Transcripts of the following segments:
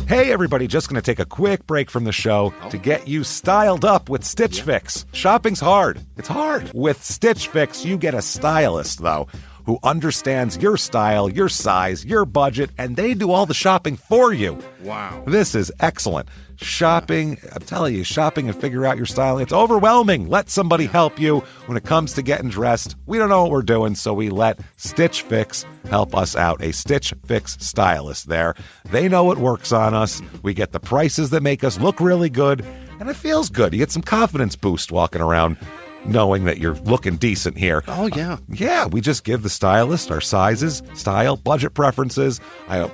Hey everybody, just going to take a quick break from the show to get you styled up with Stitch Fix. Shopping's hard. It's hard. With Stitch Fix, you get a stylist, though, who understands your style, your size, your budget, and they do all the shopping for you. Wow. This is excellent. Shopping, I'm telling you, shopping and figure out your style, it's overwhelming. Let somebody help you when it comes to getting dressed. We don't know what we're doing, so we let Stitch Fix help us out. A Stitch Fix stylist there. They know what works on us. We get the prices that make us look really good, and it feels good. You get some confidence boost walking around knowing that you're looking decent here. Oh, yeah. Yeah, we just give the stylist our sizes, style, budget preferences.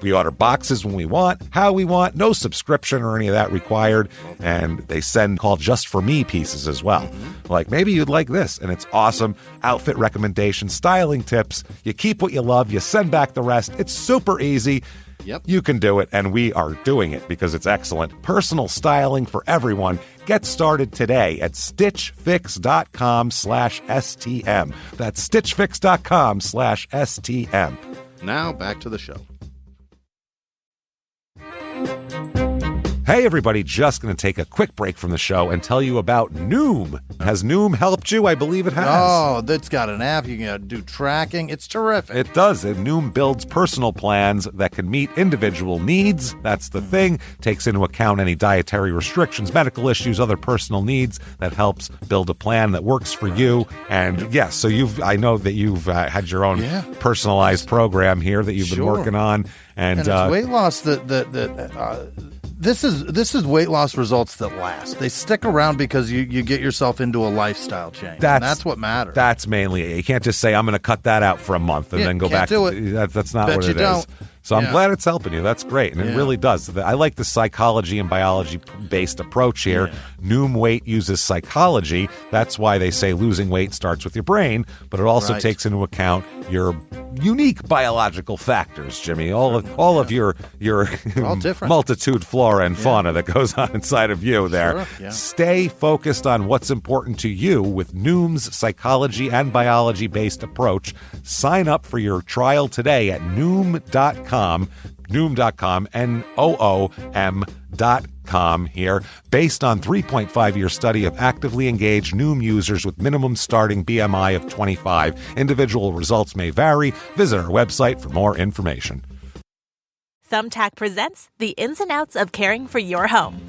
We order boxes when we want, how we want, no subscription or any of that required. And they send called Just For Me pieces as well. Mm-hmm. Like, maybe you'd like this, and it's awesome. Outfit recommendations, styling tips. You keep what you love, you send back the rest. It's super easy. Yep. You can do it, and we are doing it because it's excellent. Personal styling for everyone. Get started today at stitchfix.com/STM. That's stitchfix.com/STM. Now back to the show. Hey everybody, just going to take a quick break from the show and tell you about Noom. Has Noom helped you? I believe it has. Oh, that's got an app. You can do tracking. It's terrific. It does. Noom builds personal plans that can meet individual needs. That's the thing. Takes into account any dietary restrictions, medical issues, other personal needs. That helps build a plan that works for you. And yes, so I know that you've had your own personalized program here that you've been working on. And it's weight loss This is weight loss results that last. They stick around because you get yourself into a lifestyle change. That's what matters. That's mainly it. You can't just say, I'm going to cut that out for a month and then go back to it. That's not what it is. So I'm glad it's helping you. That's great. And it really does. I like the psychology and biology-based approach here. Yeah. Noom Weight uses psychology. That's why they say losing weight starts with your brain, but it also takes into account your unique biological factors, Jimmy. All of your multitude flora and fauna that goes on inside of you there. Sure. Yeah. Stay focused on what's important to you with Noom's psychology and biology-based approach. Sign up for your trial today at Noom.com, Noom.com here. Based on 3.5-year study of actively engaged Noom users with minimum starting BMI of 25. Individual results may vary. Visit our website for more information. Thumbtack presents the ins and outs of caring for your home.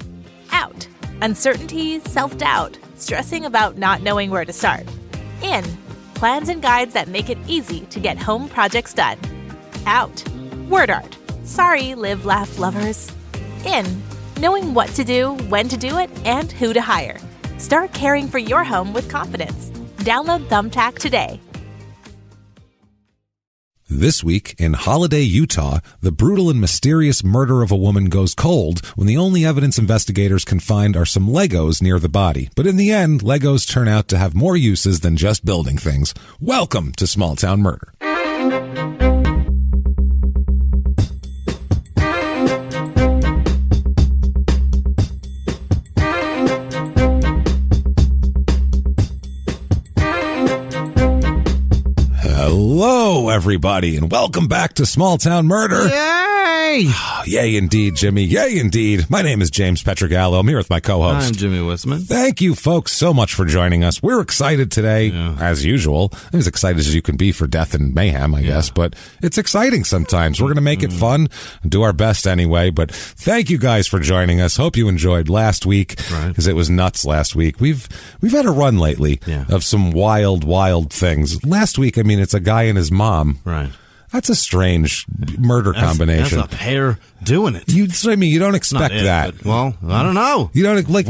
Out. Uncertainty, self-doubt, stressing about not knowing where to start. In. Plans and guides that make it easy to get home projects done. Out. Word art. Sorry, live, laugh, lovers. In. Knowing what to do, when to do it, and who to hire. Start caring for your home with confidence. Download Thumbtack today. This week in Holladay, Utah, the brutal and mysterious murder of a woman goes cold when the only evidence investigators can find are some Legos near the body. But in the end, Legos turn out to have more uses than just building things. Welcome to Small Town Murder. Hello, everybody, and welcome back to Small Town Murder. Yay! Yay, indeed, Jimmy. Yay, indeed. My name is James Pietragallo. I'm here with my co-host. I'm Jimmy Whisman. Thank you, folks, so much for joining us. We're excited today, as usual. I'm as excited as you can be for death and mayhem, I guess, but it's exciting sometimes. We're going to make it fun and do our best anyway, but thank you guys for joining us. Hope you enjoyed last week, because it was nuts last week. We've had a run lately of some wild, wild things. Last week, I mean, it's a guy and his mom. Right. That's a strange murder combination. That's a pair doing it. You don't expect that. But, well, I don't know. We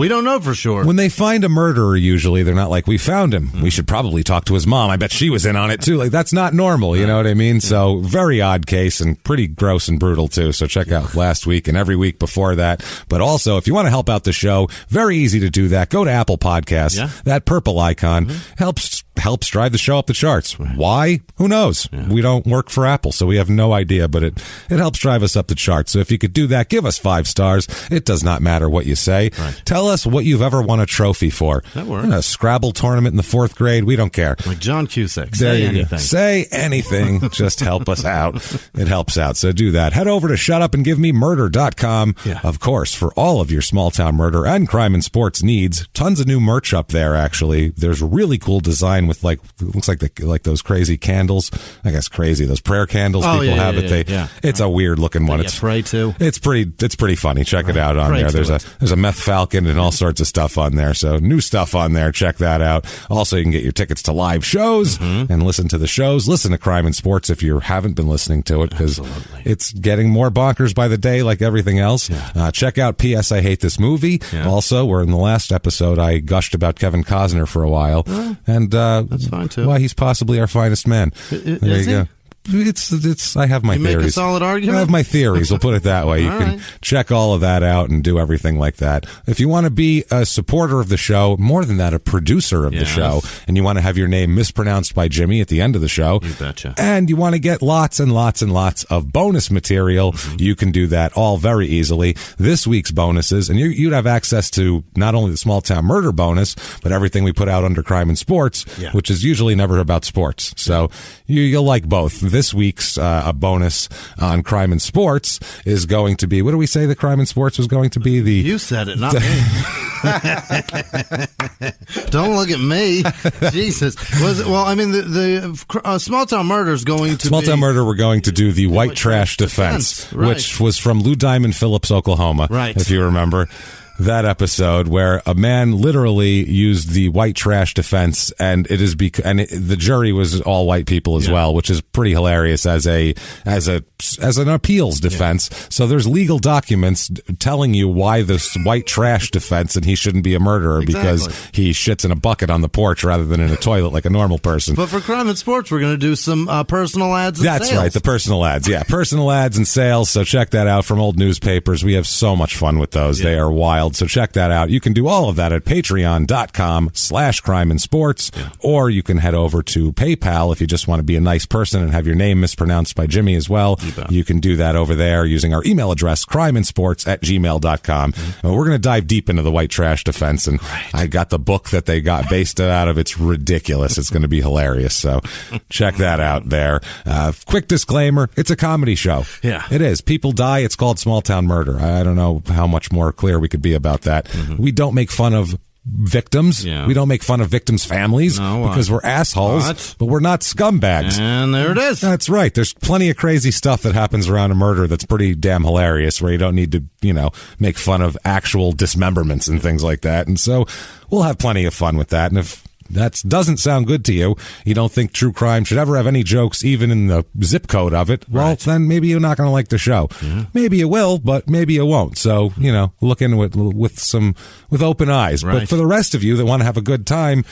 don't know for sure. When they find a murderer, usually they're not like, we found him. We should probably talk to his mom. I bet she was in on it too. Like, that's not normal. You know what I mean? So very odd case and pretty gross and brutal too. So check out last week and every week before that. But also, if you want to help out the show, very easy to do that. Go to Apple Podcasts. That purple icon helps helps drive the show up the charts. Why? Who knows? We don't work for Apple, so we have no idea, but it helps drive us up the charts. So if you could do that, give us 5 stars. It does not matter what you say. Tell us what you've ever won a trophy for. That works. A Scrabble tournament in the 4th grade. We don't care. Like John Cusack. Say anything. Say anything. Just help us out. It helps out. So do that. Head over to shutupandgivememurder.com. Of course, for all of your small town murder and crime and sports needs. Tons of new merch up there, actually. There's really cool design with looks like those crazy candles. I guess crazy. Those prayer candles people have. It's a weird looking one. It's pray to. It's pretty funny. Check it out on Pray there. There's a meth falcon and all sorts of stuff on there. So new stuff on there. Check that out. Also, you can get your tickets to live shows and listen to the shows. Listen to Crime and Sports if you haven't been listening to it, because it's getting more bonkers by the day, like everything else. Check out P.S. I Hate This Movie. Also, we're in the last episode. I gushed about Kevin Costner for a while, and that's fine too. Why he's possibly our finest man. There you go. It's. I have my theories. Make a solid argument. I have my theories. We'll put it that way. You can check all of that out and do everything like that. If you want to be a supporter of the show, more than that, a producer of the show, and you want to have your name mispronounced by Jimmy at the end of the show, you betcha. And you want to get lots and lots and lots of bonus material, you can do that all very easily. This week's bonuses, and you'd have access to not only the Small Town Murder bonus, but everything we put out under Crime and Sports, which is usually never about sports. So you'll like both. This week's a bonus on Crime and Sports is going to be, what do we say the Crime and Sports was going to be? You said it, not me. Don't look at me. Jesus. The Small Town Murder is going to Small Town Murder, we're going to do the white trash defense. Which was from Lou Diamond Phillips, Oklahoma, if you remember. That episode where a man literally used the white trash defense, and the jury was all white people as well, which is pretty hilarious as an appeals defense. So there's legal documents telling you why this white trash defense, and he shouldn't be a murderer because he shits in a bucket on the porch rather than in a toilet like a normal person. But for Crime and Sports, we're going to do some personal ads and sales. That's right, the personal ads. Yeah, personal ads and sales. So check that out from old newspapers. We have so much fun with those. They are wild. So check that out. You can do all of that at patreon.com/crime and sports, or you can head over to PayPal if you just want to be a nice person and have your name mispronounced by Jimmy as well. You can do that over there using our email address, crimeandsports@gmail.com. We're going to dive deep into the white trash defense, and I got the book that they got based it out of. It's ridiculous. It's going to be hilarious. So check that out there. Quick disclaimer, it's a comedy show. Yeah. It is. People die. It's called Small Town Murder. I don't know how much more clear we could be about that. We don't make fun of victims. We don't make fun of victims' families because we're assholes, but we're not scumbags. And there it is. That's right. There's plenty of crazy stuff that happens around a murder that's pretty damn hilarious, where you don't need to, make fun of actual dismemberments and things like that. And so we'll have plenty of fun with that. And if that doesn't sound good to you, you don't think true crime should ever have any jokes even in the zip code of it, well, then maybe you're not going to like the show. Maybe you will, but maybe you won't. So, look into it with open eyes. But for the rest of you that want to have a good time,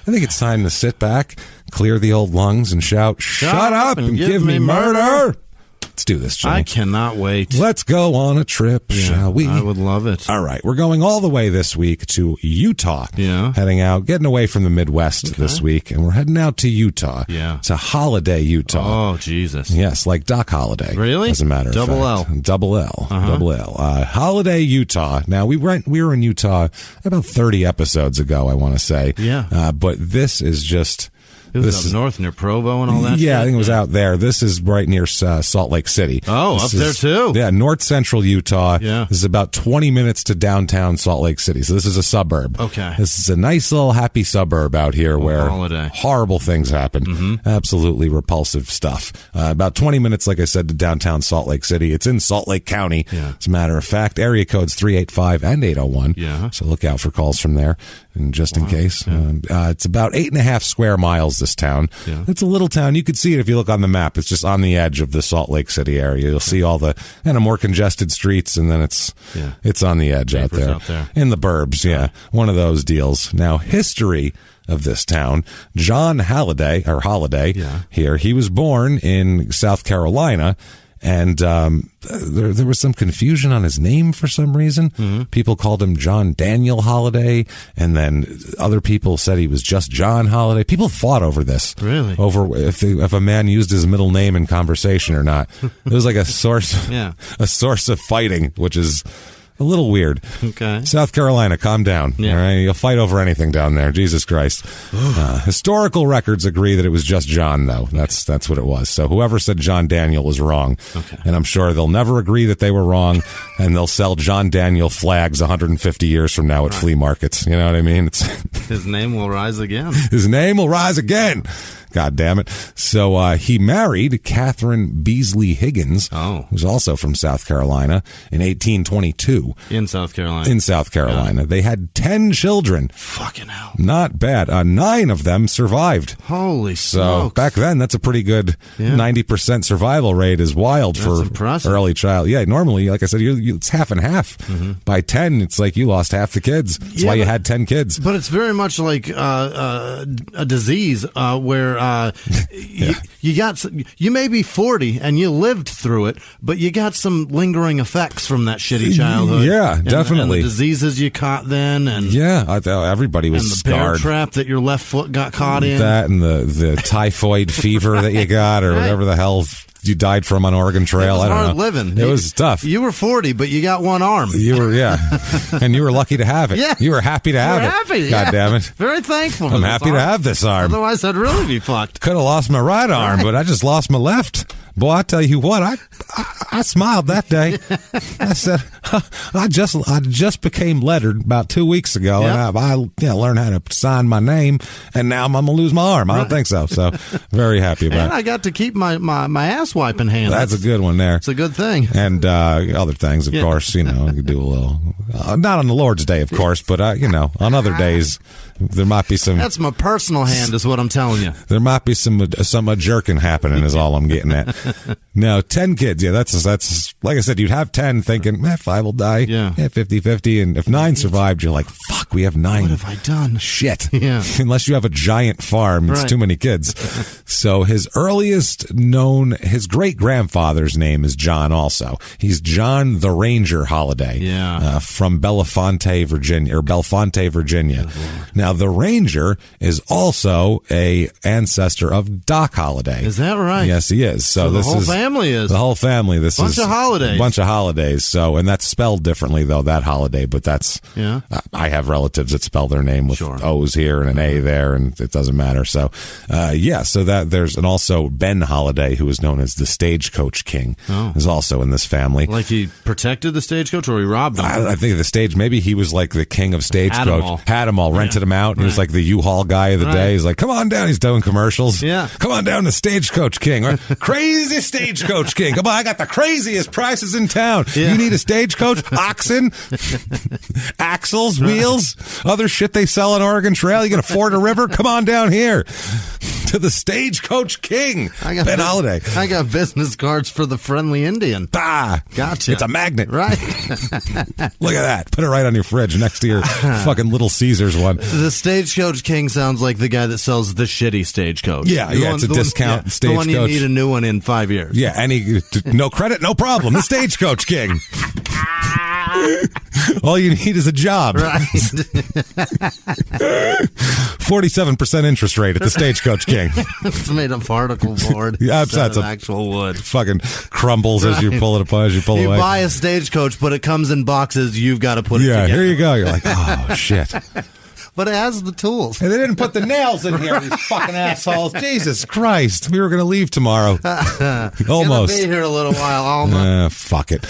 I think it's time to sit back, clear the old lungs, and shout, "Shut up and give me murder!" Let's do this, Jimmy. I cannot wait. Let's go on a trip, shall we? I would love it. All right. We're going all the way this week to Utah. Heading out, getting away from the Midwest this week, and we're heading out to Utah. To Holladay, Utah. Oh, Jesus. Yes, like Doc Holliday. Really? As a matter of fact. Double L. Double L. Holladay, Utah. Now, we were in Utah about 30 episodes ago, I want to say. But this is just... It was up north near Provo and all that shit? I think it was out there. This is right near Salt Lake City. Oh, up there too? Yeah, north central Utah. This is about 20 minutes to downtown Salt Lake City. So this is a suburb. Okay. This is a nice little happy suburb out here where Holladay. Horrible things happen. Absolutely repulsive stuff. About 20 minutes, like I said, to downtown Salt Lake City. It's in Salt Lake County. As a matter of fact, area codes 385 and 801. So look out for calls from there. And just in case. It's about 8.5 square miles, this town. It's a little town. You could see it if you look on the map. It's just on the edge of the Salt Lake City area. You'll see all the kind of more congested streets, and then it's on the edge out there. In the burbs, one of those deals. Now, history of this town, John Holladay here, he was born in South Carolina, And there was some confusion on his name for some reason. Mm-hmm. People called him John Daniel Holladay, and then other people said he was just John Holladay. People fought over this. Really? Over if a man used his middle name in conversation or not. It was like a source of fighting, which is a little weird. Okay. South Carolina, calm down. Yeah. All right? You'll fight over anything down there. Jesus Christ. Historical records agree that it was just John, though. That's what it was. So whoever said John Daniel was wrong. Okay. And I'm sure they'll never agree that they were wrong, and they'll sell John Daniel flags 150 years from now at flea markets. You know what I mean? His name will rise again. His name will rise again. God damn it. So he married Catherine Beasley Higgins, who's also from South Carolina, in 1822. In South Carolina. In South Carolina. Yeah. They had 10 children. Fucking hell. Not bad. 9 of them survived. Holy smokes. So back then, that's a pretty good 90% survival rate is wild for impressive. Early child. Yeah, normally, like I said, it's half and half. Mm-hmm. By 10, it's like you lost half the kids. That's why you had 10 kids. But it's very much like a disease where you may be 40 and you lived through it, but you got some lingering effects from that shitty childhood. Yeah, definitely. And the diseases you caught then, and everybody was scarred. And the bear scarred. Trap that your left foot got caught in. That and the typhoid fever that you got, or whatever the hell you died from on Oregon Trail. I don't know. Hard living. It was tough. You were 40, but you got one arm. You were, and you were lucky to have it. Yeah. You were happy to have it. Happy, God damn it. Very thankful. I'm happy to have this arm. Otherwise, I'd really be fucked. Could have lost my right arm, but I just lost my left. Boy, I tell you what, I smiled that day. I said, I just became lettered about 2 weeks ago, and I learned how to sign my name, and now I'm gonna lose my arm. I don't think so. So very happy about it. And I got to keep my ass wiping hand. That's a good one there. It's a good thing. And other things, of course, you could do a little, not on the Lord's Day, of course, but on other days. There might be some. That's my personal hand, is what I'm telling you. There might be some jerking happening, is all I'm getting at. No, 10 kids. Yeah, that's like I said, you'd have 10 thinking, 5 will die. Yeah, 50-50. And if 9 survived, you're like, fuck, we have 9. What have I done? Shit. Yeah. Unless you have a giant farm, it's too many kids. So his great-grandfather's name is John also. He's John the Ranger Holladay. Yeah. From Bellefonte, Virginia. Now, the Ranger is also a ancestor of Doc Holliday. Is that right? Yes, he is. So the whole family is. The whole family. This bunch is of Holladays. A bunch of Hollidays. So, and that's spelled differently, though, that Holladay. But that's, I have relatives that spell their name with O's here and an A there, and it doesn't matter. So, so that there's, and also Ben Holladay, who is known as the Stagecoach King, is also in this family. Like he protected the stagecoach, or he robbed them? I think maybe he was like the king of Stagecoach. Had them all, rented them out. He was like the U-Haul guy of the day. He's like, come on down. He's doing commercials. Yeah. Come on down to Stagecoach King. Crazy Stagecoach King. Come on, I got the craziest prices in town. Yeah. You need a stagecoach? Oxen? Axles? Wheels? Other shit they sell on Oregon Trail? You can afford a river? Come on down here to the Stagecoach King. Ben Holladay. I got business cards for the Friendly Indian. Bah. Gotcha. It's a magnet. Right. Look at that. Put it right on your fridge next to your fucking Little Caesars one. The Stagecoach King sounds like the guy that sells the shitty stagecoach. Yeah, it's a discount stagecoach. The one you need a new one in 5 years. Yeah, no credit, no problem. The Stagecoach King. All you need is a job. Right. 47% interest rate at the Stagecoach King. It's made of particle board. Yeah, that's actual wood. Fucking crumbles as you pull it apart, as you pull away. You buy a stagecoach, but it comes in boxes. You've got to put it together. Yeah, here you go. You're like, oh, shit. But it has the tools. And they didn't put the nails in here, these fucking assholes. Jesus Christ. We were going to leave tomorrow. Almost. Going to be here a little while, almost. Fuck it.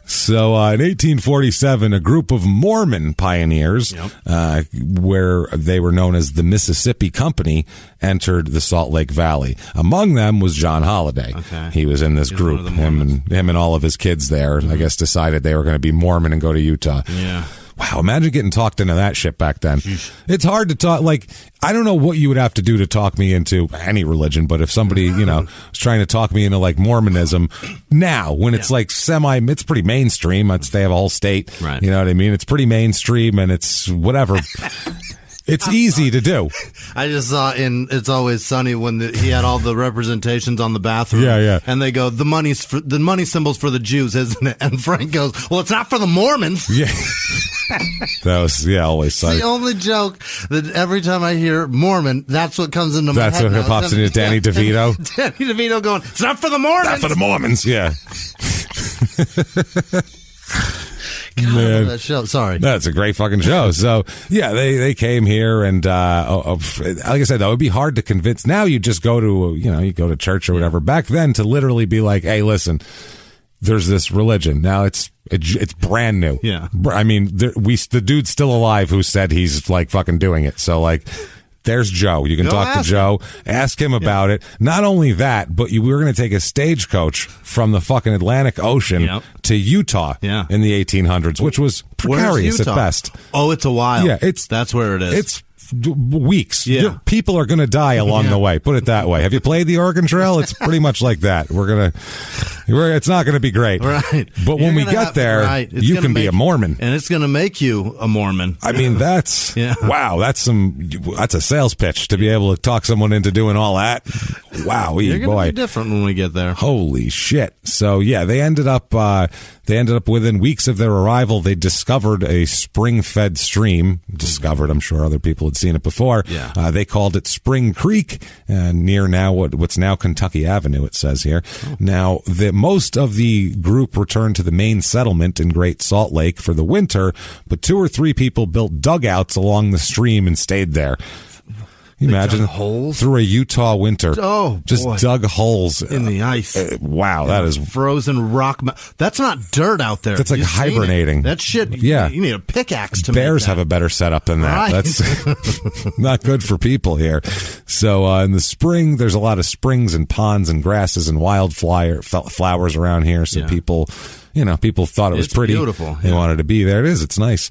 So in 1847, a group of Mormon pioneers, where they were known as the Mississippi Company, entered the Salt Lake Valley. Among them was John Holladay. Okay. He was in this group. Him and all of his kids there, I guess, decided they were going to be Mormon and go to Utah. Yeah. Wow, imagine getting talked into that shit back then. Jeez. It's hard to talk, I don't know what you would have to do to talk me into any religion, but if somebody, was trying to talk me into Mormonism now, when it's it's pretty mainstream. They have a whole state. Right. You know what I mean? It's pretty mainstream and it's whatever. It's easy to do. I just saw in It's Always Sunny when he had all the representations on the bathroom. Yeah. And they go, the money symbol's for the Jews, isn't it? And Frank goes, well, it's not for the Mormons. Yeah. That was, Always Sunny. It's the only joke that every time I hear Mormon, that's what comes into my head. That's what pops into Danny DeVito. Danny DeVito going, it's not for the Mormons. Not for the Mormons, yeah. God, I love that show. Sorry. That's a great fucking show. So, they came here, and like I said, though, it would be hard to convince. Now you just go to, you go to church or whatever. Back then, to literally be like, hey, listen, there's this religion. Now it's brand new. Yeah. I mean, the dude's still alive who said he's like fucking doing it. So, like, there's Joe. You can talk to Joe. Ask him about it. Not only that, but we're going to take a stagecoach from the fucking Atlantic Ocean to Utah in the 1800s, which was precarious at best. Oh, it's a while. Yeah, that's where it is. It's weeks. Yeah. People are going to die along the way. Put it that way. Have you played the Oregon Trail? It's pretty much like that. It's not going to be be great. Right. But when we get there, you can be a Mormon. And it's going to make you a Mormon. I mean, that's, wow, that's a sales pitch to be able to talk someone into doing all that. Wow, you're going to be different when we get there. Holy shit. So, they ended up within weeks of their arrival, they discovered a spring-fed stream. Discovered, I'm sure other people had seen it before. Yeah. They called it Spring Creek, near now what's now Kentucky Avenue, it says here. Oh. Now, most of the group returned to the main settlement in Great Salt Lake for the winter, but 2 or 3 people built dugouts along the stream and stayed there. You imagine holes through a Utah winter. Oh, just boy. Dug holes in the ice. Wow, that is frozen rock. That's not dirt out there. That's like hibernating. That shit. Yeah, you need a pickaxe to. Bears make that. have a better setup than that. Right. That's not good for people here. So in the spring, there's a lot of springs and ponds and grasses and flowers around here. So people. People thought it was pretty. Beautiful. They wanted to be there. It is. It's nice.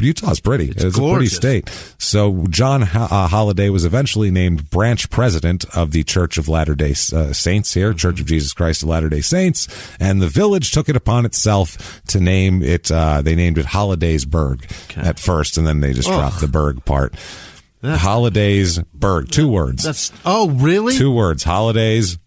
Utah's pretty. It's a pretty state. So John Holladay was eventually named branch president of the Church of Latter-day Saints here, Church of Jesus Christ of Latter-day Saints, and the village took it upon itself to name it. They named it Hollidaysburg at first, and then they just dropped the burg part. Hollidaysburg. 2 words. Really? 2 words. Hollidaysburg.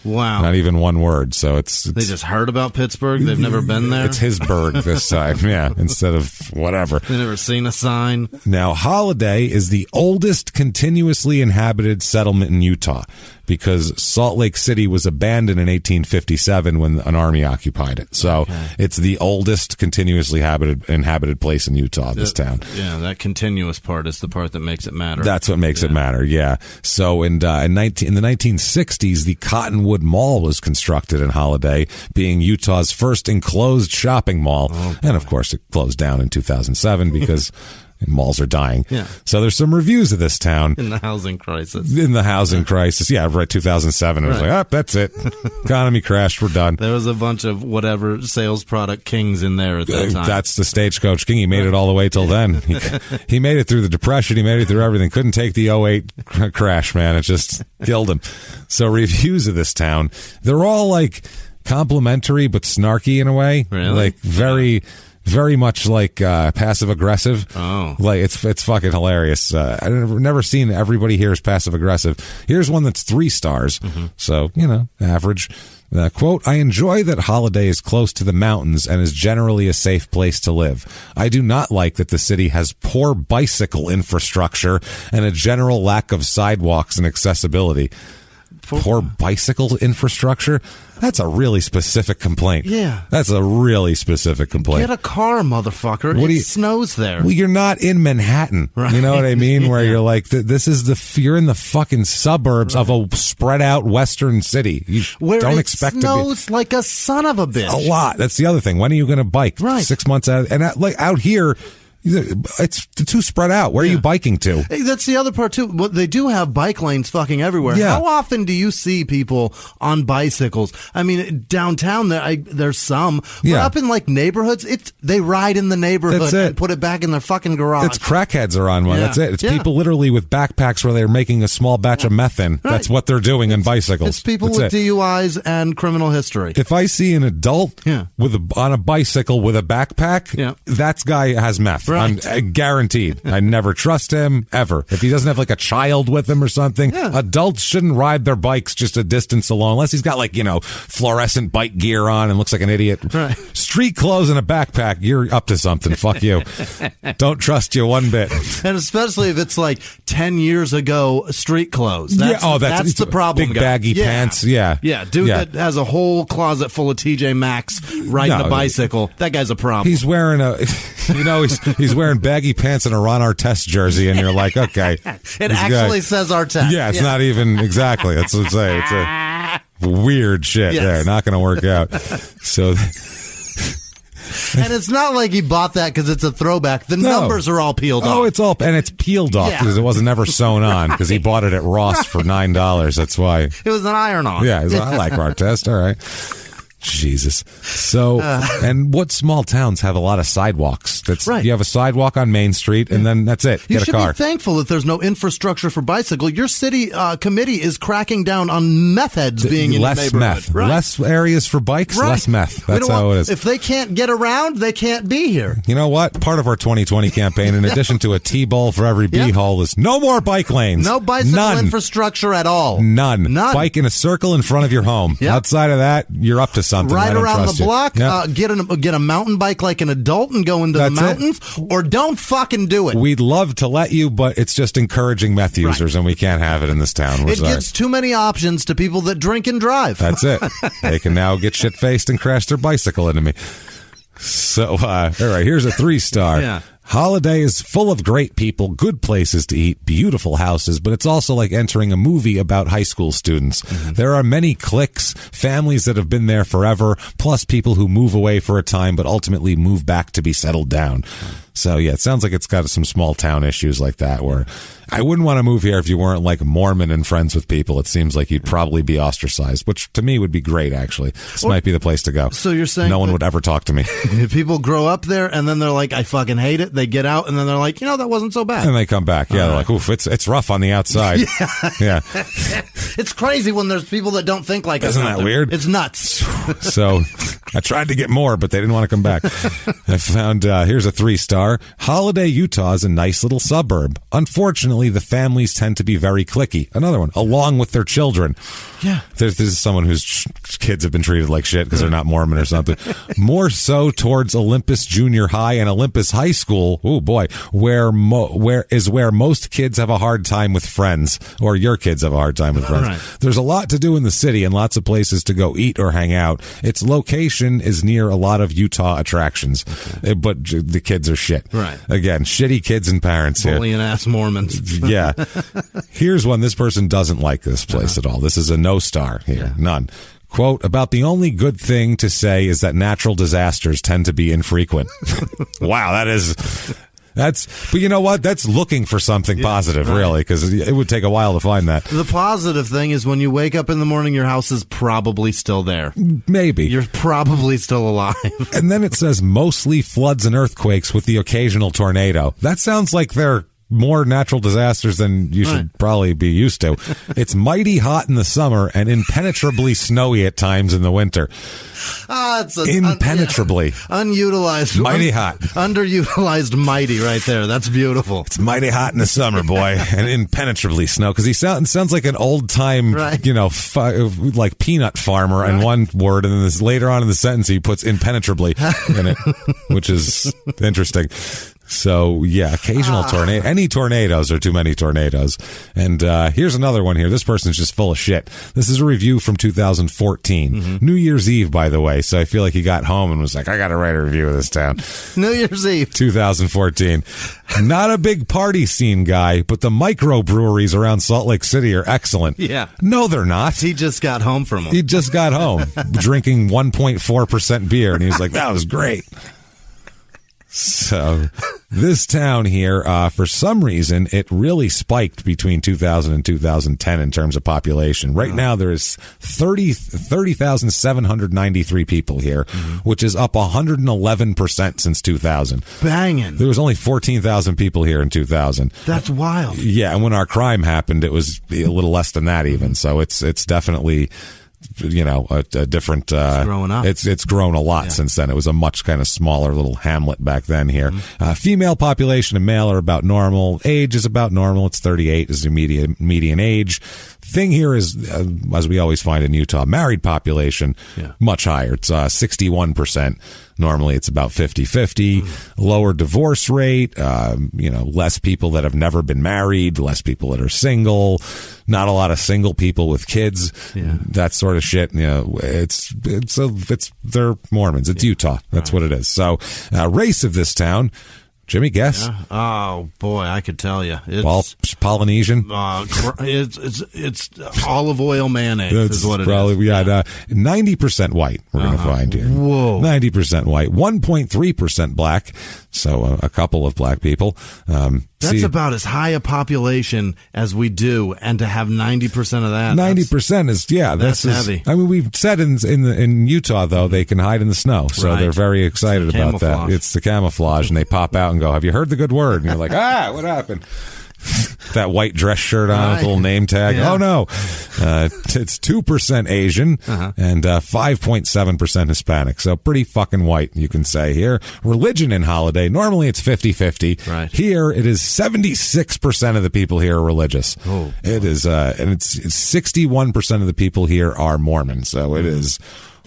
Wow. Not even 1 word. So it's they just heard about Pittsburgh. They've never been there. It's his burg this time. Instead of whatever. They've never seen a sign. Now, Holladay is the oldest continuously inhabited settlement in Utah because Salt Lake City was abandoned in 1857 when an army occupied it. So it's the oldest continuously inhabited place in Utah, this town. Yeah, that continuous part is the part that makes it matter. That's what makes it matter, yeah. So in the 1960s, the Cottonwood Mall was constructed in Holladay, being Utah's first enclosed shopping mall. And, of course, it closed down in 2007 because... malls are dying. Yeah. So there's some reviews of this town. In the housing crisis. Yeah, right, 2007. It was like, that's it. Economy crashed. We're done. There was a bunch of whatever sales product kings in there at that time. That's the Stagecoach King. He made it all the way till then. He made it through the Depression. He made it through everything. Couldn't take the 08 crash, man. It just killed him. So reviews of this town, they're all like complimentary but snarky in a way. Really? Like very much like passive aggressive. Oh, like it's fucking hilarious. I've never seen everybody here is passive aggressive. Here's one that's 3 stars. So average. Quote, I enjoy that Holladay is close to the mountains and is generally a safe place to live. I do not like that the city has poor bicycle infrastructure and a general lack of sidewalks and accessibility. Poor bicycle infrastructure? That's a really specific complaint. Yeah. That's a really specific complaint. Get a car, motherfucker. It snows there. Well, you're not in Manhattan. Right. You know what I mean? Where you're like, you're in the fucking suburbs of a spread out western city. You don't expect to be. It snows like a son of a bitch. A lot. That's the other thing. When are you going to bike? Right. 6 months out. And out here, it's too spread out. Where are you biking to? Hey, that's the other part, too. They do have bike lanes fucking everywhere. Yeah. How often do you see people on bicycles? I mean, downtown, there's some. But up in, like, neighborhoods, they ride in the neighborhood and put it back in their fucking garage. It's crackheads are on one. Yeah. That's it. It's people literally with backpacks where they're making a small batch of meth in. Right. That's what they're doing on bicycles. It's people with DUIs and criminal history. If I see an adult on a bicycle with a backpack, that guy has meth. Right. I'm guaranteed. I never trust him, ever. If he doesn't have like a child with him or something, adults shouldn't ride their bikes just a distance alone, unless he's got like, fluorescent bike gear on and looks like an idiot. Right. Street clothes and a backpack, you're up to something. Fuck you. Don't trust you one bit. And especially if it's like 10 years ago street clothes. That's the problem. Big baggy pants. Yeah. Yeah. Dude that has a whole closet full of TJ Maxx riding a bicycle. That guy's a problem. He's wearing he's wearing baggy pants and a Ron Artest jersey, and you're like, okay. It actually says Artest. Yeah, it's not even exactly. That's what I'm saying. It's a weird shit there. Not going to work out. So. And it's not like he bought that because it's a throwback. The numbers are all peeled off. Oh, it's all, and it's peeled off because it wasn't never sewn on because he bought it at Ross for $9. That's why. It was an iron-on. Yeah, I like Artest. All right. Jesus. So, and what small towns have a lot of sidewalks? That's right. You have a sidewalk on Main Street, and then that's it. Get a car. You should be thankful that there's no infrastructure for bicycle. Your city committee is cracking down on meth heads being in the neighborhood. Meth. Right. Less areas for bikes, less meth. That's how it is. If they can't get around, they can't be here. You know what? Part of our 2020 campaign, in addition to a T-ball for every B-hole, is no more bike lanes. No bicycle infrastructure at all. None. Bike in a circle in front of your home. Outside of that, you're up to something. Right around the block, get a mountain bike like an adult and go into the mountains, or don't fucking do it. We'd love to let you, but it's just encouraging meth users, and we can't have it in this town. It gives too many options to people that drink and drive. That's it. They can now get shit-faced and crash their bicycle into me. So, all right, here's a 3-star. Yeah. Holladay is full of great people, good places to eat, beautiful houses, but it's also like entering a movie about high school students. Mm-hmm. There are many cliques, families that have been there forever, plus people who move away for a time but ultimately move back to be settled down. So, yeah, it sounds like it's got some small town issues like that where I wouldn't want to move here if you weren't like Mormon and friends with people. It seems like you'd probably be ostracized, which to me would be great, actually. This might be the place to go. So you're saying no one would ever talk to me. People grow up there and then they're like, I fucking hate it. They get out and then they're like, that wasn't so bad. And they come back. Yeah, they're like, oof, it's rough on the outside. Yeah. It's crazy when there's people that don't think like us. Isn't that weird? It's nuts. So I tried to get more, but they didn't want to come back. I found, here's a 3-star. Holladay, Utah is a nice little suburb. Unfortunately, the families tend to be very cliquey. Another one, along with their children. Yeah. There's someone whose kids have been treated like shit because they're not Mormon or something. More so towards Olympus Junior High and Olympus High School. Oh boy, where most kids have a hard time with friends, or your kids have a hard time with friends. Right. There's a lot to do in the city and lots of places to go eat or hang out. Its location is near a lot of Utah attractions, but the kids are shit. Right. Again, shitty kids and parents here. Bullying ass Mormons. Yeah. Here's one. This person doesn't like this place at all. This is a no-star here. None. Quote, about the only good thing to say is that natural disasters tend to be infrequent. Wow, but you know what? That's looking for something positive, really, because it would take a while to find that. The positive thing is when you wake up in the morning, your house is probably still there. Maybe. You're probably still alive. And then it says mostly floods and earthquakes with the occasional tornado. That sounds like they're more natural disasters than you should probably be used to. It's mighty hot in the summer and impenetrably snowy at times in the winter. It's impenetrably. Unutilized. Mighty hot. Underutilized mighty right there. That's beautiful. It's mighty hot in the summer, boy, and impenetrably snow. Because he sounds like an old-time, like peanut farmer in one word, and then later on in the sentence he puts impenetrably in it, which is interesting. So, yeah, occasional tornado. Any tornadoes are too many tornadoes. And here's another one here. This person's just full of shit. This is a review from 2014. Mm-hmm. New Year's Eve, by the way. So I feel like he got home and was like, I got to write a review of this town. New Year's Eve. 2014. Not a big party scene guy, but the microbreweries around Salt Lake City are excellent. Yeah. No, they're not. He just got home from them. He just got home drinking 1.4% beer, and he was like, that was great. So this town here, for some reason, it really spiked between 2000 and 2010 in terms of population. Right now, there is 30,793 people here, which is up 111% since 2000. Banging. There was only 14,000 people here in 2000. That's wild. Yeah, and when our crime happened, it was a little less than that even. So it's definitely a different. Growing up, it's grown a lot since then. It was a much kind of smaller little hamlet back then. Here, female population and male are about normal. Age is about normal. It's 38 is the median age. Thing here is, as we always find in Utah, married population much higher. It's 61%. Normally it's about 50-50. Lower divorce rate, less people that have never been married, less people that are single, not a lot of single people with kids, that sort of shit. They're Mormons. It's Utah. That's what it is. So, race of this town. Jimmy, guess? Yeah. Oh boy, I could tell you. It's Polynesian. It's olive oil mayonnaise. Is what it is. We had 90% white. We're going to find here. Whoa, 90% white, 1.3% black. So a couple of black people. That's about as high a population as we do, and to have 90% of that. 90% is that's heavy. I mean, we've said in Utah though they can hide in the snow, so they're very excited about that. It's the camouflage, and they pop out and go, "Have you heard the good word?" And you're like, what happened? That white dress shirt on with a little name tag. Yeah. Oh no, it's 2% Asian and 5.7% Hispanic. So pretty fucking white, you can say here. Religion in Holladay, normally it's 50-50. Right. Here it is 76% of the people here are religious. Oh, it is, and it's 61% of the people here are Mormon. So it is.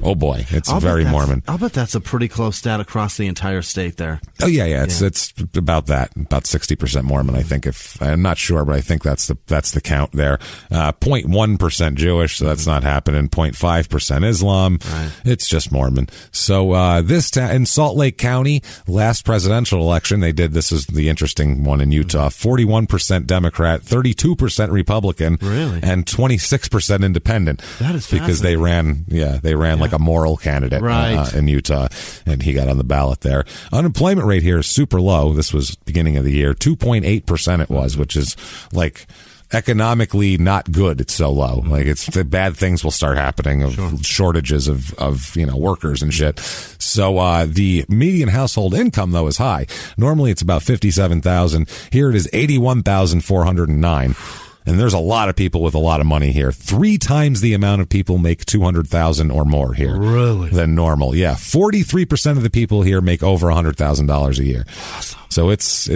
Oh boy, it's very Mormon. I'll bet that's a pretty close stat across the entire state there. Oh yeah. It's about that, about 60% Mormon. I think I'm not sure, but I think that's the count there. 0.1% Jewish, so that's not happening. 0.5% Islam. Right. It's just Mormon. So this town in Salt Lake County, last presidential election, they did. This is the interesting one in Utah. 41% Democrat, 32% Republican, really, and 26% Independent. That is because they ran like a moral candidate in Utah, and he got on the ballot there. Unemployment rate here is super low. This was beginning of the year, 2.8% it was, which is like economically not good. It's so low. Like it's the bad things will start happening of shortages of workers and shit. So the median household income though is high. Normally it's about 57,000. Here it is 81,409. And there's a lot of people with a lot of money here. 3 times the amount of people make $200,000 or more here. Really? Than normal. Yeah. 43% of the people here make over $100,000 a year. Awesome. So it's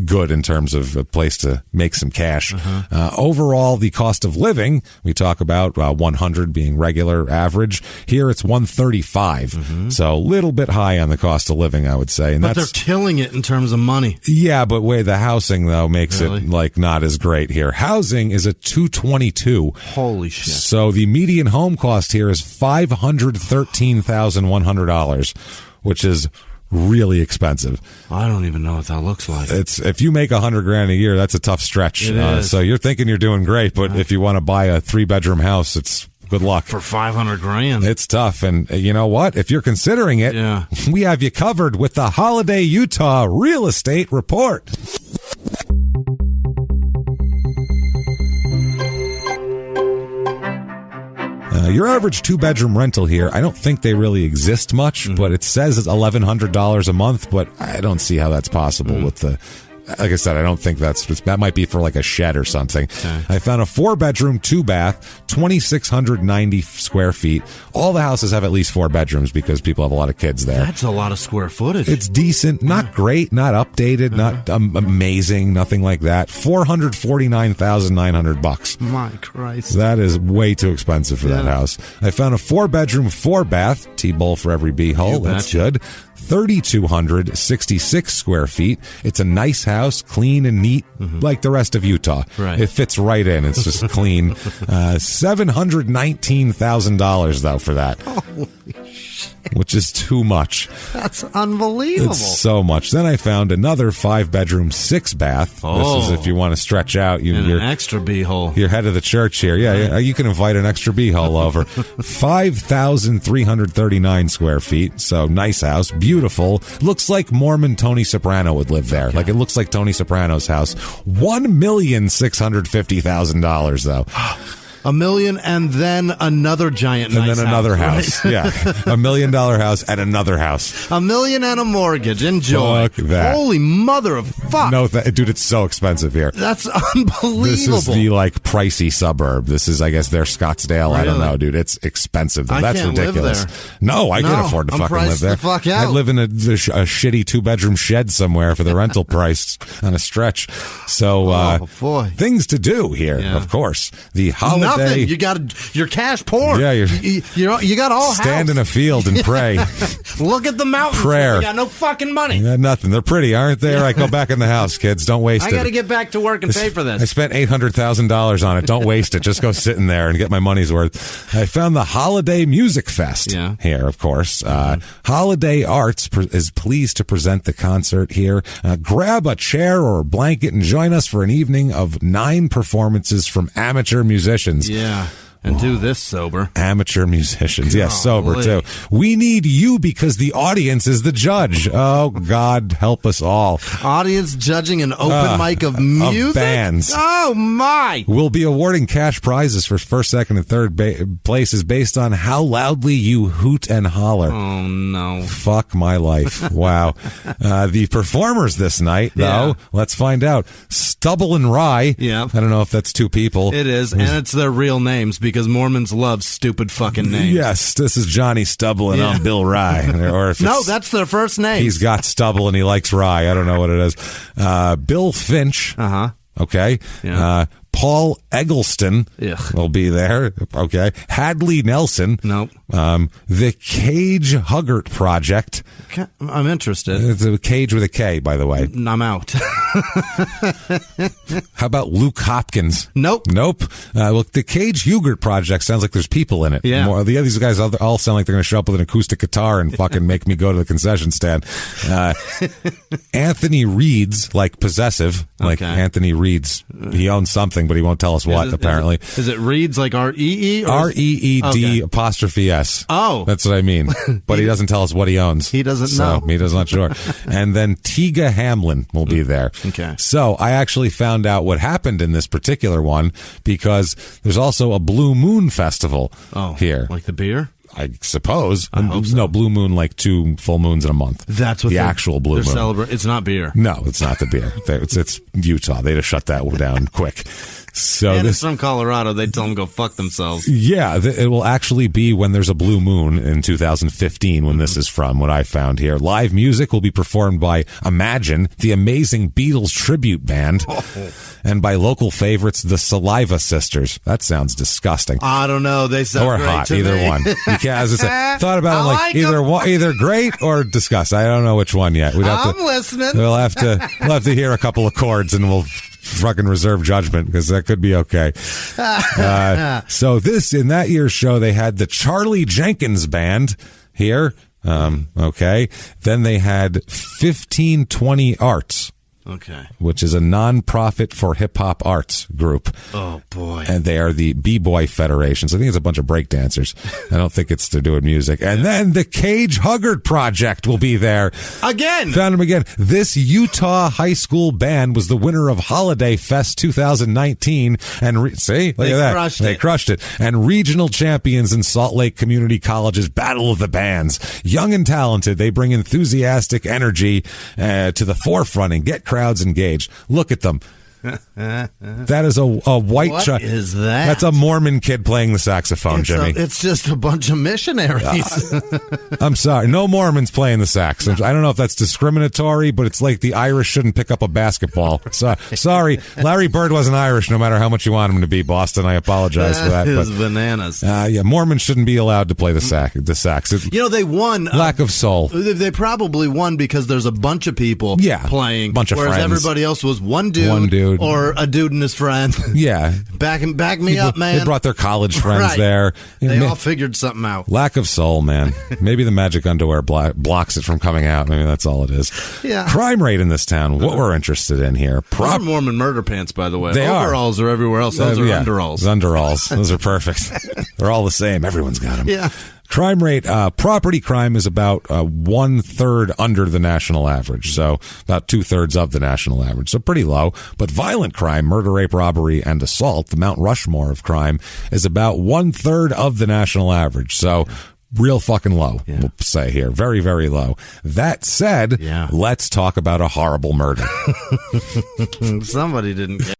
good in terms of a place to make some cash. Overall, the cost of living, we talk about 100 being regular average. Here it's 135. So a little bit high on the cost of living, I would say. And but they're killing it in terms of money. Yeah, but the housing though makes it like not as great here. Housing is at $222. Holy shit. So the median home cost here is $513,100, which is really expensive. I don't even know what that looks like. It's if you make $100,000 a year, that's a tough stretch. So you're thinking you're doing great, but if you want to buy a 3-bedroom house, it's good luck. For $500,000. It's tough. And you know what? If you're considering it, we have you covered with the Holladay, Utah Real Estate Report. Your average 2-bedroom rental here, I don't think they really exist much, but it says it's $1,100 a month, but I don't see how that's possible with the... Like I said, I don't think that might be for like a shed or something. Okay. I found a 4-bedroom, 2-bath, 2,690 square feet. All the houses have at least 4 bedrooms because people have a lot of kids there. That's a lot of square footage. It's decent, not great, not updated, not amazing, nothing like that. $449,900. My Christ. That is way too expensive for that house. I found a 4-bedroom, 4-bath, T-bowl for every B-hole. That's good. 3,266 square feet. It's a nice house, clean and neat, like the rest of Utah. Right. It fits right in. It's just clean. $719,000 though for that. Holy shit. Which is too much. That's unbelievable. It's so much. Then I found another 5-bedroom, 6-bath. This is if you want to stretch out. You're an extra b-hole. You're head of the church here. Yeah, you can invite an extra b-hole over. 5,339 square feet. So nice house. Beautiful. Looks like Mormon Tony Soprano would live there. Okay. Like it looks like Tony Soprano's house. $1,650,000 though. $1 million and then another giant and nice then another house. Right? Yeah, $1 million house and another house. $1 million and a mortgage. Enjoy. Fuck that. Holy mother of fuck. No, dude, it's so expensive here. That's unbelievable. This is the pricey suburb. This is, I guess, their Scottsdale. Really? I don't know, dude. It's expensive. That's ridiculous. Live there. No, I can't afford to fucking live there. The fuck out. I'd live in a shitty 2-bedroom shed somewhere for the rental price on a stretch. So, things to do here, of course. The Holladay. Nothing. You got your cash poor. Yeah, you got all stand house. In a field and pray. Look at the mountains. Prayer. You got no fucking money. Yeah, nothing. They're pretty, aren't they? All right, go back in the house, kids. Don't waste it. I got to get back to work and pay for this. I spent $800,000 on it. Don't waste it. Just go sit in there and get my money's worth. I found the Holladay Music Fest here, of course. Holladay Arts is pleased to present the concert here. Grab a chair or a blanket and join us for an evening of 9 performances from amateur musicians. Yeah. And do this sober. Amateur musicians. Yes, sober, too. We need you because the audience is the judge. Oh, God, help us all. Audience judging an open mic of music? Of bands. Oh, my. We'll be awarding cash prizes for first, second, and third places based on how loudly you hoot and holler. Oh, no. Fuck my life. Wow. The performers this night, though, let's find out. Stubble and Rye. Yeah. I don't know if that's 2 people. It is, and it's their real names because Mormons love stupid fucking names. Yes, this is Johnny Stubble and I'm Bill Rye. Or if no, that's their first name. He's got stubble and he likes rye. I don't know what it is. Bill Finch. Okay. Yeah. Paul Eggleston will be there. Okay. Hadley Nelson. Nope. The Cage Huggert Project. I'm interested. It's a cage with a K, by the way. I'm out. How about Luke Hopkins? Nope. Well, the Cage Huggert Project sounds like there's people in it. Yeah. These guys all sound like they're going to show up with an acoustic guitar and fucking make me go to the concession stand. Anthony Reed's, like Possessive. Like Anthony Reed's. He owns something, but he won't tell us what, apparently. Is it Reed's like R-E-E? R-E-E-D apostrophe S. Oh. That's what I mean. But he doesn't tell us what he owns. He doesn't know. He does not sure. And then Tiga Hamlin will be there. Okay. So I actually found out what happened in this particular one because there's also a Blue Moon Festival here. Like the beer? I suppose. I hope so. No, Blue Moon, like 2 full moons in a month. That's what the actual Blue Moon. It's not beer. No, it's not the beer. It's Utah. They just shut that down quick. So it's from Colorado. They tell them go fuck themselves. Yeah, it will actually be when there's a blue moon in 2015 when this is from, what I found here. Live music will be performed by Imagine, the amazing Beatles tribute band, and by local favorites, the Saliva Sisters. That sounds disgusting. I don't know. They sound or great hot, to either me. one. You can't, as I said, thought about it like either great or disgusting. I don't know which one yet. I'm listening. We'll have to hear a couple of chords and we'll fucking reserve judgment because that could be okay. So in that year's show, they had the Charlie Jenkins Band here. Okay. Then they had 1520 Arts. Okay. Which is a non-profit for hip-hop arts group. Oh, boy. And they are the B-Boy Federation. So I think it's a bunch of breakdancers. I don't think it's to do with music. And then the Cage Huggert Project will be there. Again. Found them again. This Utah high school band was the winner of Holladay Fest 2019. And see? Look at that. They crushed it. And regional champions in Salt Lake Community College's Battle of the Bands. Young and talented, they bring enthusiastic energy to the forefront and get crowds engaged. Look at them. That is a white child. What is that? That's a Mormon kid playing the saxophone, Jimmy. It's just a bunch of missionaries. I'm sorry. No Mormons playing the sax. I don't know if that's discriminatory, but it's like the Irish shouldn't pick up a basketball. So, sorry. Larry Bird wasn't Irish, no matter how much you want him to be, Boston. I apologize for that. It's bananas. Mormons shouldn't be allowed to play the sax. They won. Lack of soul. They probably won because there's a bunch of people playing. Bunch of whereas friends. Everybody else was one dude. Or a dude and his friend. Yeah. Back me up, man. They brought their college friends there. They all figured something out. Lack of soul, man. Maybe the magic underwear blocks it from coming out. Maybe that's all it is. Yeah. Crime rate in this town. What we're interested in here. Those are Mormon murder pants, by the way. They Overalls are everywhere else. Those are underalls. Underalls. Those are perfect. They're all the same. Everyone's got them. Yeah. Crime rate, property crime is about 1/3 under the national average. So about 2/3 of the national average. So pretty low. But violent crime, murder, rape, robbery, and assault, the Mount Rushmore of crime, is about 1/3 of the national average. So real fucking low, we'll say here. Very, very low. That said, let's talk about a horrible murder. Somebody didn't get.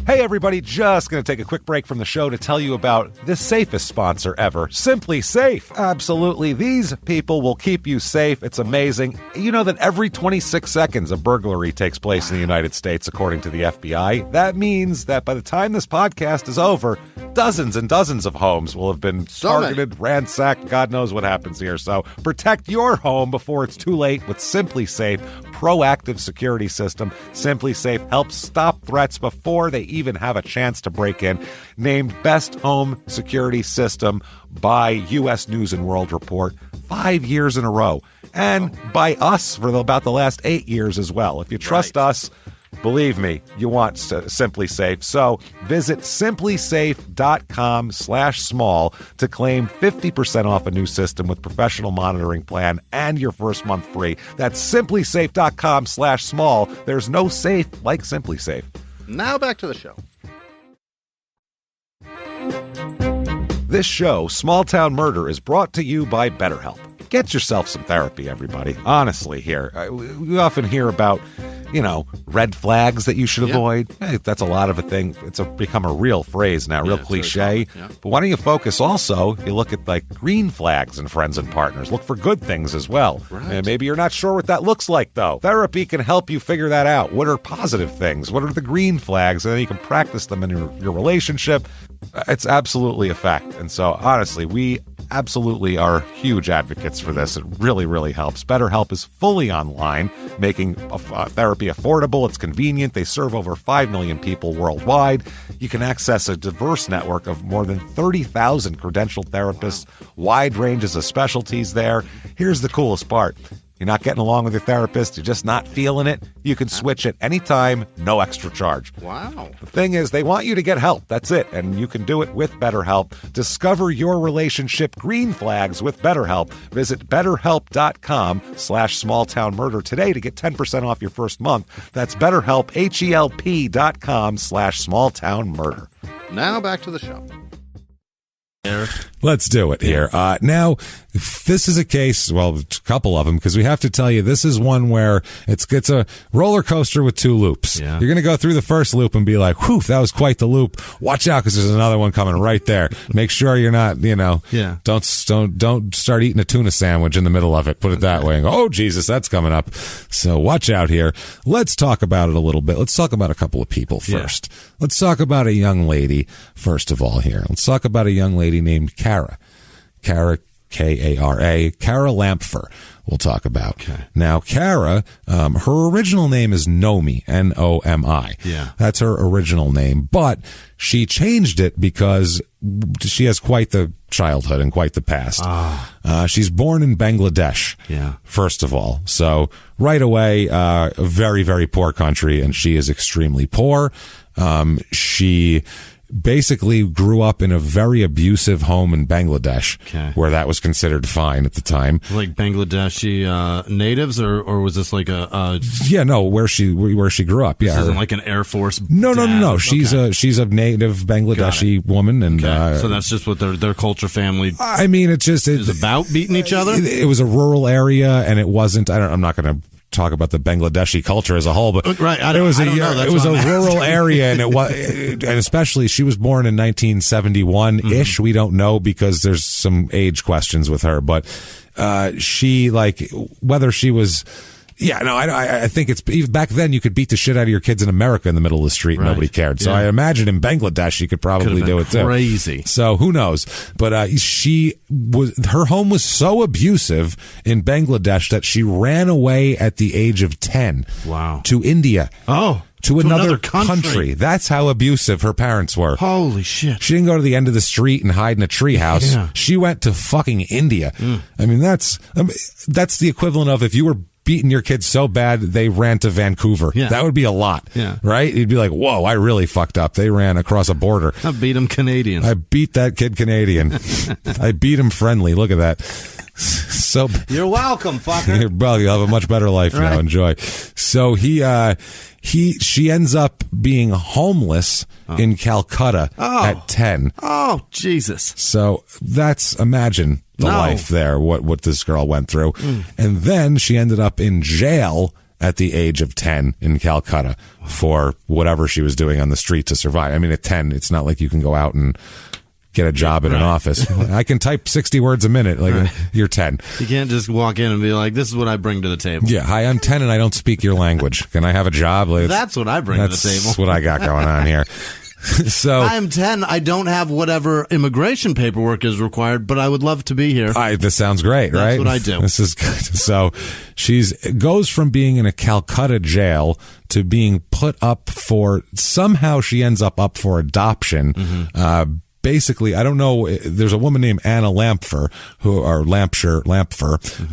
Hey everybody, just going to take a quick break from the show to tell you about the safest sponsor ever, Simply Safe. Absolutely, these people will keep you safe. It's amazing. You know that every 26 seconds a burglary takes place in the United States, according to the FBI. That means that by the time this podcast is over, dozens and dozens of homes will have been targeted, ransacked, God knows what happens here. So protect your home before it's too late with Simply Safe proactive security system. Simply Safe helps stop threats before they even have a chance to break in. Named Best Home Security System by U.S. News and World Report 5 years in a row. And by us for about the last 8 years as well. If you trust us, believe me, you want Simply Safe. So visit simplysafe.com/small to claim 50% off a new system with professional monitoring plan and your first month free. That's simplysafe.com/small. There's no safe like Simply Safe. Now back to the show. This show, Small Town Murder, is brought to you by BetterHelp. Get yourself some therapy, everybody. Honestly, here. We often hear about, red flags that you should avoid. Hey, that's a lot of a thing. It's become a real phrase now, real cliche. But why don't you focus also, you look at green flags in friends and partners. Look for good things as well. Right. And maybe you're not sure what that looks like, though. Therapy can help you figure that out. What are positive things? What are the green flags? And then you can practice them in your relationship. It's absolutely a fact. And so, honestly, we absolutely are huge advocates for this. It really, really helps. BetterHelp is fully online, making therapy affordable. It's convenient. They serve over 5 million people worldwide. You can access a diverse network of more than 30,000 credentialed therapists, wide ranges of specialties there. Here's the coolest part. You're not getting along with your therapist, you're just not feeling it, you can switch at any time, no extra charge. Wow. The thing is, they want you to get help. That's it. And you can do it with BetterHelp. Discover your relationship green flags with BetterHelp. Visit BetterHelp.com/smalltownmurder today to get 10% off your first month. That's BetterHelp, HELP.com/smalltownmurder. Now back to the show. Let's do it here. Now, this is a case, well, a couple of them, because we have to tell you, this is one where it's a roller coaster with two loops. Yeah. You're going to go through the first loop and be like, whew, that was quite the loop. Watch out, because there's another one coming right there. Make sure you're not, don't start eating a tuna sandwich in the middle of it. Put it that way and go, oh, Jesus, that's coming up. So watch out here. Let's talk about it a little bit. Let's talk about a couple of people first. Yeah. Let's talk about a young lady, first of all, here. Let's talk about a young lady named Kara. Kara, Kara. Kara Lampfer, we'll talk about. Okay. Now, Kara, her original name is Nomi, Nomi. Yeah. That's her original name. But she changed it because she has quite the childhood and quite the past. She's born in Bangladesh, first of all. So right away, a very, very poor country, and she is extremely poor. She basically grew up in a very abusive home in Bangladesh, where that was considered fine at the time. Like Bangladeshi natives, or was this like where she grew up? Yeah, this isn't like an Air Force. No. She's a native Bangladeshi woman, and so that's just what their culture family. I mean, it's about beating each other. It was a rural area, and it wasn't. I'm not going to talk about the Bangladeshi culture as a whole, but it was a rural area, and and especially she was born in 1971-ish. Mm-hmm. We don't know because there's some age questions with her, but she whether she was. Yeah, no, I think it's even back then you could beat the shit out of your kids in America in the middle of the street. Right. Nobody cared. So I imagine in Bangladesh you could probably do it too. Crazy. So who knows? But her home was so abusive in Bangladesh that she ran away at the age of 10. Wow. To India. Oh. To another country. That's how abusive her parents were. Holy shit. She didn't go to the end of the street and hide in a treehouse. Yeah. She went to fucking India. I mean, that's the equivalent of if you were beaten your kids so bad they ran to Vancouver. Yeah. That would be a lot, right? You'd be like, whoa, I really fucked up. They ran across a border. I beat them Canadians. I beat that kid Canadian. I beat him friendly. Look at that. So you're welcome, fucker. Well, you'll have a much better life now. Enjoy. So she ends up being homeless in Calcutta at 10. Oh, Jesus. So imagine the life there, what this girl went through. And then she ended up in jail at the age of 10 in Calcutta for whatever she was doing on the street to survive. I mean, at 10, it's not like you can go out and get a job in an office. I can type 60 words a minute. Like you're 10. You can't just walk in and be like, this is what I bring to the table. Yeah. Hi, I'm 10 and I don't speak your language. Can I have a job? Like, that's what I bring to the table. That's what I got going on here. So I'm 10. I don't have whatever immigration paperwork is required, but I would love to be here. This sounds great, right? That's what I do. This is good. So goes from being in a Calcutta jail to being put up for, somehow she ends up for adoption. Basically, I don't know. There's a woman named Anna Lampfer,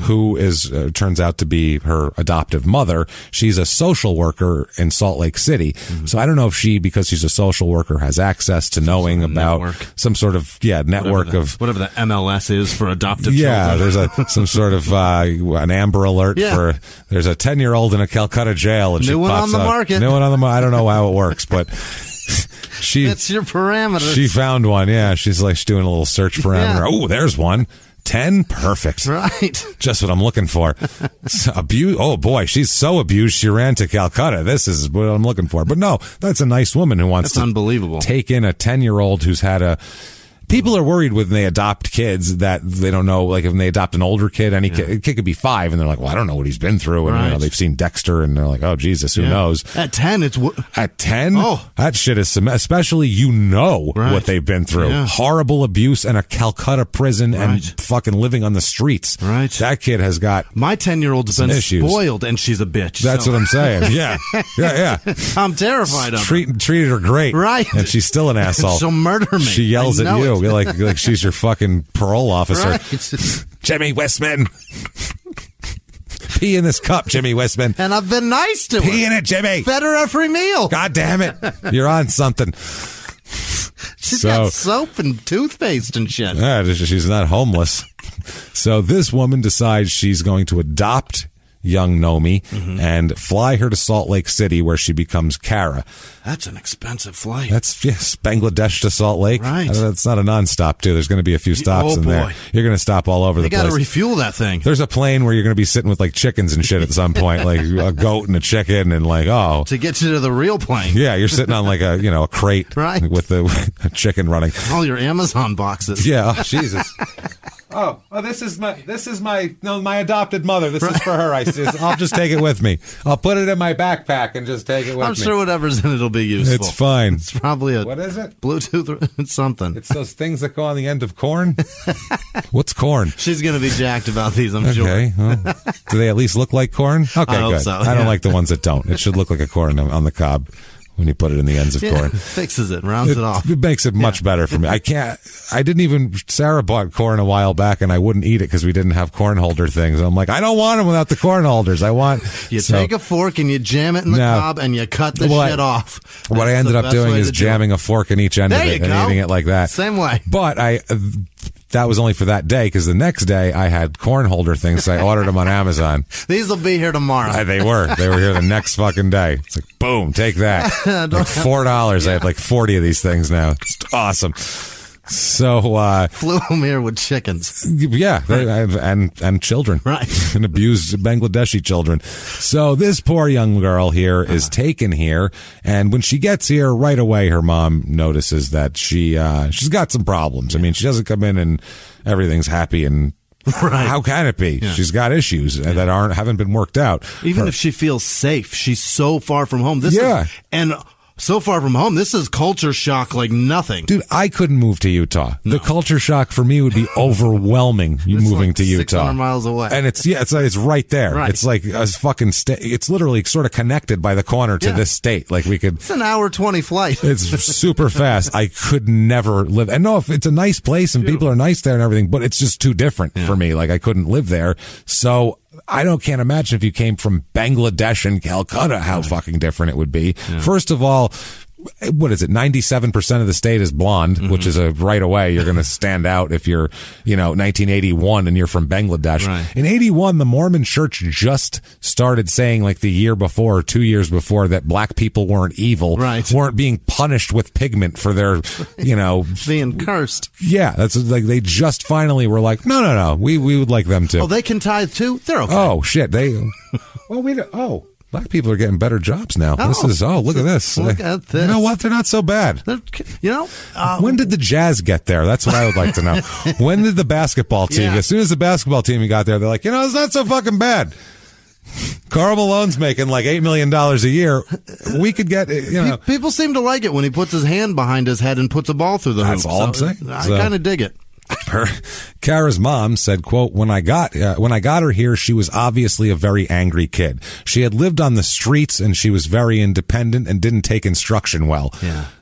who is turns out to be her adoptive mother. She's a social worker in Salt Lake City. So I don't know if because she's a social worker, has access to knowing about some sort of network whatever the MLS is for adoptive children. There's some sort of an Amber Alert for there's a 10-year-old in a Calcutta jail and new one on the market. New one on the market. I don't know how it works, but. It's your parameters. She found one, She's doing a little search parameter. Oh, there's one. 10? Perfect. Right. Just what I'm looking for. Oh, boy, she's so abused she ran to Calcutta. This is what I'm looking for. But no, that's a nice woman who wants to take in a 10-year-old who's had a... People are worried when they adopt kids that they don't know, like if they adopt an older kid, a kid could be 5 and they're like, well, I don't know what he's been through. And they've seen Dexter and they're like, oh, Jesus, who knows? At 10, At 10? Oh. That shit is, especially what they've been through. Yeah. Horrible abuse in a Calcutta prison and fucking living on the streets. Right. That kid has got my 10-year-old's been spoiled and she's a bitch. That's what I'm saying. Yeah. I'm terrified of her. Treated her great. Right. And she's still an asshole. She'll murder me. She yells at you. Like she's your fucking parole officer. Right. Jimmy Whisman. Pee in this cup, Jimmy Whisman. And I've been nice to her. Pee in it, Jimmy. Fed her every meal. God damn it. You're on something. She's got soap and toothpaste and shit. Yeah, she's not homeless. So this woman decides she's going to adopt young Nomi and fly her to Salt Lake City where she becomes Kara. That's an expensive flight. That's Bangladesh to Salt Lake. Right. That's not a nonstop too. There's going to be a few stops in there. You're going to stop all over the place. You got to refuel that thing. There's a plane where you're going to be sitting with like chickens and shit at some point, like a goat and a chicken and to get you to the real plane. Yeah, you're sitting on like a crate with the chicken running. All your Amazon boxes. Yeah. Oh, Jesus. Oh, this is my adopted mother. This is for her. I'll just take it with me. I'll put it in my backpack and just take it with me. I'm sure whatever's in it'll be useful. It's fine. It's probably what is it? Bluetooth. It's something. It's those things that go on the end of corn. What's corn? She's gonna be jacked about these. I'm sure. Okay. Well, do they at least look like corn? Okay, I hope good. So, I don't like the ones that don't. It should look like a corn on the cob. When you put it in the ends of corn. Fixes it, rounds it off. It makes it much better for me. Sarah bought corn a while back and I wouldn't eat it because we didn't have corn holder things. I'm like, I don't want them without the corn holders. You take a fork and you jam it in the cob and you cut the shit off. What I ended up doing is jamming a fork in each end of it and eating it like that. Same way. But that was only for that day because the next day I had corn holder things. So I ordered them on Amazon. These will be here tomorrow. They were here the next fucking day. It's like, boom, take that. Like $4. I have like 40 of these things now. It's awesome. So flew them here with chickens. Yeah, and children. Right. And abused Bangladeshi children. So this poor young girl here is taken here, and when she gets here right away her mom notices that she's got some problems. I mean, she doesn't come in and everything's happy and right. How can it be? Yeah. She's got issues that haven't been worked out. Even if she feels safe, she's so far from home. So far from home, this is culture shock like nothing. Dude, I couldn't move to Utah. No. The culture shock for me would be overwhelming. You moving to Utah, 600 miles away, and it's right there. Right. It's like a fucking state. It's literally sort of connected by the corner to this state. Like we could. It's an hour 20 flight. It's super fast. I could never live. And no, if it's a nice place and people are nice there and everything, but it's just too different for me. Like I couldn't live there. So can't imagine if you came from Bangladesh and Calcutta, how fucking different it would be. Yeah. First of all, what is it? 97% of the state is blonde, which is a right away. You're going to stand out if you're, 1981 and you're from Bangladesh. Right. In 81, the Mormon Church just started saying, like the year before or 2 years before, that black people weren't evil, weren't being punished with pigment for their, being cursed. Yeah, that's like they just finally were like, no, we would like them to. Oh, they can tithe too? They're okay. Oh shit, black people are getting better jobs now. Look at this. Look at this. You know what? They're not so bad. When did the Jazz get there? That's what I would like to know. When did the basketball team? As soon as the basketball team got there, they're like, it's not so fucking bad. Karl Malone's making like $8 million a year. We could get, People seem to like it when he puts his hand behind his head and puts a ball through the hoop. That's all I'm saying. I kind of dig it. Kara's mom said, quote, when I got her here, she was obviously a very angry kid. She had lived on the streets and she was very independent and didn't take instruction well.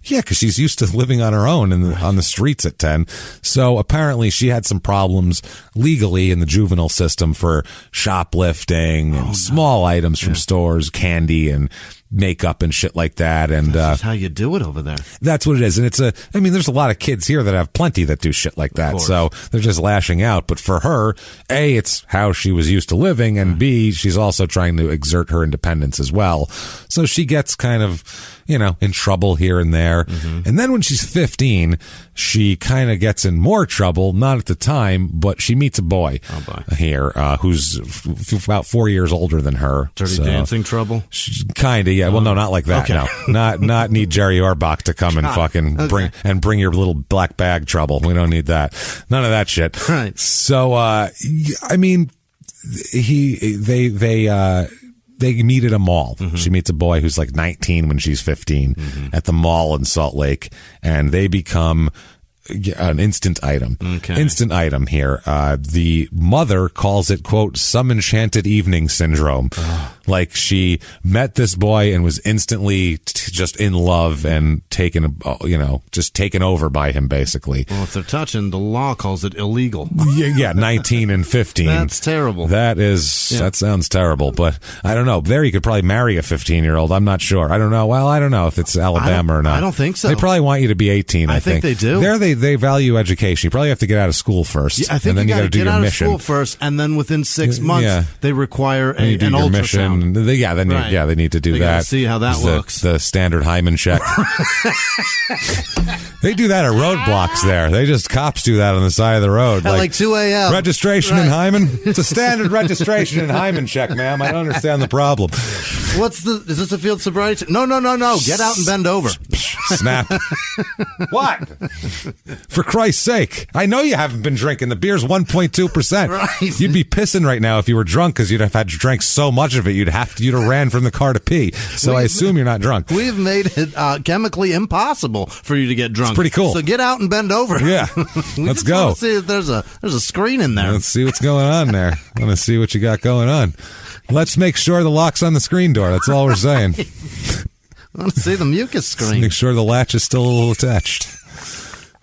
Yeah, because she's used to living on her own on the streets at 10. So apparently she had some problems legally in the juvenile system for shoplifting and small items from stores, candy and makeup and shit like that. And that's how you do it over there. That's what it is. And there's a lot of kids here that have plenty that do shit like that. So they're just lashing out. But for her, A, it's how she was used to living, and B, she's also trying to exert her independence as well. So she gets kind of, in trouble here and there. And then when she's 15, she kind of gets in more trouble, not at the time, but she meets a boy here who's about 4 years older than her. Dirty dancing trouble? Kind of, yeah. Well, no, not like that. Okay. No, not need Jerry Orbach to come and fucking bring your little black bag trouble. We don't need that. None of that shit. Right. So, they meet at a mall. She meets a boy who's like 19 when she's 15 at the mall in Salt Lake, and they become an instant item. Instant item here. The mother calls it, quote, some enchanted evening syndrome. Like she met this boy and was instantly just in love and taken over by him, basically. Well, if they're touching, the law calls it illegal. Yeah, 19 and 15. That's terrible. That sounds terrible, but I don't know. There you could probably marry a 15-year-old. I'm not sure. I don't know. Well, I don't know if it's Alabama or not. I don't think so. They probably want you to be 18, I think. They do. There they value education. You probably have to get out of school first. Yeah, I think and then you got to get out of mission. school first, and then within 6 months, they require an ultrasound. They need to do that. See how that works. The standard hymen check. They do that at roadblocks there. Cops do that on the side of the road. At like 2 a.m. Registration in hymen? It's a standard registration and hymen check, ma'am. I don't understand the problem. Is this a field sobriety? No. Get out and bend over. Snap. What? For Christ's sake. I know you haven't been drinking. The beer's 1.2%. Right. You'd be pissing right now if you were drunk because you'd have had drank so much of it you'd have ran from the car to pee. So I assume you're not drunk. We've made it chemically impossible for you to get drunk. It's pretty cool. So get out and bend over. Yeah. Let's go. Want to see if there's a screen in there. Let's see what's going on there. I want to see what you got going on. Let's make sure the lock's on the screen door. That's all we're saying. I want to see the mucus screen. Let's make sure the latch is still a little attached.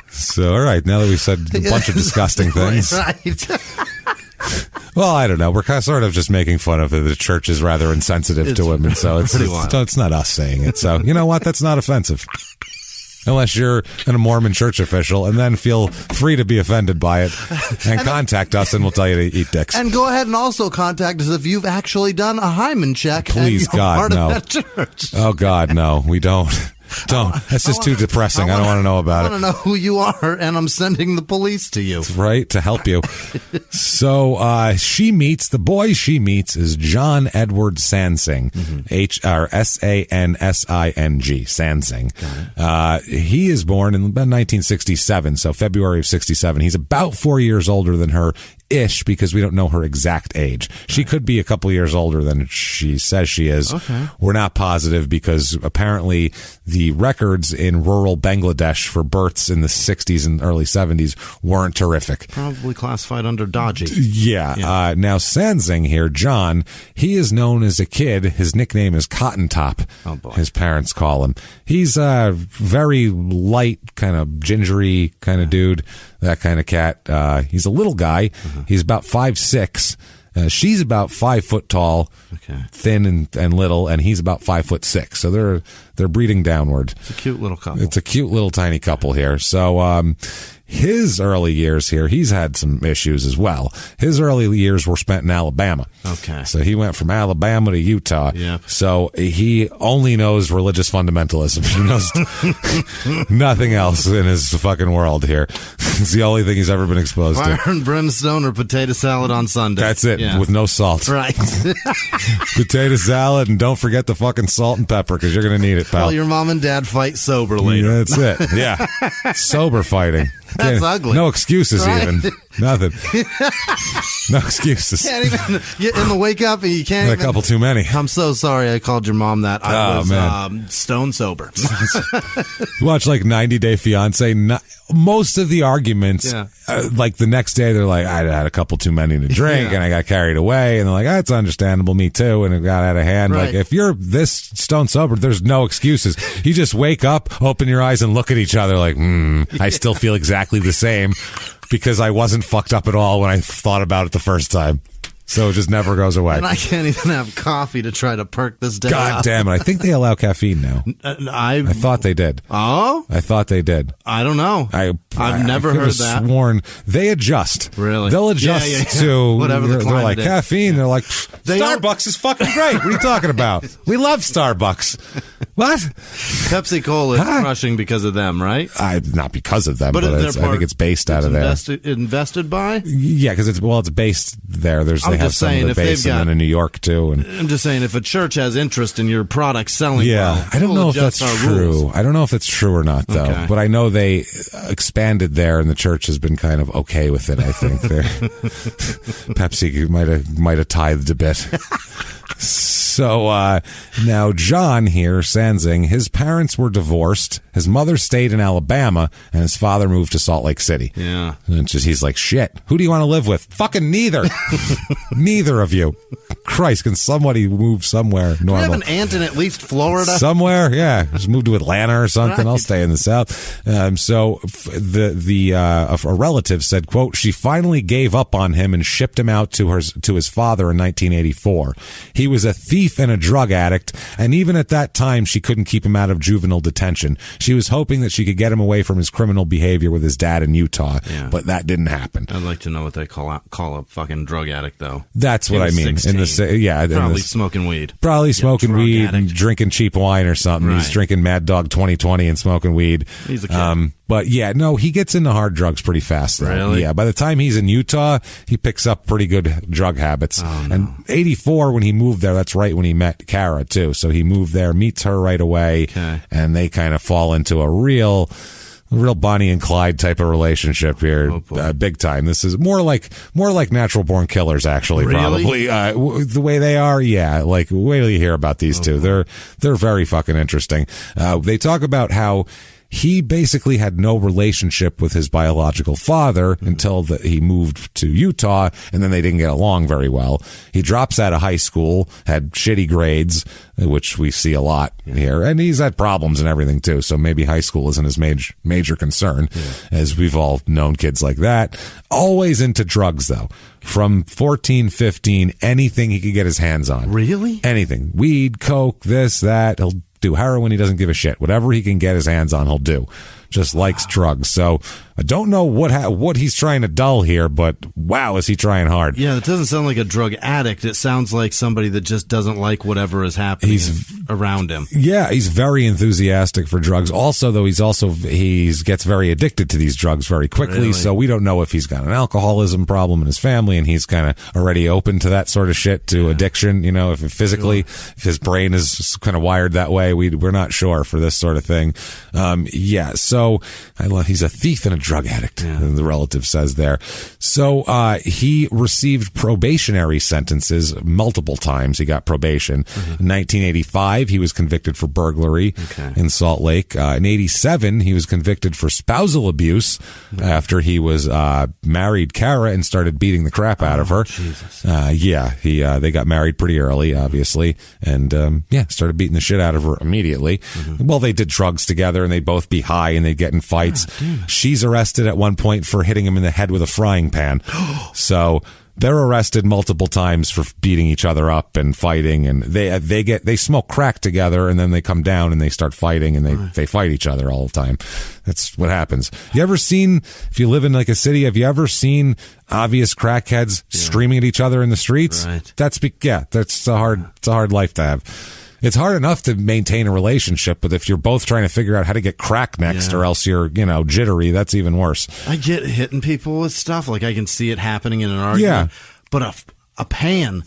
So, all right, now that we've said a bunch of disgusting things. Right. Well, I don't know. We're sort of just making fun of it. The church is rather insensitive to women, so it's not us saying it. So, you know what? That's not offensive. Unless you're a Mormon church official, and then feel free to be offended by it and contact us, and we'll tell you to eat dicks. And go ahead and also contact us if you've actually done a hymen check. Please, God, no. Oh, God, no. We don't. Don't. That's just too depressing. I don't want to know about it. I want to know who you are, and I'm sending the police to you. Right, to help you. So the boy she meets is John Edward Sansing, Sansing, Sansing. He is born in 1967, so February of 67. He's about 4 years older than her. Ish, because we don't know her exact age. She could be a couple years older than she says she is. Okay. We're not positive because apparently the records in rural Bangladesh for births in the 60s and early 70s weren't terrific. Probably classified under dodgy. Yeah. Now, Sansing here, John, he is known as a kid. His nickname is Cotton Top. Oh, boy. His parents call him. He's a very light, kind of gingery kind of dude. That kind of cat. He's a little guy. He's about 5'6", She's about 5 foot tall, thin and little, and he's about 5'6". So they're breeding downward. It's a cute little couple. It's a cute little tiny couple here. So his early years here, he's had some issues as well. His early years were spent in Alabama. Okay. So he went from Alabama to Utah. Yep. So he only knows religious fundamentalism. He knows nothing else in his fucking world here. It's the only thing he's ever been exposed to. Fire and brimstone or potato salad on Sunday. That's it, with no salt. Right. Potato salad, and don't forget the fucking salt and pepper, because you're going to need it, pal. Well, your mom and dad fight sober later. That's it. Yeah. Sober fighting. That's ugly. No excuses, right? Even. Nothing. No excuses. Can't even get in the wake up, and you can't A couple too many. I'm so sorry I called your mom that. I was stone sober. You watch like 90 Day Fiance. Most of the arguments, like the next day, they're like, I had a couple too many to drink, and I got carried away. And they're like, that's understandable. Me too. And it got out of hand. Right. Like, if you're this stone sober, there's no excuses. You just wake up, open your eyes, and look at each other like, I still feel exactly the same, because I wasn't fucked up at all when I thought about it the first time. So it just never goes away. And I can't even have coffee to try to perk this day God up. damn it. I think they allow caffeine now. I thought they did. Oh? I thought they did. I don't know. I've never heard that. Sworn they adjust. Really? They'll adjust to whatever the climate they're like is. caffeine. They're like, Starbucks is fucking great. What are you talking about? We love Starbucks. What? Pepsi Cola is crushing because of them, right? Not because of them, but I think it's based out of there. Invested by? Yeah, because it's based there. They have some of the base, and then in New York too. And I'm just saying, if a church has interest in your product selling, I don't know if that's true. I don't know if it's true or not, though. Okay. But I know they expanded there, and the church has been kind of okay with it. I think Pepsi might have tithed a bit. So now John here, Sanzing, his parents were divorced. His mother stayed in Alabama, and his father moved to Salt Lake City. Yeah. And he's like, shit, who do you want to live with? Fucking neither. Neither of you. Christ, can somebody move somewhere normal? Do you have an aunt in at least Florida? Somewhere, yeah. Just move to Atlanta or something. Right. I'll stay in the South. So a relative said, quote, she finally gave up on him and shipped him out to his father in 1984. He was a thief and a drug addict, and even at that time, she couldn't keep him out of juvenile detention. She was hoping that she could get him away from his criminal behavior with his dad in Utah, but that didn't happen. I'd like to know what they call a fucking drug addict, though. That's what I mean. 16. Probably smoking weed. Probably smoking weed and drinking cheap wine or something. Right. He's drinking Mad Dog 2020 and smoking weed. He's a kid. But yeah, no, he gets into hard drugs pretty fast, though. Really? Yeah, by the time he's in Utah, he picks up pretty good drug habits. Oh, no. And 84, when he moved there, that's right when he met Kara, too. So he moved there, meets her right away, and they kind of fall into a real Bonnie and Clyde type of relationship here, big time. This is more like Natural Born Killers, actually. Really? Probably the way they are. Yeah, like wait till you hear about these two. They're very fucking interesting. They talk about how he basically had no relationship with his biological father until he moved to Utah, and then they didn't get along very well. He drops out of high school, had shitty grades, which we see a lot here, and he's had problems and everything too, so maybe high school isn't his major concern, as we've all known kids like that. Always into drugs, though. From 14, 15, anything he could get his hands on. Really? Anything. Weed, coke, this, that. He'll do heroin. He doesn't give a shit. Whatever he can get his hands on, he'll do. Just likes drugs. So I don't know what he's trying to dull here, but wow, is he trying hard. Yeah, it doesn't sound like a drug addict. It sounds like somebody that just doesn't like whatever is happening around him. Yeah, he's very enthusiastic for drugs. Also, though, he gets very addicted to these drugs very quickly, really? So we don't know if he's got an alcoholism problem in his family and he's kind of already open to that sort of shit, to addiction, if physically, if his brain is kind of wired that way. We're not sure for this sort of thing. So he's a thief and a drug addict, the relative says there. So he received probationary sentences multiple times. He got probation. In 1985, he was convicted for burglary in Salt Lake. In 87, he was convicted for spousal abuse after he was married Kara and started beating the crap out of her. Jesus. They got married pretty early, obviously, and started beating the shit out of her immediately. Well, they did drugs together, and they'd both be high, and they'd get in fights. She's arrested at one point for hitting him in the head with a frying pan. So They're arrested multiple times for beating each other up and fighting, and they smoke crack together, and then they come down and they start fighting, and they fight each other all the time. That's what happens. You ever seen, if you live in like a city, have you ever seen obvious crackheads screaming at each other in the streets? Right. That's a hard life to have. It's hard enough to maintain a relationship, but if you're both trying to figure out how to get crack next or else you're, jittery, that's even worse. I get hitting people with stuff. Like I can see it happening in an argument. Yeah. But a pan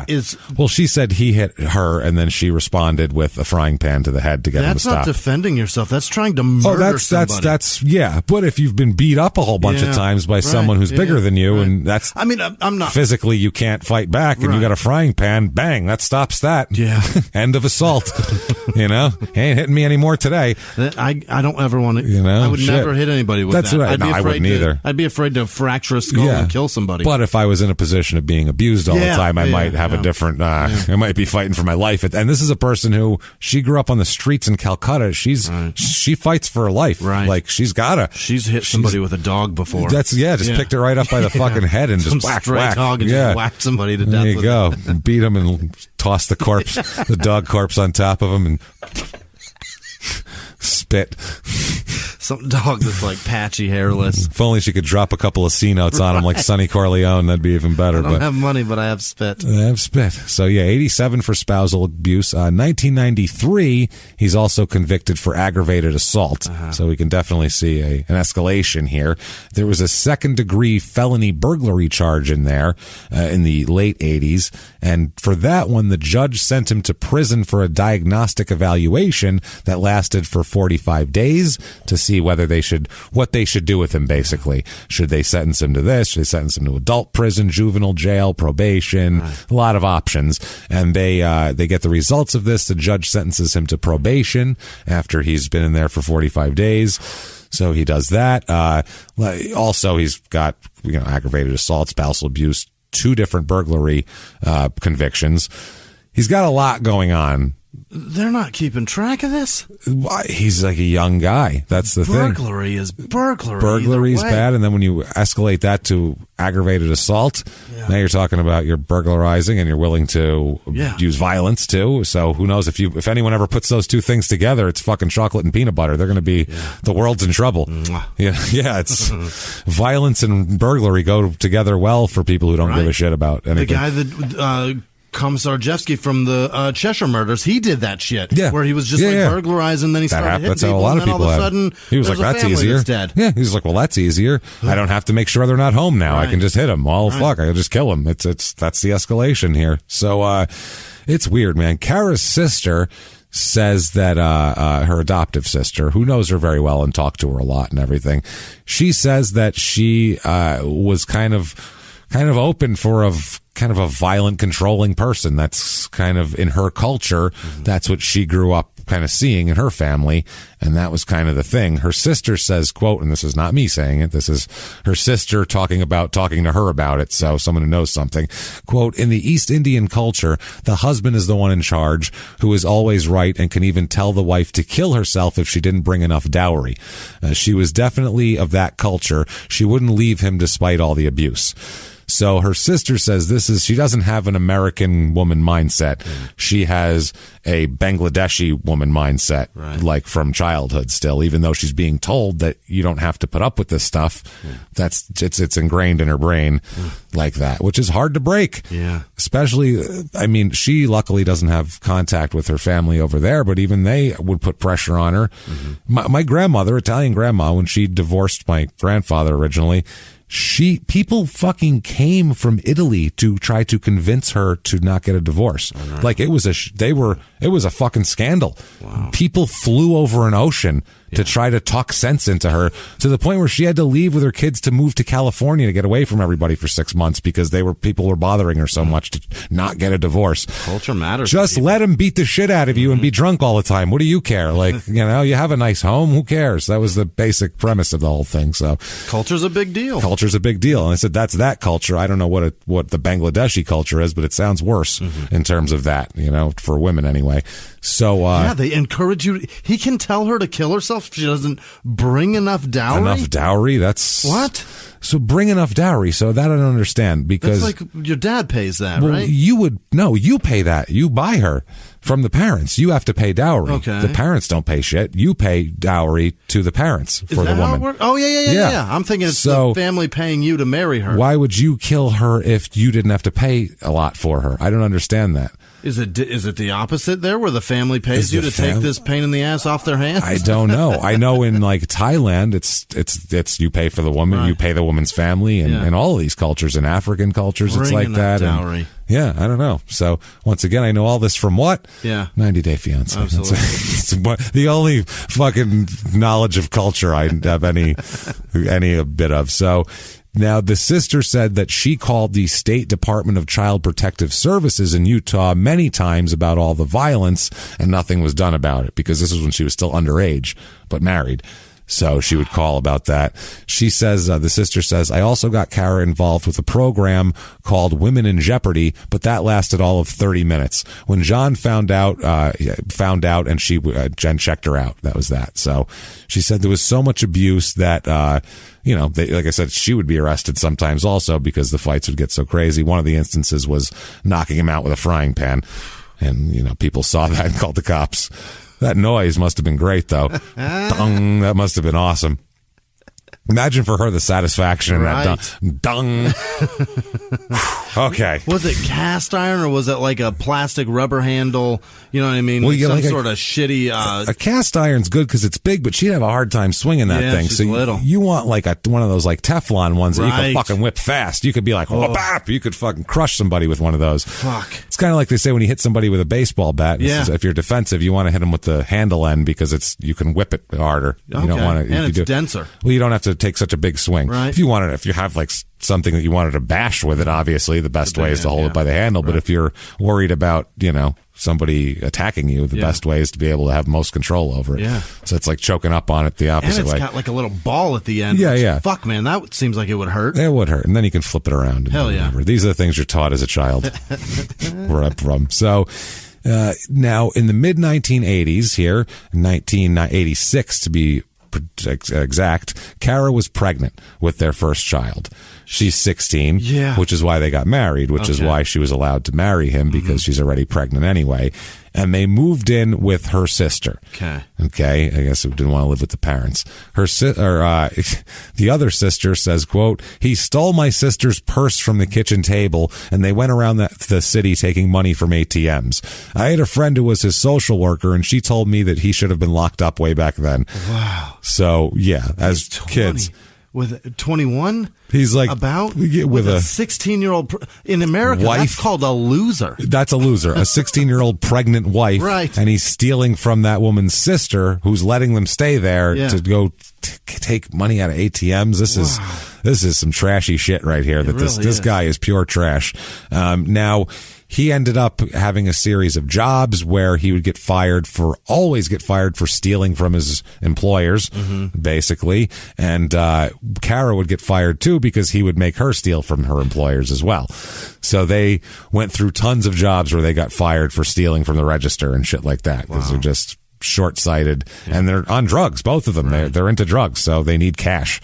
is... Well, she said he hit her, and then she responded with a frying pan to the head to get him to stop. That's not defending yourself. That's trying to murder somebody. That's But if you've been beat up a whole bunch of times by someone who's bigger than you, and that's... I mean, I'm not... Physically, you can't fight back, and you got a frying pan, bang, that stops that. Yeah. End of assault. He ain't hitting me anymore today. I don't ever want to... I would never hit anybody with that. That's right. I wouldn't either. I'd be afraid to fracture a skull and kill somebody. But if I was in a position of being abused all the time, I might have a different... I might be fighting for my life. And this is a person who, she grew up on the streets in Calcutta. She fights for her life. Right. Like, she's hit somebody with a dog before. Picked it right up by the fucking head and just whack. Dog and just whacked somebody to death. There you go. And beat him and toss the corpse, the dog corpse on top of him and spit. Some dog that's like patchy, hairless. If only she could drop a couple of C notes on him like Sonny Corleone, that'd be even better. I don't have money, but I have spit. I have spit. So 87 for spousal abuse. 1993, he's also convicted for aggravated assault. So we can definitely see an escalation here. There was a second-degree felony burglary charge in there in the late 80s. And for that one, the judge sent him to prison for a diagnostic evaluation that lasted for 45 days to see what they should do with him, basically. Should they sentence him to this? Should they sentence him to adult prison, juvenile jail, probation? A lot of options. And they get the results of this. The judge sentences him to probation after he's been in there for 45 days. So he does that. Also, he's got aggravated assault, spousal abuse, 2 different burglary convictions. He's got a lot going on. They're not keeping track of this? He's like a young guy. That's the thing. Burglary is burglary. Burglary is bad, and then when you escalate that to aggravated assault, now you're talking about you're burglarizing and you're willing to use violence too. So who knows if anyone ever puts those 2 things together, it's fucking chocolate and peanut butter. They're going to be the world's in trouble. It's violence and burglary go together well for people who don't give a shit about anything. The guy that Komisarjevsky from the Cheshire murders, he did that shit. Yeah. Where he was just burglarizing, then he started hitting that's people, how a lot of people all of a sudden, he was like, that's easier. Dead. Yeah, he was like, well, that's easier. I don't have to make sure they're not home now. I can just hit them. Well, fuck, I'll just kill them. That's the escalation here. So it's weird, man. Kara's sister says that her adoptive sister, who knows her very well and talked to her a lot and everything, she says that she was kind of open for a violent, controlling person. That's kind of in her culture. That's what she grew up kind of seeing in her family, and that was kind of the thing. Her sister says, quote, and this is not me saying it, this is her sister talking to her about it, so someone who knows something. Quote, in the East Indian culture, the husband is the one in charge, who is always right and can even tell the wife to kill herself if she didn't bring enough dowry. She was definitely of that culture. She wouldn't leave him despite all the abuse. So her sister says she doesn't have an American woman mindset. She has a Bangladeshi woman mindset, like from childhood still, even though she's being told that you don't have to put up with this stuff. It's ingrained in her brain like that, which is hard to break. Yeah. Especially, I mean, she luckily doesn't have contact with her family over there, but even they would put pressure on her. My grandmother, Italian grandma, when she divorced my grandfather originally, people fucking came from Italy to try to convince her to not get a divorce. Like it was a fucking scandal. Wow. People flew over an ocean to try to talk sense into her, to the point where she had to leave with her kids to move to California to get away from everybody for 6 months because people were bothering her so much to not get a divorce. Culture matters. Just let him beat the shit out of you and be drunk all the time. What do you care? Like, you have a nice home. Who cares? That was the basic premise of the whole thing. So culture's a big deal. Culture's a big deal. And I said, that's that culture. I don't know what the Bangladeshi culture is, but it sounds worse in terms of that, for women anyway. So, they encourage you. He can tell her to kill herself if she doesn't bring enough dowry? Enough dowry? That's... What? So bring enough dowry. So that I don't understand, because... That's like your dad pays that, well, right? You pay that. You buy her from the parents. You have to pay dowry. Okay. The parents don't pay shit. You pay dowry to the parents for the woman. Oh, yeah. I'm thinking it's the family paying you to marry her. Why would you kill her if you didn't have to pay a lot for her? I don't understand that. Is it the opposite there, where the family pays you to take this pain in the ass off their hands? I don't know. I know in like Thailand, it's you pay for the woman, you pay the woman's family, and in all of these cultures, in African cultures, it's like that. Dowry. Yeah, I don't know. So once again, I know all this from what? Yeah, 90 Day Fiance. Absolutely. It's the only fucking knowledge of culture I have any bit of. So. Now, the sister said that she called the State Department of Child Protective Services in Utah many times about all the violence, and nothing was done about it, because this was when she was still underage, but married. So she would call about that. She says, the sister says, I also got Kara involved with a program called Women in Jeopardy, but that lasted all of 30 minutes. When John found out and Jen checked her out. That was that. So she said there was so much abuse that, like I said, she would be arrested sometimes also, because the fights would get so crazy. One of the instances was knocking him out with a frying pan. And, people saw that and called the cops. That noise must have been great, though. Dung, that must have been awesome. Imagine for her the satisfaction in that dung. Okay. Was it cast iron, or was it like a plastic rubber handle? You know what I mean? Well, some sort of shitty... A cast iron's good because it's big, but she'd have a hard time swinging that thing. She's so little. You want like one of those like Teflon ones that you can fucking whip fast. You could be like, you could fucking crush somebody with one of those. Fuck. It's kind of like they say when you hit somebody with a baseball bat. If you're defensive, you want to hit them with the handle end, because you can whip it harder. Okay. You don't want to, and it's denser. Well, you don't have to take such a big swing. Right. If you have like something that you wanted to bash with it, obviously the best way is to hold it by the handle. Right. But if you're worried about, somebody attacking you, the best way is to be able to have most control over it. Yeah. So it's like choking up on it the opposite way. And it's got like a little ball at the end. Yeah. Fuck, man, that seems like it would hurt. It would hurt. And then you can flip it around. Hell yeah. Whatever. These are the things you're taught as a child. Where I'm from. So... now, in the mid-1980s here, 1986 to be exact, Kara was pregnant with their first child. She's 16, which is why they got married, which is why she was allowed to marry him, because she's already pregnant anyway. And they moved in with her sister. Okay. I guess they didn't want to live with the parents. The other sister says, quote, he stole my sister's purse from the kitchen table, and they went around the city taking money from ATMs. I had a friend who was his social worker, and she told me that he should have been locked up way back then. Wow. So, as kids... With 21? He's like... With a 16-year-old... In America, wife, that's called a loser. That's a loser. A 16-year-old pregnant wife. Right. And he's stealing from that woman's sister, who's letting them stay there to go take money out of ATMs. This is some trashy shit right here. This guy is pure trash. Now... He ended up having a series of jobs where he would always get fired for stealing from his employers, basically. And Kara would get fired too, because he would make her steal from her employers as well. So they went through tons of jobs where they got fired for stealing from the register and shit like that, because they're just short-sighted, and they're on drugs, both of them. They're into drugs, so they need cash.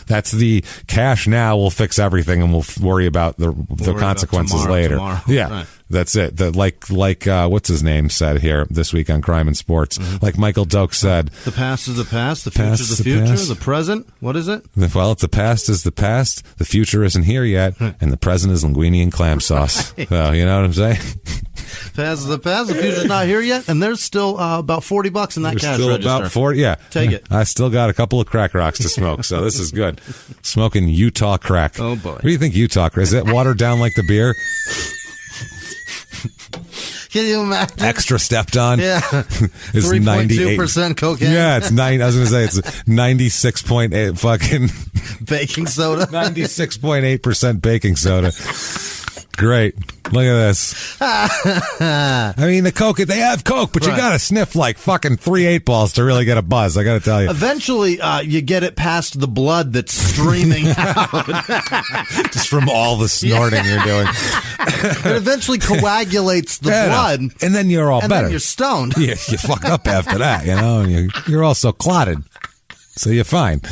That's the cash now will fix everything, and we'll worry about the consequences later. Right. That's it. Like what's his name said here this week on Crime and Sports. Like Michael Doak said, the past is the past, the future is the future, the present. What is it? Well, if the past is the past, the future isn't here yet, and the present is linguine and clam sauce. Well, you know what I'm saying? Past is the past, the future's not here yet, and there's still about $40 in that cash register. About 40, Take it. I still got a couple of crack rocks to smoke, so this is good. Smoking Utah crack. Oh boy. What do you think Utah crack? Is it watered down like the beer? Can you imagine? Extra stepped on. Yeah. It's 3.2% cocaine. Yeah, it's 9. I was going to say it's 96.8 fucking baking soda. 96.8% baking soda. Great. Look at this. I mean, the Coke, they have Coke, but you got to sniff like fucking 3 8-balls to really get a buzz. I got to tell you. Eventually, you get it past the blood that's streaming out. Just from all the snorting you're doing. It eventually coagulates the blood. And then you're all better. And then you're stoned. Yeah, you fuck up after that, you know, and you're also clotted. So you're fine.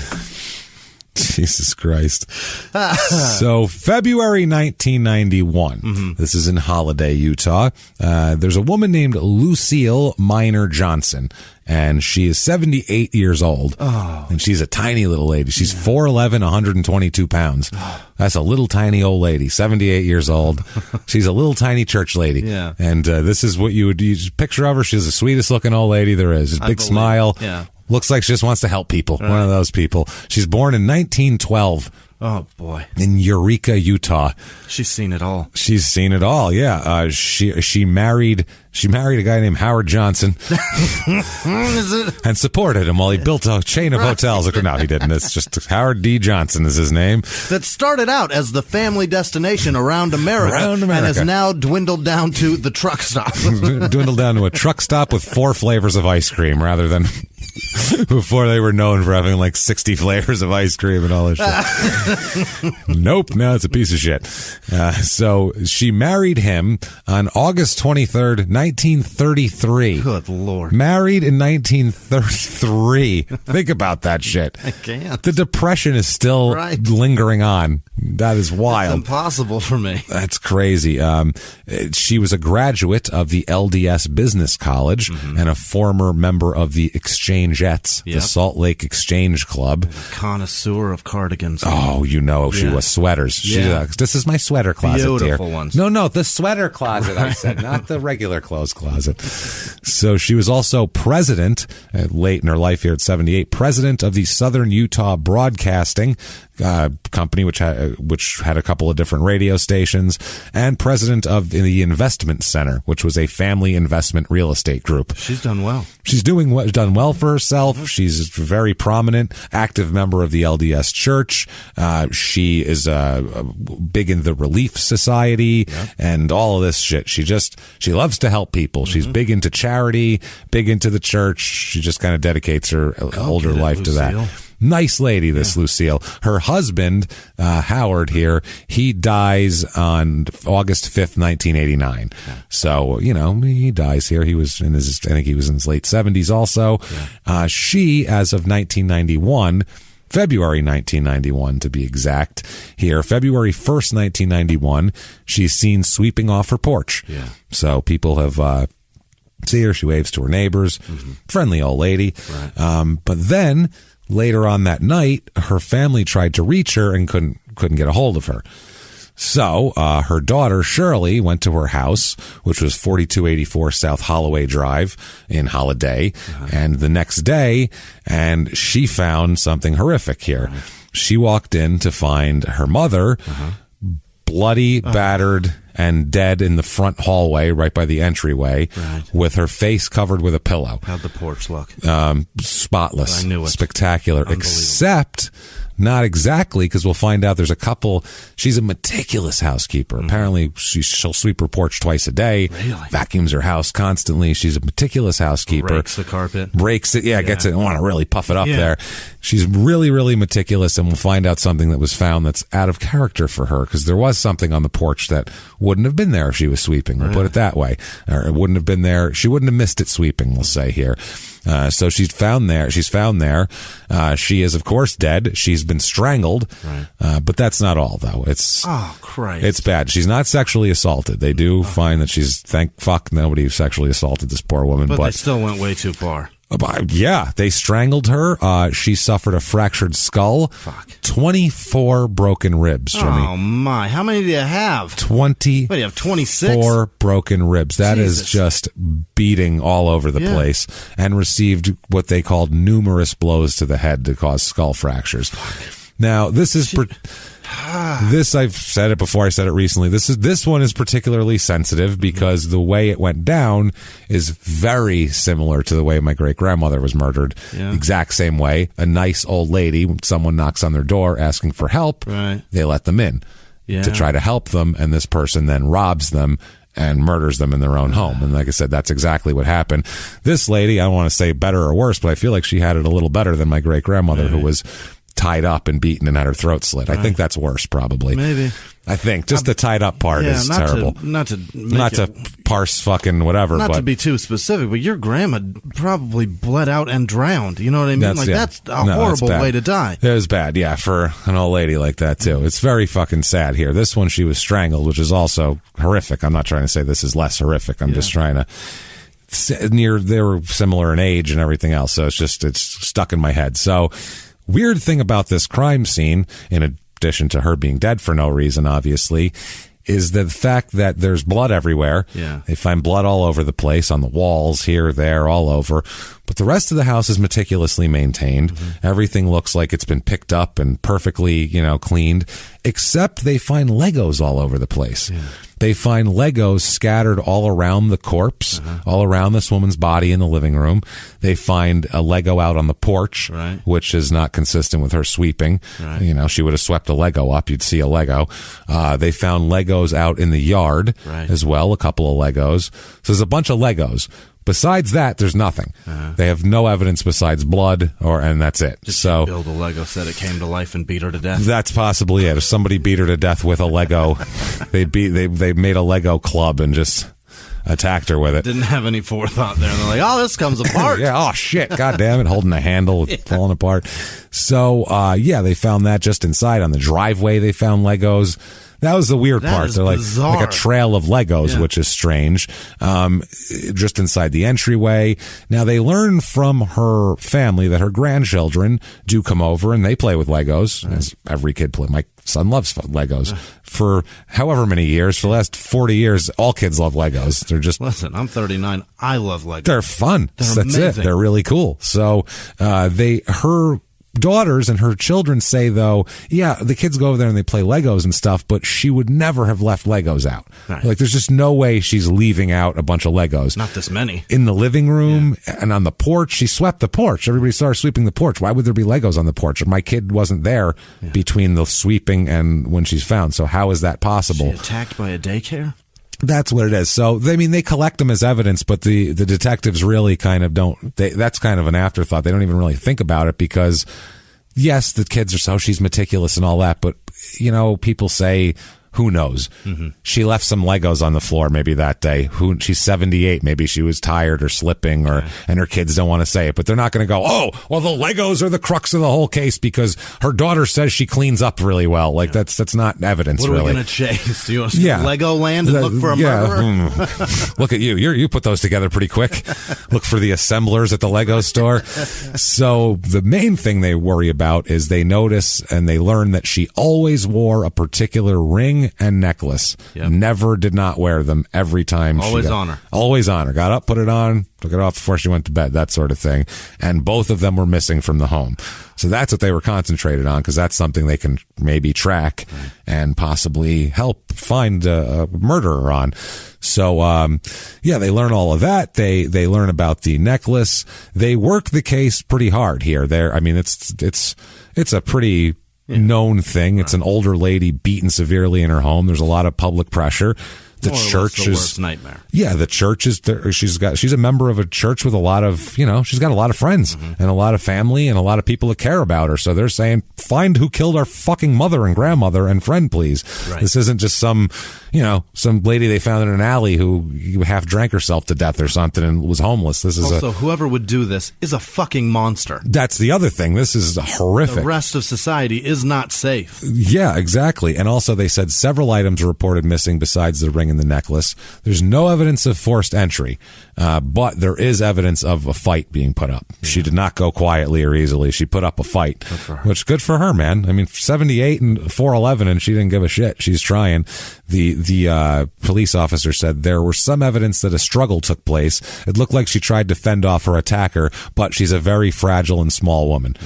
Jesus Christ. So February 1991, this is in Holladay, Utah. There's a woman named Lucille Minor Johnson, and she is 78 years old. Oh. And she's a tiny little lady. She's 4'11", 122 pounds. That's a little tiny old lady, 78 years old. She's a little tiny church lady. Yeah. And this is what you just picture of her. She's the sweetest looking old lady there is. Big smile. Yeah. Looks like she just wants to help people. Right. One of those people. She's born in 1912. Oh, boy. In Eureka, Utah. She's seen it all. She's seen it all, yeah. She married a guy named Howard Johnson. Is it? And supported him while he built a chain of hotels. No, he didn't. It's just Howard D. Johnson is his name. That started out as the family destination around America. And has now dwindled down to the truck stop. Dwindled down to a truck stop with 4 flavors of ice cream rather than... Before they were known for having like 60 flavors of ice cream and all this shit. Nope, no, it's a piece of shit. So she married him on August 23rd, 1933. Good Lord. Married in 1933. Think about that shit. I can't. The Depression is still lingering on. That is wild. It's impossible for me. That's crazy. She was a graduate of the LDS Business College and a former member of the Exchangettes, the Salt Lake Exchange Club. A connoisseur of cardigans. Oh, you know, she was sweaters. Yeah. This is my sweater closet, Beautiful dear. Ones. No, the sweater closet, I said, not the regular clothes closet. So she was also president, late in her life here at 78, president of the Southern Utah Broadcasting company, which had a couple of different radio stations, and president of the Investment Center, which was a family investment real estate group. She's done well. She's done well for herself. She's a very prominent, active member of the LDS Church. She is big in the Relief Society and all of this shit. She loves to help people. She's big into charity, big into the church. She just kind of dedicates her older life to that. Nice lady, this Lucille. Her husband, Howard here, he dies on August 5th, 1989. Yeah. So, you know, he dies here. He was in his, I think he was in his late 70s also. Yeah. She, as of 1991, February 1991 to be exact here, February 1st, 1991, she's seen sweeping off her porch. Yeah. So people have, see her, she waves to her neighbors, friendly old lady. Right. But then, later on that night, her family tried to reach her and couldn't get a hold of her. So her daughter, Shirley, went to her house, which was 4284 South Holloway Drive in Holladay, and the next day, and she found something horrific here. She walked in to find her mother bloody, battered, and dead in the front hallway right by the entryway with her face covered with a pillow. How'd the porch look? Spotless. I knew it. Spectacular. Except, not exactly, because we'll find out there's a couple. She's a meticulous housekeeper. Apparently, she'll sweep her porch twice a day. Really? Vacuums her house constantly. She's a meticulous housekeeper. Rakes the carpet. Rakes it. Yeah, gets it. I want to really puff it up there. She's really, really meticulous, and we'll find out something that was found that's out of character for her, because there was something on the porch that wouldn't have been there if she was sweeping. We'll put it that way. Or it wouldn't have been there. She wouldn't have missed it sweeping, we'll say here. So she's found there. She is, of course, dead. She's been strangled. But that's not all, though. It's Christ. It's bad. She's not sexually assaulted. They do find that thank fuck nobody sexually assaulted this poor woman. But they still went way too far. Yeah, they strangled her. She suffered a fractured skull. 24 broken ribs, Jimmy. Oh, my. How many do you have? 20. What, do you have 26? 4 broken ribs. That is just beating all over the place, and received what they called numerous blows to the head to cause skull fractures. Now, this is... This, I've said it before, I said it recently. This one is particularly sensitive because the way it went down is very similar to the way my great-grandmother was murdered. Exact same way. A nice old lady, when someone knocks on their door asking for help, they let them in. to try to help them, and this person then robs them and murders them in their own home. And like I said, that's exactly what happened. This lady, I don't want to say better or worse, but I feel like she had it a little better than my great-grandmother, who was tied up and beaten and had her throat slit. I think that's worse, probably. Maybe. I think just the tied up part is terrible. Not to parse fucking whatever. Not to be too specific, but your grandma probably bled out and drowned. You know what I mean? That's a horrible way to die. It was bad, yeah, for an old lady like that too. It's very fucking sad here. This one, she was strangled, which is also horrific. I'm not trying to say this is less horrific. I'm just trying to. They were similar in age and everything else, so it's stuck in my head. So, weird thing about this crime scene, in addition to her being dead for no reason, obviously, is the fact that there's blood everywhere. Yeah. They find blood all over the place, on the walls, here, there, all over. But the rest of the house is meticulously maintained. Mm-hmm. Everything looks like it's been picked up and perfectly, cleaned, except they find Legos all over the place. Yeah. They find Legos scattered all around the corpse, all around this woman's body in the living room. They find a Lego out on the porch, which is not consistent with her sweeping. Right. She would have swept a Lego up. You'd see a Lego. They found Legos out in the yard as well, a couple of Legos. So there's a bunch of Legos. Besides that, there's nothing. They have no evidence besides blood, and that's it. Just build a Lego set, it came to life and beat her to death. That's possibly it. If somebody beat her to death with a Lego, they made a Lego club and just attacked her with it. Didn't have any forethought there. And they're like, oh, this comes apart. Oh, shit. God damn it. Holding the handle, falling apart. So, they found that just inside. On the driveway, they found Legos. That was the weird part. They're like a trail of Legos, which is strange. Just inside the entryway. Now, they learn from her family that her grandchildren do come over and they play with Legos, as every kid play. My son loves Legos. For however many years, for the last 40 years, all kids love Legos. They're just... Listen, I'm 39. I love Legos. They're fun. That's amazing. It. They're really cool. So, her daughters and her children say, though, the kids go over there and they play Legos and stuff, but she would never have left Legos out. Right. Like, there's just no way she's leaving out a bunch of Legos. Not this many. In the living room and on the porch. She swept the porch. Everybody started sweeping the porch. Why would there be Legos on the porch? My kid wasn't there between the sweeping and when she's found. So how is that possible? She attacked by a daycare? That's what it is. So, they collect them as evidence, but the detectives really kind of don't. That's kind of an afterthought. They don't even really think about it because, yes, the kids are she's meticulous and all that, but, people say, who knows? Mm-hmm. She left some Legos on the floor maybe that day. She's 78. Maybe she was tired or slipping, and her kids don't want to say it. But they're not going to go, oh, well, the Legos are the crux of the whole case because her daughter says she cleans up really well. Like, that's not evidence, really. What are we going to chase? Do you want to Legoland and look for a murderer? Look at you. You put those together pretty quick. Look for the assemblers at the Lego store. So the main thing they worry about is they notice and they learn that she always wore a particular ring and necklace. Did not wear them every time. Always on her. Always on her. Got up, put it on, took it off before she went to bed, that sort of thing. And both of them were missing from the home. So that's what they were concentrated on because that's something they can maybe track and possibly help find a murderer on. So, they learn all of that. They learn about the necklace. They work the case pretty hard here. It's a pretty known thing. It's an older lady beaten severely in her home. There's a lot of public pressure. The church is the worst nightmare. Yeah, the church is there. She's a member of a church with a lot of, she's got a lot of friends and a lot of family and a lot of people that care about her. So they're saying, find who killed our fucking mother and grandmother and friend, please. Right. This isn't just some lady they found in an alley who half drank herself to death or something and was homeless. This is also whoever would do this is a fucking monster. That's the other thing. This is horrific. The rest of society is not safe. Yeah, exactly. And also they said several items were reported missing besides the ring and the necklace. There's no evidence of forced entry, but there is evidence of a fight being put up. Yeah. She did not go quietly or easily. She put up a fight, which good for her, man. I mean, 78 and 4'11", and she didn't give a shit. She's trying. The police officer said there were some evidence that a struggle took place. It looked like she tried to fend off her attacker, but she's a very fragile and small woman.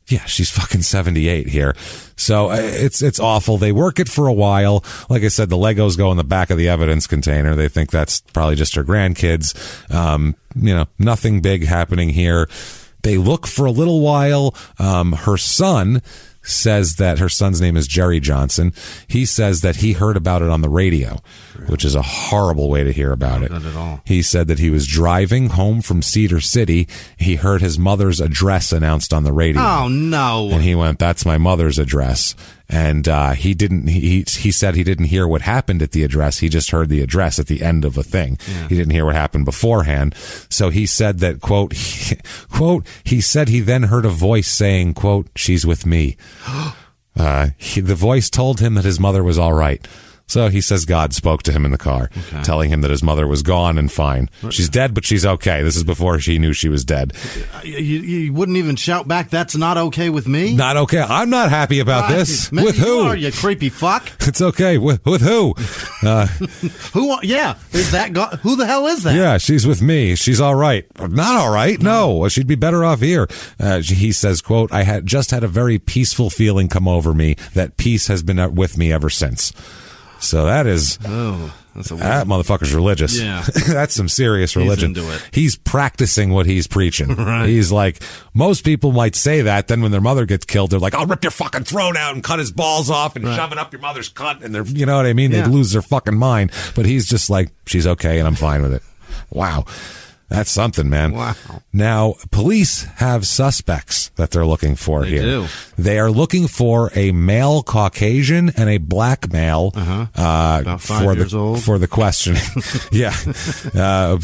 Yeah, she's fucking 78 here. So it's awful. They work it for a while. Like I said, the Legos go in the back of the evidence container. They think that's probably just her grandkids. Nothing big happening here. They look for a little while. Her son says that her son's name is Jerry Johnson. He says that he heard about it on the radio, which is a horrible way to hear about it. Not at all. He said that he was driving home from Cedar City. He heard his mother's address announced on the radio. Oh, no. And he went, that's my mother's address. And he said he didn't hear what happened at the address. He just heard the address at the end of a thing. Yeah. He didn't hear what happened beforehand. So he said that, quote, he said he then heard a voice saying, quote, she's with me. The voice told him that his mother was all right. So he says God spoke to him in the car, telling him that his mother was gone and fine. She's dead, but she's okay. This is before she knew she was dead. You wouldn't even shout back, that's not okay with me? Not okay. I'm not happy about this. Maybe with who? You are, you creepy fuck. It's okay. With who? Who? Yeah. Is that God? Who the hell is that? Yeah, she's with me. She's all right. Not all right. No, she'd be better off here. He says, quote, I had just had a very peaceful feeling come over me. That peace has been with me ever since. So that is, that motherfucker's religious. Yeah. That's some serious religion. He's into it. He's practicing what he's preaching. Right. He's like, most people might say that, then when their mother gets killed, they're like, I'll rip your fucking throat out and cut his balls off and shove it up your mother's cunt. And they're, you know what I mean? Yeah. They'd lose their fucking mind. But he's just like, she's okay and I'm fine with it. Wow. That's something, man. Wow. Now, police have suspects that they're looking for here. Do. They are looking for a male Caucasian and a black male about 5 years old. For the questioning. Yeah. So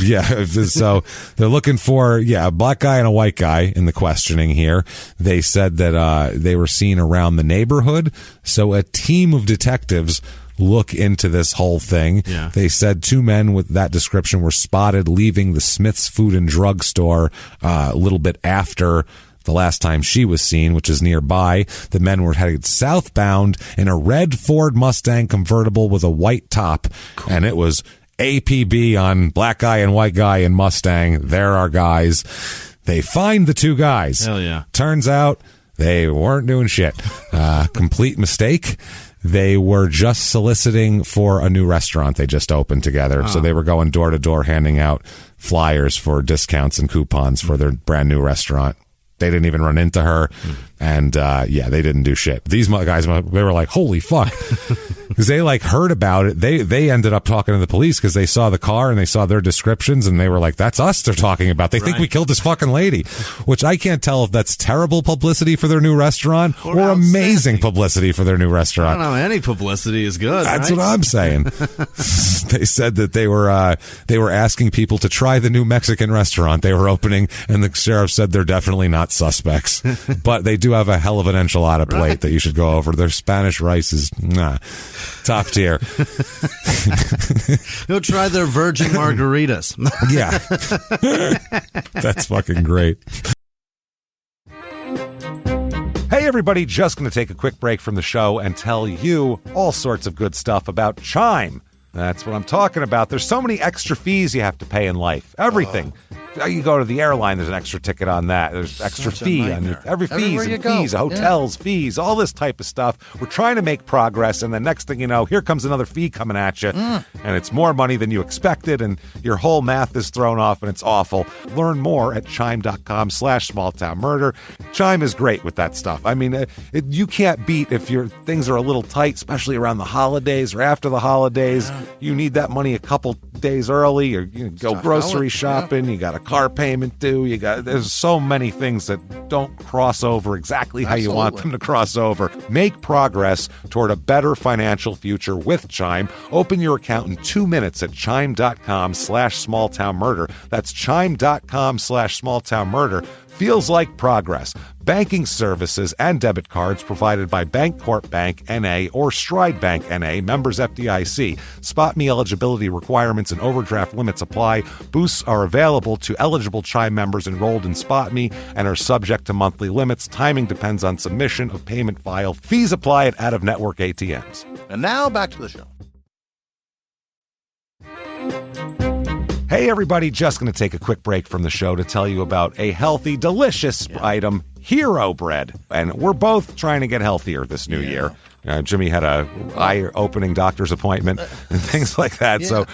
they're looking for, a black guy and a white guy in the questioning here. They said that they were seen around the neighborhood. So a team of detectives look into this whole thing. Yeah. They said 2 men with that description were spotted leaving the Smith's Food and Drug Store a little bit after the last time she was seen, which is nearby. The men were headed southbound in a red Ford Mustang convertible with a white top, and it was APB on black guy and white guy and Mustang. There are guys. They find the 2 guys. Hell yeah. Turns out they weren't doing shit. Complete mistake. They were just soliciting for a new restaurant they just opened together. Oh. So they were going door to door handing out flyers for discounts and coupons for their brand new restaurant. They didn't even run into her. And, they didn't do shit. These guys, they were like, holy fuck. Because they heard about it. They ended up talking to the police because they saw the car and they saw their descriptions and they were like, that's us they're talking about. They think we killed this fucking lady, which I can't tell if that's terrible publicity for their new restaurant or amazing publicity for their new restaurant. I don't know. Any publicity is good. That's what I'm saying. They said that they were asking people to try the new Mexican restaurant they were opening, and the sheriff said they're definitely not suspects, but they do have a hell of an enchilada plate that you should go over. Their Spanish rice is top tier. Go try their virgin margaritas. Yeah. That's fucking great. Hey everybody, just going to take a quick break from the show and tell you all sorts of good stuff about Chime. That's what I'm talking about. There's so many extra fees you have to pay in life. Everything. You go to the airline, there's an extra ticket on that. There's extra fee on every fees and fees, hotels, fees, all this type of stuff. We're trying to make progress, and the next thing you know, here comes another fee coming at you, and it's more money than you expected, and your whole math is thrown off, and it's awful. Learn more at chime.com/smalltownmurder. Chime is great with that stuff. I mean, you can't beat if your things are a little tight, especially around the holidays or after the holidays. Yeah. You need that money a couple days early, or you go grocery shopping. You got a car payment due. There's so many things that don't cross over exactly how you want them to cross over. Make progress toward a better financial future with Chime. Open your account in 2 minutes at chime.com/smalltownmurder. That's chime.com/smalltownmurder. Feels like progress. Banking services and debit cards provided by Bancorp Bank N.A. or Stride Bank N.A., members FDIC. Spot me eligibility requirements and overdraft limits apply. Boosts are available to eligible Chime members enrolled in Spot Me and are subject to monthly limits. Timing depends on submission of payment file. Fees apply at out-of-network ATMs. And now back to the show. Hey everybody, just going to take a quick break from the show to tell you about a healthy, delicious item, Hero Bread. And we're both trying to get healthier this new year. Jimmy had a eye-opening doctor's appointment and things like that. So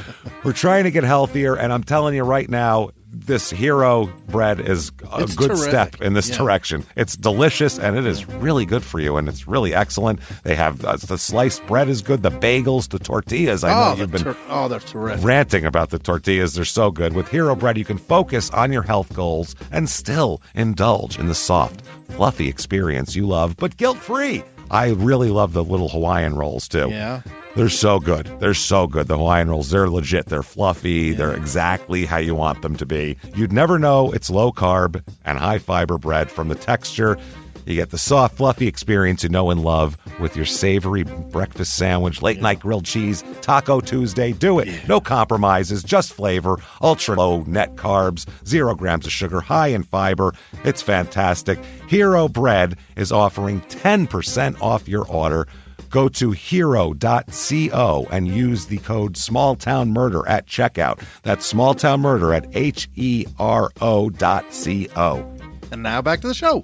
we're trying to get healthier, and I'm telling you right now, this Hero bread is a good step in this direction. It's delicious, and it is really good for you, and it's really excellent. They have the sliced bread is good, the bagels, the tortillas. I know you've been they're terrific. Ranting about the tortillas. They're so good. With Hero bread, you can focus on your health goals and still indulge in the soft, fluffy experience you love, but guilt-free. I really love the little Hawaiian rolls, too. Yeah. They're so good. They're so good. The Hawaiian rolls, they're legit. They're fluffy. Yeah. They're exactly how you want them to be. You'd never know it's low-carb and high-fiber bread from the texture. You get the soft, fluffy experience you know and love with your savory breakfast sandwich, late-night grilled cheese, Taco Tuesday. Do it. No compromises, just flavor, ultra-low net carbs, 0 grams of sugar, high in fiber. It's fantastic. Hero Bread is offering 10% off your order. Go to hero.co and use the code SmallTownMurder at checkout. That's SmallTownMurder at HERO.co. And now back to the show.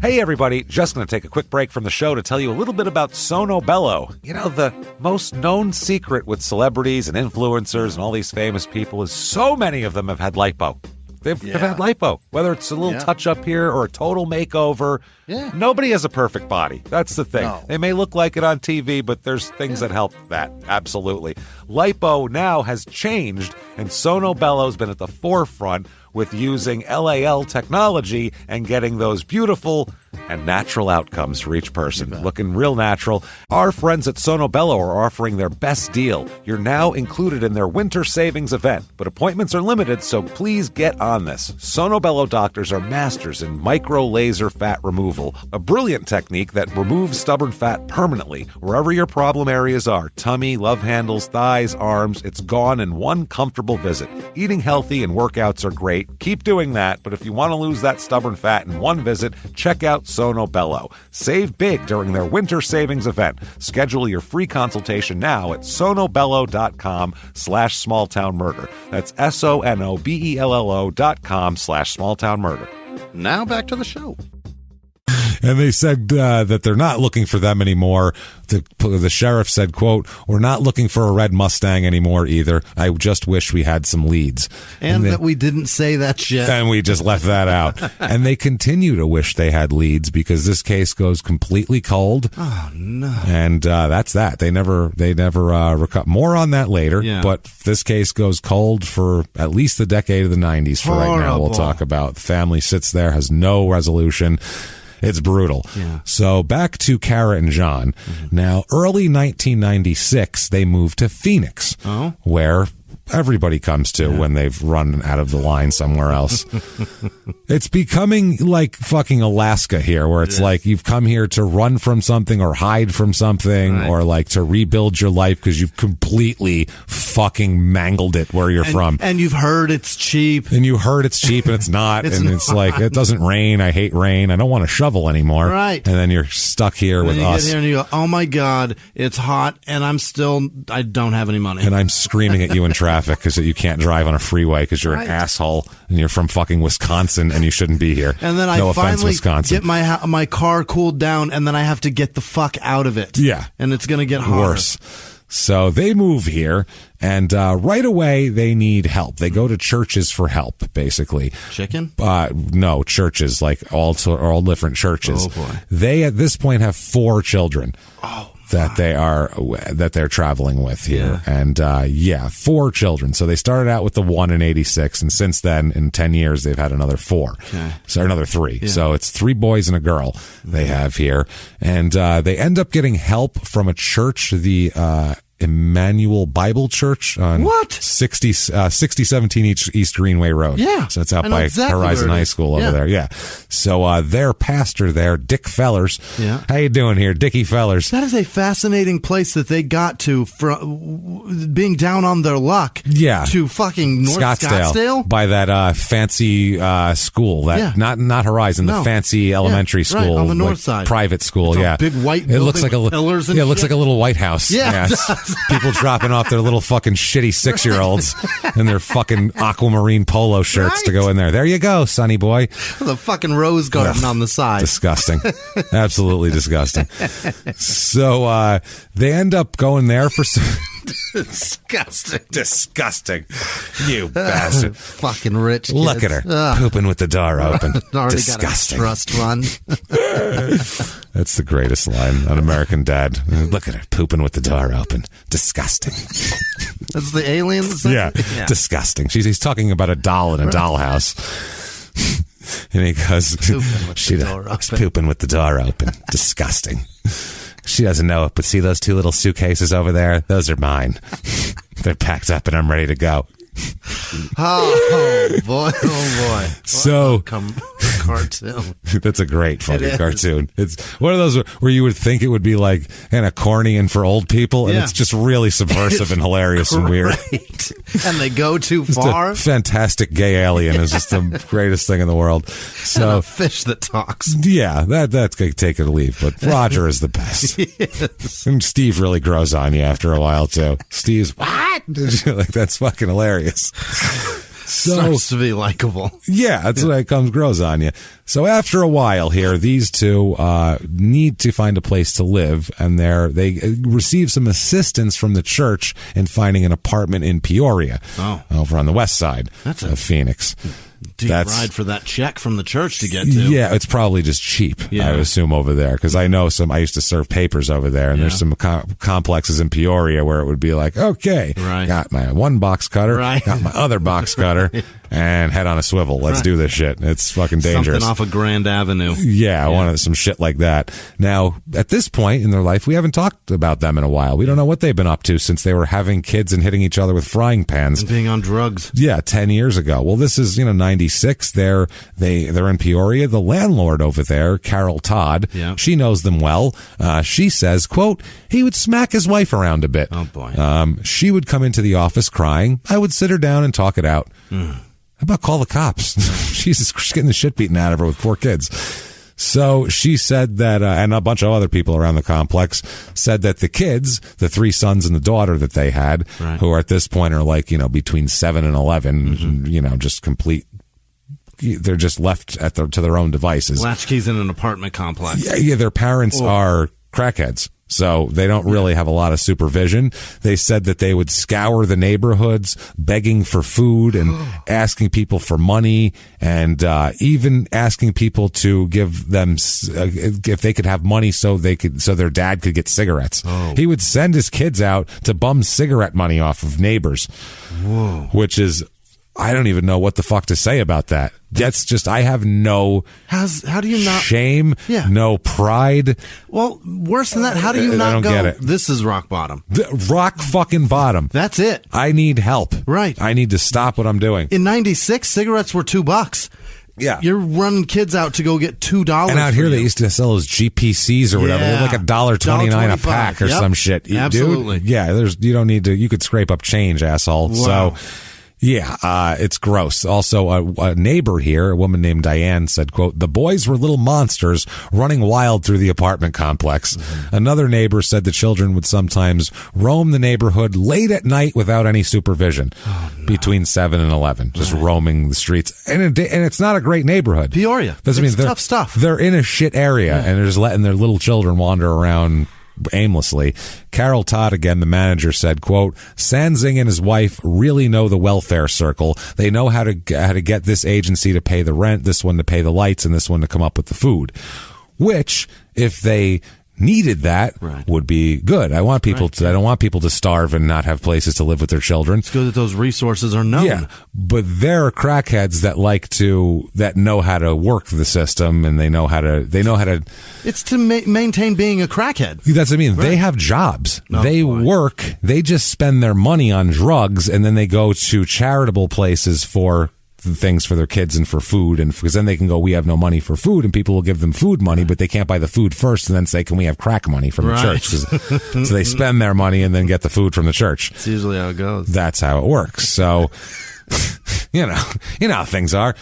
Hey everybody, just going to take a quick break from the show to tell you a little bit about Sono Bello. You know, the most known secret with celebrities and influencers and all these famous people is so many of them have had lipo. They've had lipo, whether it's a little touch-up here or a total makeover. Yeah. Nobody has a perfect body. That's the thing. No. They may look like it on TV, but there's things that help that. Absolutely. Lipo now has changed, and Sono Bello's been at the forefront with using LAL technology and getting those beautiful and natural outcomes for each person. Looking real natural. Our friends at Sono Bello are offering their best deal. You're now included in their winter savings event, but appointments are limited, so please get on this. Sono Bello doctors are masters in micro-laser fat removal, a brilliant technique that removes stubborn fat permanently wherever your problem areas are. Tummy, love handles, thighs, arms, it's gone in one comfortable visit. Eating healthy and workouts are great. Keep doing that, but if you want to lose that stubborn fat in one visit, check out Sono Bello. Save big during their winter savings event. Schedule your free consultation now at sonobello.com/smalltownmurder. That's sonobello.com/smalltownmurder. Now back to the show. And they said that they're not looking for them anymore. The sheriff said, quote, "We're not looking for a red Mustang anymore either. I just wish we had some leads." And that we didn't say that shit. And we just left that out. And they continue to wish they had leads because this case goes completely cold. Oh, no. And that's that. They never recover. More on that later. Yeah. But this case goes cold for at least the decade of the 90s for right now. We'll talk about. The family sits there, has no resolution. It's brutal. Yeah. So back to Kara and John. Mm-hmm. Now, early 1996, they moved to Phoenix, where everybody comes to when they've run out of the line somewhere else. It's becoming like fucking Alaska here, where it's like you've come here to run from something or hide from something or like to rebuild your life because you've completely fucking mangled it where you're from. And you've heard it's cheap. And you heard it's cheap and it's not. It's like, it doesn't rain. I hate rain. I don't want to shovel anymore. Right. And then you're stuck here with us. You get here and you go, oh my God, it's hot and I don't have any money. And I'm screaming at you in traffic because you can't drive on a freeway because you're an asshole and you're from fucking Wisconsin and you shouldn't be here. And then no I offense, finally Wisconsin. get my car cooled down and then I have to get the fuck out of it. Yeah. And it's going to get harder. Worse. So they move here, and right away they need help. They go to churches for help, basically. Chicken? No, churches, like all different churches. Oh, boy. They, at this point, have 4 children. That they're traveling with here. Yeah. And 4 children. So they started out with the 1 in 86, and since then, in 10 years, they've had another 4. Okay. So another 3. Yeah. So it's 3 boys and a girl they have here. And they end up getting help from a church, the Emmanuel Bible Church on 6017 East Greenway Road. Yeah. So it's out by Horizon High School over there. Yeah. So their pastor there, Dick Fellers. Yeah. How you doing here, Dickie Fellers? That is a fascinating place that they got to from being down on their luck. Yeah. To fucking North Scottsdale. By that fancy school. That not Horizon, the fancy elementary school. Right, on the north side. Private school, Big white building. It looks like pillars and it looks like a little White House. Yeah. People dropping off their little fucking shitty 6-year-olds in their fucking aquamarine polo shirts to go in there. There you go, sonny boy. The fucking rose garden on the side. Disgusting. Absolutely disgusting. So they end up going there for some... Disgusting. You bastard. Fucking rich kids. Look at her. Pooping with the door open. Already Disgusting. Got a trust fund. That's the greatest line on American Dad. Look at her. Pooping with the door open. Disgusting. That's the aliens? Yeah. Disgusting. He's talking about a doll in a dollhouse. And he goes, she's pooping with the door open. Disgusting. She doesn't know it, but see those 2 little suitcases over there? Those are mine. They're packed up and I'm ready to go. Oh boy! So cartoon. That's a great fucking cartoon. It's one of those where you would think it would be like kind of corny and for old people, and it's just really subversive and hilarious and weird. And they go too far. A fantastic gay alien is just the greatest thing in the world. So and a fish that talks. Yeah, that's take it or leave. But Roger is the best. Yes. And Steve really grows on you after a while too. Steve's what? Like that's fucking hilarious. Starts to be likable. Yeah, that's what it grows on you. So after a while here, these two need to find a place to live, and they receive some assistance from the church in finding an apartment in Peoria, over on the west side of Phoenix. Deep ride for that check from the church to get to. Yeah, it's probably just cheap, I would assume, over there. Because I know I used to serve papers over there, and there's some complexes in Peoria where it would be like, okay, got my one box cutter, got my other box cutter, and head on a swivel. Let's do this shit. It's fucking dangerous. Something off of Grand Avenue. Yeah, I wanted some shit like that. Now, at this point in their life, we haven't talked about them in a while. We don't know what they've been up to since they were having kids and hitting each other with frying pans. And being on drugs. Yeah, 10 years ago. Well, this is, 96. They're in Peoria. The landlord over there, Carol Todd, she knows them well. She says, quote, he would smack his wife around a bit. Oh, boy. She would come into the office crying. I would sit her down and talk it out. How about call the cops? Jesus, she's getting the shit beaten out of her with 4 kids. So she said that, and a bunch of other people around the complex said that the kids, the 3 sons and the daughter that they had, who are at this point are like, between 7 and 11, just complete. They're just left to their own devices. Latchkeys in an apartment complex. Yeah, their parents are crackheads. So they don't really have a lot of supervision. They said that they would scour the neighborhoods, begging for food and asking people for money, and even asking people to give them if they could have money so their dad could get cigarettes. He would send his kids out to bum cigarette money off of neighbors, which is. I don't even know what the fuck to say about that. That's just, I have no how do you not shame, no pride. Well, worse than that, how do you not I don't get it. This is rock bottom. Rock fucking bottom. That's it. I need help. Right. I need to stop what I'm doing. In 96, cigarettes were $2. Yeah. You're running kids out to go get $2. And out here they used to sell those GPCs or whatever. They're like $1.29 a pack or some shit. Absolutely. Dude, yeah, you don't need to, you could scrape up change, asshole. Wow. So yeah, it's gross. Also, a neighbor here, a woman named Diane, said, quote, the boys were little monsters running wild through the apartment complex. Another neighbor said the children would sometimes roam the neighborhood late at night without any supervision, between 7 and 11, just roaming the streets. And it's not a great neighborhood. Peoria. It's tough stuff. They're in a shit area, and they're just letting their little children wander around aimlessly. Carol Todd, again, the manager, said, quote, Sanzing and his wife really know the welfare circle. They know how to get this agency to pay the rent, this one to pay the lights, and this one to come up with the food. Which, if they needed that, would be good. I want people I don't want people to starve and not have places to live with their children. It's good that those resources are known. Yeah, but there are crackheads that know how to work the system, and they know how to. It's to maintain being a crackhead. That's what I mean. Right. They have jobs. They work. They just spend their money on drugs, and then they go to charitable places for things for their kids and for food, and because then they can go, we have no money for food, and people will give them food money, but they can't buy the food first and then say, can we have crack money from the church? So they spend their money and then get the food from the church. It's usually how it goes. That's how it works. So you know how things are.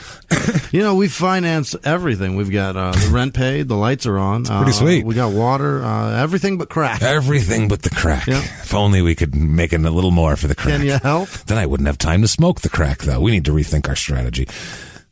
We finance everything. We've got the rent paid, the lights are on. Pretty sweet. We got water, everything but crack. Everything but the crack. Yep. If only we could make it a little more for the crack. Can you help? Then I wouldn't have time to smoke the crack, though. We need to rethink our strategy.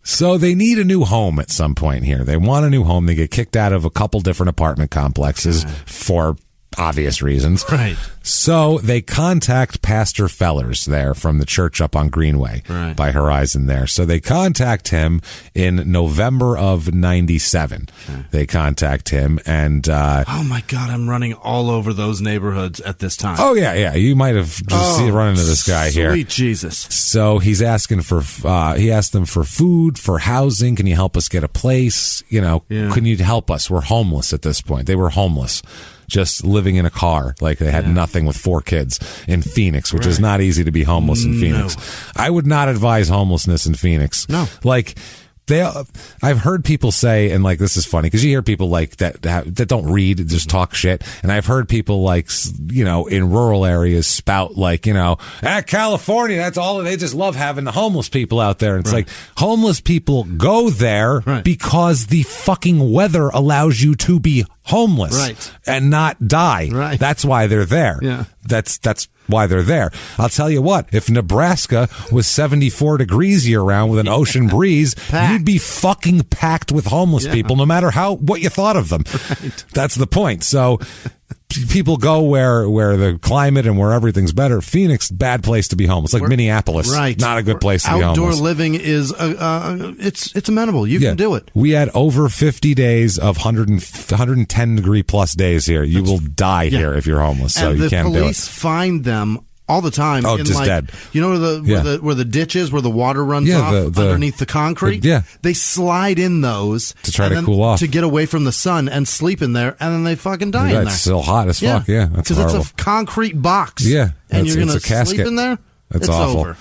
So they need a new home at some point here. They want a new home. They get kicked out of a couple different apartment complexes for obvious reasons. Right. So they contact Pastor Fellers there from the church up on Greenway by Horizon there. So they contact him in November of 97. Okay. They contact him and... oh, my God, I'm running all over those neighborhoods at this time. Oh, yeah. You might have just run into this guy here. Sweet Jesus. So he's asking for... he asked them for food, for housing. Can you help us get a place? Can you help us? We're homeless at this point. They were homeless. Just living in a car, like they had nothing with 4 kids in Phoenix, which is not easy to be homeless in Phoenix. No. I would not advise homelessness in Phoenix. No. Like, I've heard people say, and like this is funny because you hear people like that don't read, just talk shit, and I've heard people like in rural areas spout like California, that's all they just love having the homeless people out there. And it's like homeless people go there because the fucking weather allows you to be homeless and not die. Right. That's why they're there. Yeah. That's why they're there. I'll tell you what, if Nebraska was 74 degrees year round with an ocean breeze, you'd be fucking packed with homeless people no matter what you thought of them. Right. That's the point. So people go where the climate and where everything's better. Phoenix, bad place to be homeless. Like Minneapolis, not a good place to be homeless. Outdoor living is it's amenable. You can do it. We had over 50 days of 110 degree plus days here. You will die here if you're homeless. So you can't do it. The police find them all the time. Oh, just dead. You know where the ditch is, where the water runs off underneath the concrete? They slide in those to try to cool off, to get away from the sun and sleep in there, and then they fucking die in there. It's still hot as fuck. Yeah, that's horrible. Because it's a concrete box. Yeah, and you're going to sleep in there? That's awful. Over.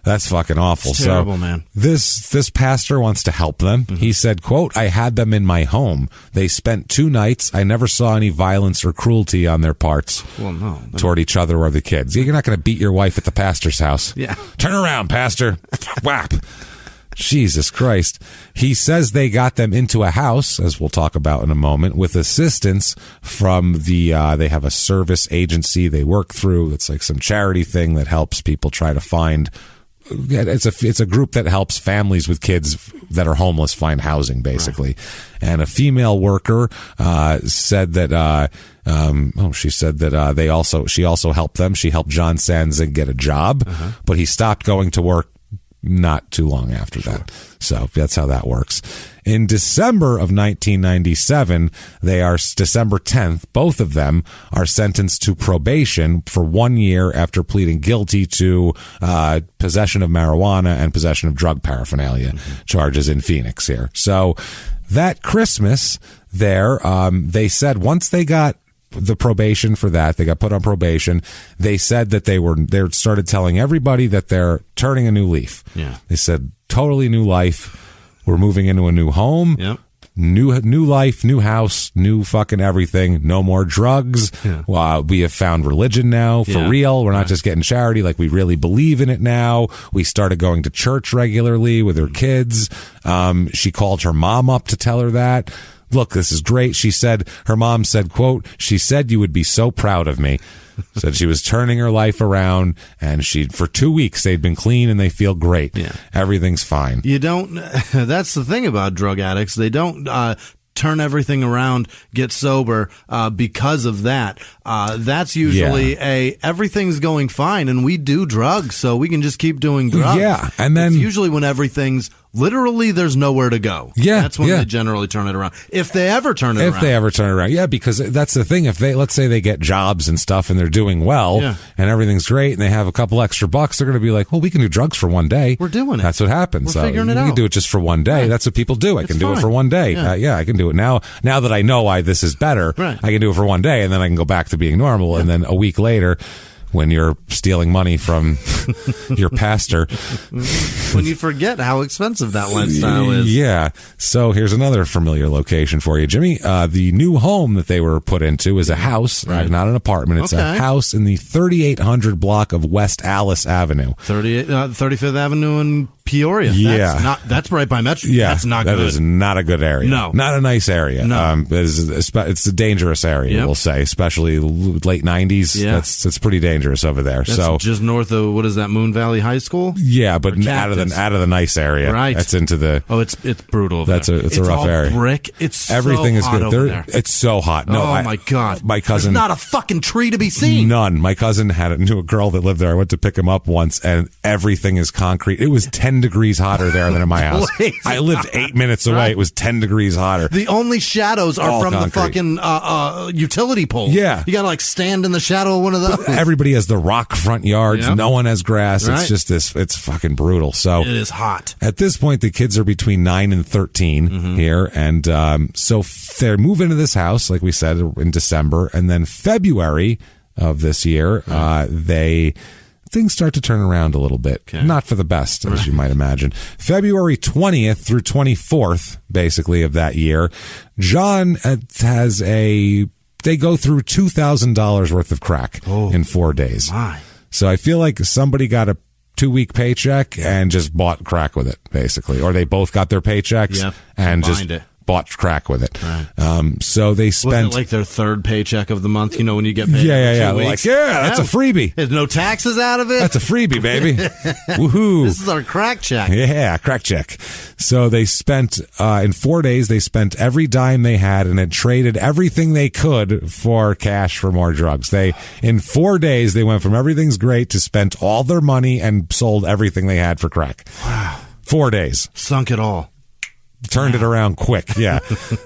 That's fucking awful. It's terrible, man. This pastor wants to help them. Mm-hmm. He said, quote, "I had them in my home. They spent 2 nights. I never saw any violence or cruelty on their parts toward each other or the kids." You're not going to beat your wife at the pastor's house. Yeah. Turn around, pastor. Whap. Jesus Christ. He says they got them into a house, as we'll talk about in a moment, with assistance from they have a service agency they work through. It's like some charity thing that helps people try to find. It's a group that helps families with kids that are homeless find housing, basically. Right. And a female worker said that she said that she also helped them. She helped John Sanzig get a job, but he stopped going to work not too long after that. So that's how that works. In December of 1997, December 10th, both of them are sentenced to probation for 1 year after pleading guilty to possession of marijuana and possession of drug paraphernalia charges in Phoenix here. So that Christmas there, they said once they got the probation for that, they got put on probation, they said that they started telling everybody that they're turning a new leaf. Yeah. They said totally new life. We're moving into a new home. Yep. New life, new house, new fucking everything. No more drugs. Yeah. We have found religion now for real. We're not just getting charity. Like, we really believe in it now. We started going to church regularly with her kids. She called her mom up to tell her that. Look, this is great. She said, her mom said, quote, "She said you would be so proud of me." Said she was turning her life around, and for 2 weeks they'd been clean and they feel great. Yeah. Everything's fine. You don't, that's the thing about drug addicts. They don't, turn everything around, get sober, because of that. That's usually everything's going fine and we do drugs, so we can just keep doing drugs. Yeah. And then it's usually when everything's literally there's nowhere to go. Yeah. That's when they generally turn it around. If they ever turn it around. Yeah, because that's the thing. If let's say they get jobs and stuff and they're doing well and everything's great and they have a couple extra bucks, they're going to be like, well, we can do drugs for 1 day. We're doing it. That's what happens. We're figuring it out. You can do it just for 1 day. Right. That's what people do. I can do it for 1 day. Yeah. I can do it now. Now that I know why this is better, I can do it for 1 day and then I can go back to being normal. And then a week later, when you're stealing money from your pastor. When you forget how expensive that lifestyle is. Yeah. So here's another familiar location for you, Jimmy. The new home that they were put into is a house, not an apartment. It's a house in the 3800 block of West Alice Avenue. 35th Avenue and Peoria. Yeah. That's right by Metro. Yeah. That's not good. That is not a good area. No. Not a nice area. No. It's a dangerous area, we'll say, especially late 90s. Yeah. It's pretty dangerous over there. That's just north of, what is that, Moon Valley High School? Yeah, but out of the nice area. Right. That's into the... Oh, it's brutal. It's a rough all area. Brick. It's Everything so is hot good. over there. It's so hot. No, my God. My cousin... There's not a fucking tree to be seen. None. My cousin knew a girl that lived there. I went to pick him up once, and everything is concrete. It was 10 degrees hotter there than in my house. I lived 8 minutes away. Right. It was 10 degrees hotter. The only shadows are from concrete. the fucking utility pole. Yeah. You gotta stand in the shadow of one of those. Everybody has the rock front yards. Yep. No one has grass. Right. It's just it's fucking brutal. So it is hot. At this point, the kids are between 9 and 13 here. And so they're moving into this house, like we said, in December. And then February of this year, things start to turn around a little bit. Okay. Not for the best, as you might imagine. February 20th through 24th, basically, of that year, John has they go through $2,000 worth of crack in 4 days. My. So I feel like somebody got a 2-week paycheck and just bought crack with it, basically. Or they both got their paychecks and just bought crack with it. Right. So they spent... Wasn't it like their third paycheck of the month, when you get paid? Yeah. 2 weeks? Like, that's a freebie. There's no taxes out of it? That's a freebie, baby. Woohoo. This is our crack check. Yeah, crack check. So they spent, in 4 days, they spent every dime they had and had traded everything they could for cash for more drugs. In 4 days, they went from everything's great to spent all their money and sold everything they had for crack. Wow. 4 days. Sunk it all. Turned it around quick. Yeah.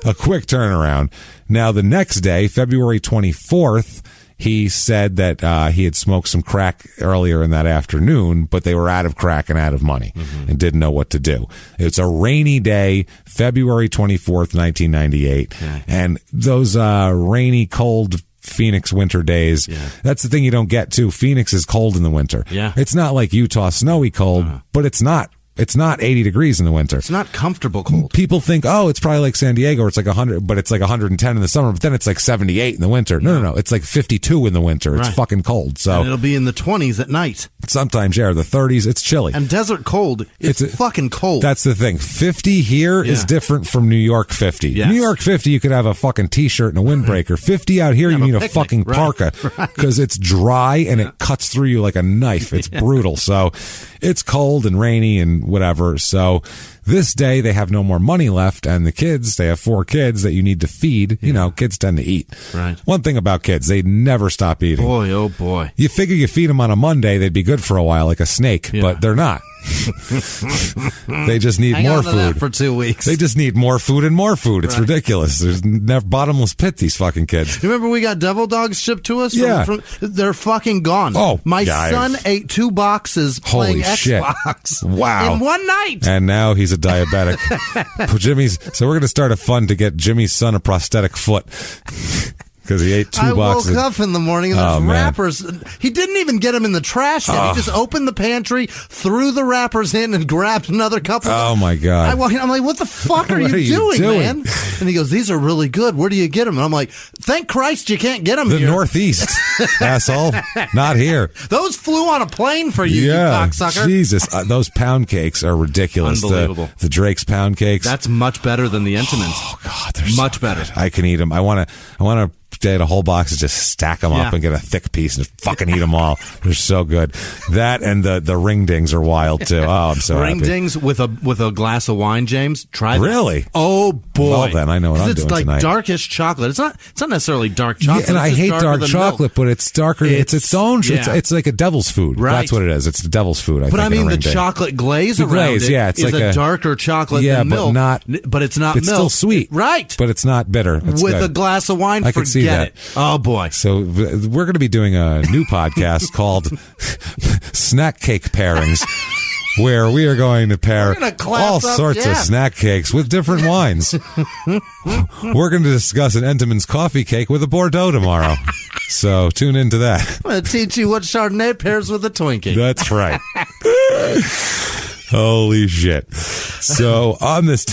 A quick turnaround. Now, the next day, February 24th, he said that he had smoked some crack earlier in that afternoon, but they were out of crack and out of money and didn't know what to do. It's a rainy day, February 24th, 1998. Okay. And those rainy, cold Phoenix winter days, that's the thing you don't get, too. Phoenix is cold in the winter. Yeah. It's not like Utah snowy cold, but it's not. It's not 80 degrees in the winter. It's not comfortable cold. People think, it's probably like San Diego, or it's like 100, but it's like 110 in the summer, but then it's like 78 in the winter. No. It's like 52 in the winter. It's fucking cold. So and it'll be in the 20s at night. Sometimes, the 30s. It's chilly. And desert cold, it's fucking cold. That's the thing. 50 here is different from New York 50. Yes. New York 50, you could have a fucking t-shirt and a windbreaker. 50 out here, you need a fucking parka because it's dry and it cuts through you like a knife. It's brutal. So it's cold and rainy and whatever. So this day they have no more money left, and the kids, they have 4 kids that you need to feed. Kids tend to eat. Right. One thing about kids, they never stop eating. Boy, oh boy. You figure you feed them on a Monday, they'd be good for a while, like a snake, but they're not. They just need more food for 2 weeks. They just need more food and more food. It's ridiculous. There's never bottomless pit, these fucking kids. Remember we got devil dogs shipped to us? They're fucking gone. My son ate 2 boxes playing Xbox in one night. And now he's a diabetic. So we're going to start a fund to get Jimmy's son a prosthetic foot. Because he ate 2 boxes. I woke up in the morning and there's wrappers. He didn't even get them in the trash yet. He just opened the pantry, threw the wrappers in, and grabbed another couple. Oh, my God. I'm like, what the fuck are you doing, man? And he goes, these are really good. Where do you get them? And I'm like, thank Christ you can't get them here. The Northeast, asshole. Not here. Those flew on a plane for you, you cocksucker. Jesus. Those pound cakes are ridiculous. Unbelievable. The Drake's pound cakes. That's much better than the Entenmann's. Oh, God. They're much so better. Good. I can eat them. I want to get a whole box and just stack them up and get a thick piece and just fucking eat them all. They're so good. That and the ring dings are wild too. Oh, I'm so happy. Ring dings with a glass of wine, James. Try that. Really? Oh boy. Well then, I know what I'm doing tonight. It's like darkish chocolate. It's not necessarily dark chocolate. Yeah, and I hate dark chocolate, milk. but it's darker. It's its own. It's like a devil's food. Right. That's what it is. It's the devil's food. I think, the chocolate glaze around it it's is like a darker chocolate than milk. But it's not milk. It's still sweet. Right. But it's not bitter. It's with good. A glass of wine, I can see that. It. Oh boy. So we're going to be doing a new podcast called Snack Cake Pairings, where we are going to pair all sorts of snack cakes with different wines. We're going to discuss an Entenmann's coffee cake with a Bordeaux tomorrow. So tune into that. I'm going to teach you what Chardonnay pairs with a Twinkie. That's right. Holy shit. So on this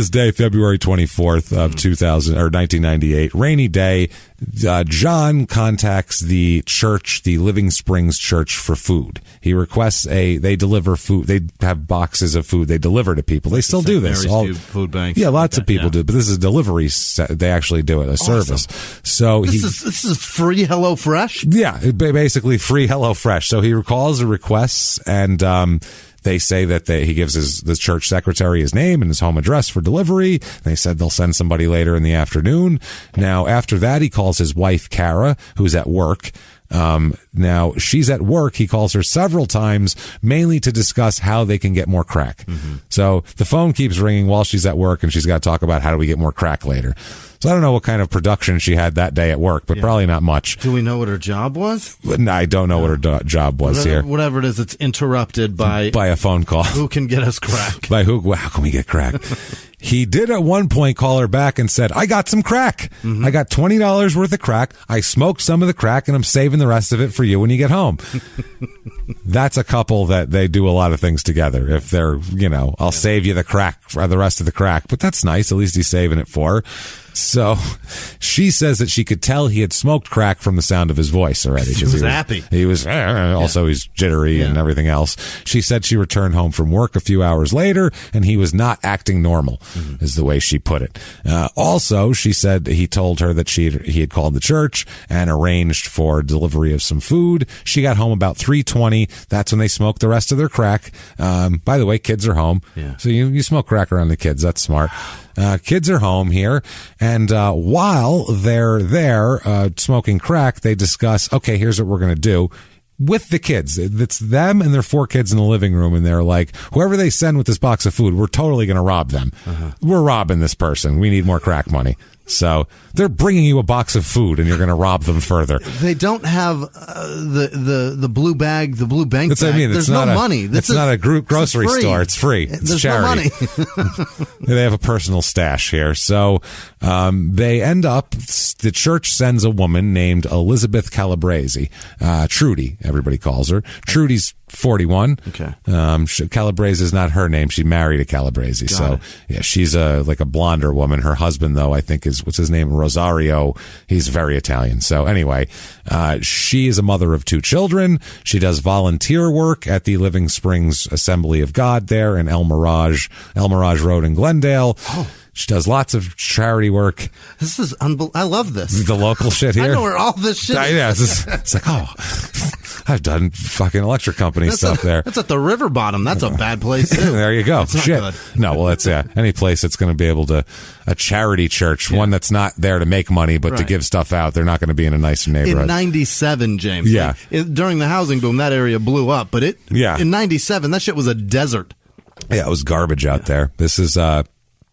day, February 24th of 1998, rainy day, John contacts the church, the Living Springs Church, for food. He requests they deliver food. They have boxes of food they deliver to people. They still do this. All food banks. Yeah, lots of people do, but this is delivery. They actually do it, a service. So this is free HelloFresh? Yeah, basically free HelloFresh. So he calls the requests, and they say that he gives the church secretary his name and his home address for delivery. They said they'll send somebody later in the afternoon. Now, after that, he calls his wife, Kara, who's at work. Now, she's at work. He calls her several times, mainly to discuss how they can get more crack. Mm-hmm. So the phone keeps ringing while she's at work, and she's got to talk about how do we get more crack later. So I don't know what kind of production she had that day at work, but probably not much. Do we know what her job was? I don't know what her job was here. Whatever it is, it's interrupted by a phone call. Who can get us crack? By who? Well, how can we get crack? He did at one point call her back and said, I got some crack. Mm-hmm. I got $20 worth of crack. I smoked some of the crack, and I'm saving the rest of it for you when you get home. That's a couple that they do a lot of things together. If they're, I'll save you the crack for the rest of the crack. But that's nice. At least he's saving it for her. So she says that she could tell he had smoked crack from the sound of his voice already. He was happy. He was also he's jittery and everything else. She said she returned home from work a few hours later, and he was not acting normal, is the way she put it. Also, she said he told her that he had called the church and arranged for delivery of some food. She got home about 3:20. That's when they smoked the rest of their crack. By the way, kids are home. Yeah. So you smoke crack around the kids. That's smart. Kids are home here, and while they're there smoking crack, they discuss, okay, here's what we're going to do with the kids. It's them and their 4 kids in the living room, and they're like, whoever they send with this box of food, we're totally going to rob them. Uh-huh. We're robbing this person. We need more crack money. So they're bringing you a box of food, and you're going to rob them further. They don't have the blue bag, the blue bank That's bag. What I mean. There's no money. It's not a grocery store. It's free. It's charity. No money. They have a personal stash here. So they end up, the church sends a woman named Elizabeth Calabrese. Trudy, everybody calls her. Trudy's 41. Okay. Calabrese is not her name. She married a Calabrese. Yeah, she's like a blonder woman. Her husband, though, I think what's his name? Rosario. He's very Italian. So anyway, she is a mother of 2 children. She does volunteer work at the Living Springs Assembly of God there in El Mirage Road in Glendale. Oh. She does lots of charity work. This is unbelievable. I love this. The local shit here. I know where all this shit is. Yeah, it's like, I've done fucking electric company stuff there. That's at the river bottom. That's a bad place, too. There you go. That's shit. Not good. No, well, that's, any place that's going to be able to, a charity church, one that's not there to make money, but to give stuff out. They're not going to be in a nicer neighborhood. In 97, James. Yeah. During the housing boom, that area blew up, but in 97, that shit was a desert. Yeah, it was garbage out there. This is,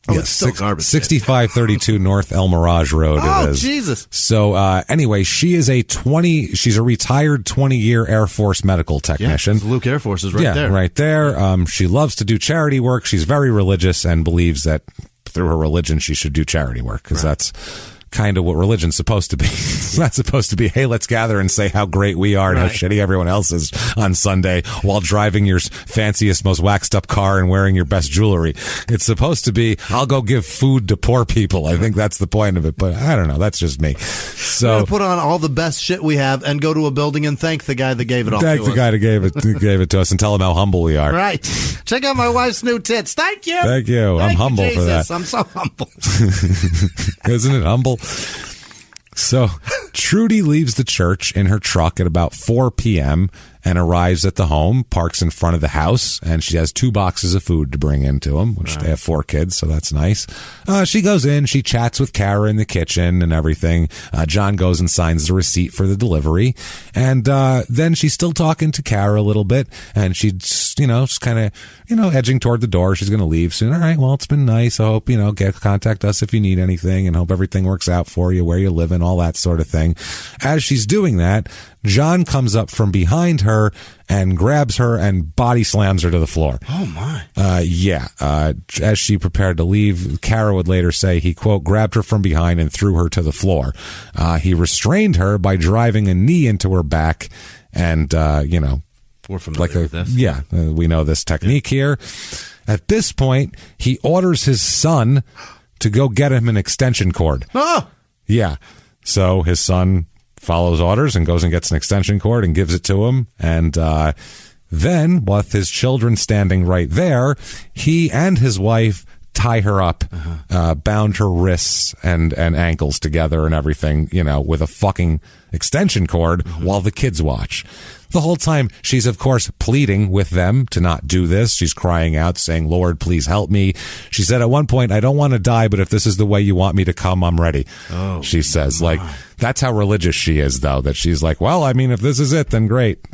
it's still garbage. 6532 North El Mirage Road. Oh, it is. Jesus. So, anyway, she's a retired 20-year Air Force medical technician. Yeah, Luke Air Force is right there. Right there. She loves to do charity work. She's very religious and believes that through her religion, she should do charity work because that's kind of what religion's supposed to be. It's not supposed to be, hey, let's gather and say how great we are and how shitty everyone else is on Sunday while driving your fanciest, most waxed up car and wearing your best jewelry. It's supposed to be, I'll go give food to poor people. I think that's the point of it, but I don't know. That's just me. So we're gonna put on all the best shit we have and go to a building and thank the guy that gave it all to us. Thank the guy that gave it to us and tell him how humble we are. Right. Check out my wife's new tits. Thank you. Thank you. I'm humble Jesus. for that. I'm so humble. Isn't it humble? So Trudy leaves the church in her truck at about 4 p.m. and arrives at the home, parks in front of the house, and she has 2 boxes of food to bring into them, which they have 4 kids, so that's nice. She goes in, she chats with Kara in the kitchen and everything. John goes and signs the receipt for the delivery, and then she's still talking to Kara a little bit, and she's, just kind of, edging toward the door. She's going to leave soon. All right, well, it's been nice. I hope, contact us if you need anything, and hope everything works out for you, where you live, and all that sort of thing. As she's doing that, John comes up from behind her and grabs her and body slams her to the floor. Oh, my. As she prepared to leave, Kara would later say he, quote, grabbed her from behind and threw her to the floor. He restrained her by driving a knee into her back and, we're familiar with this. Yeah, we know this technique here. At this point, he orders his son to go get him an extension cord. Oh! Yeah. So his son follows orders and goes and gets an extension cord and gives it to him. And then, with his children standing right there, he and his wife tie her up, bound her wrists and ankles together and everything, with a fucking extension cord while the kids watch. The whole time, she's, of course, pleading with them to not do this. She's crying out, saying, Lord, please help me. She said at one point, I don't want to die, but if this is the way you want me to come, I'm ready. Oh, she says, my. That's how religious she is, though, that she's like, well, I mean, if this is it, then great,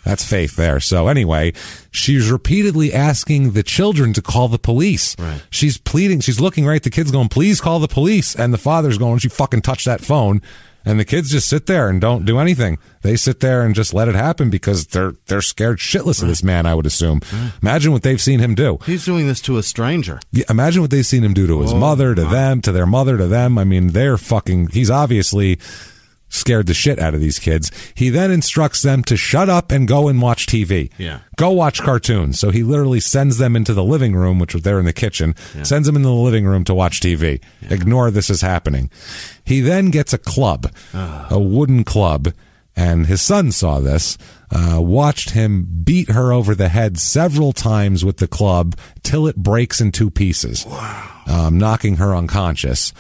that's faith there. So anyway, she's repeatedly asking the children to call the police. Right. She's pleading. She's looking right at the kids going, please call the police. And the father's going, don't you fucking touch that phone. And the kids just sit there and don't do anything. They sit there and just let it happen because they're scared shitless of this man, I would assume. Right. Imagine what they've seen him do. He's doing this to a stranger. Yeah, imagine what they've seen him do to his mother, to them, to their mother, to them. I mean, he's obviously scared the shit out of these kids. He then instructs them to shut up and go and watch TV. Yeah. Go watch cartoons. So he literally sends them into the living room, which was there in the kitchen, sends them into the living room to watch TV. Yeah. Ignore this is happening. He then gets a club, a wooden club, and his son saw this, watched him beat her over the head several times with the club till it breaks in two pieces, knocking her unconscious.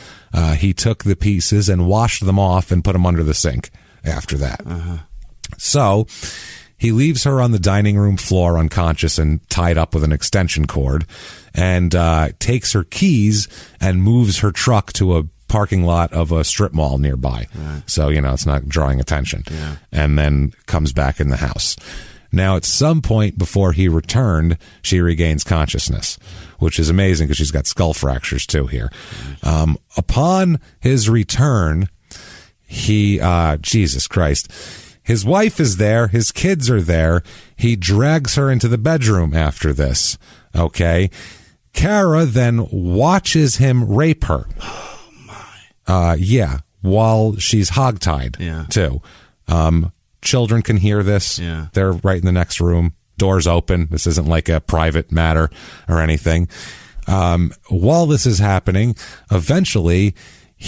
He took the pieces and washed them off and put them under the sink after that. So he leaves her on the dining room floor unconscious and tied up with an extension cord, and takes her keys and moves her truck to a parking lot of a strip mall nearby. Right. So, it's not drawing attention. Yeah. And then comes back in the house. Now, at some point before he returned, she regains consciousness, which is amazing because she's got skull fractures too here. Upon his return, Jesus Christ, his wife is there, his kids are there. He drags her into the bedroom after this. Okay. Kara then watches him rape her. Oh my. While she's hogtied too. Children can hear this. Yeah. They're right in the next room. Doors open. This isn't like a private matter or anything. While this is happening, eventually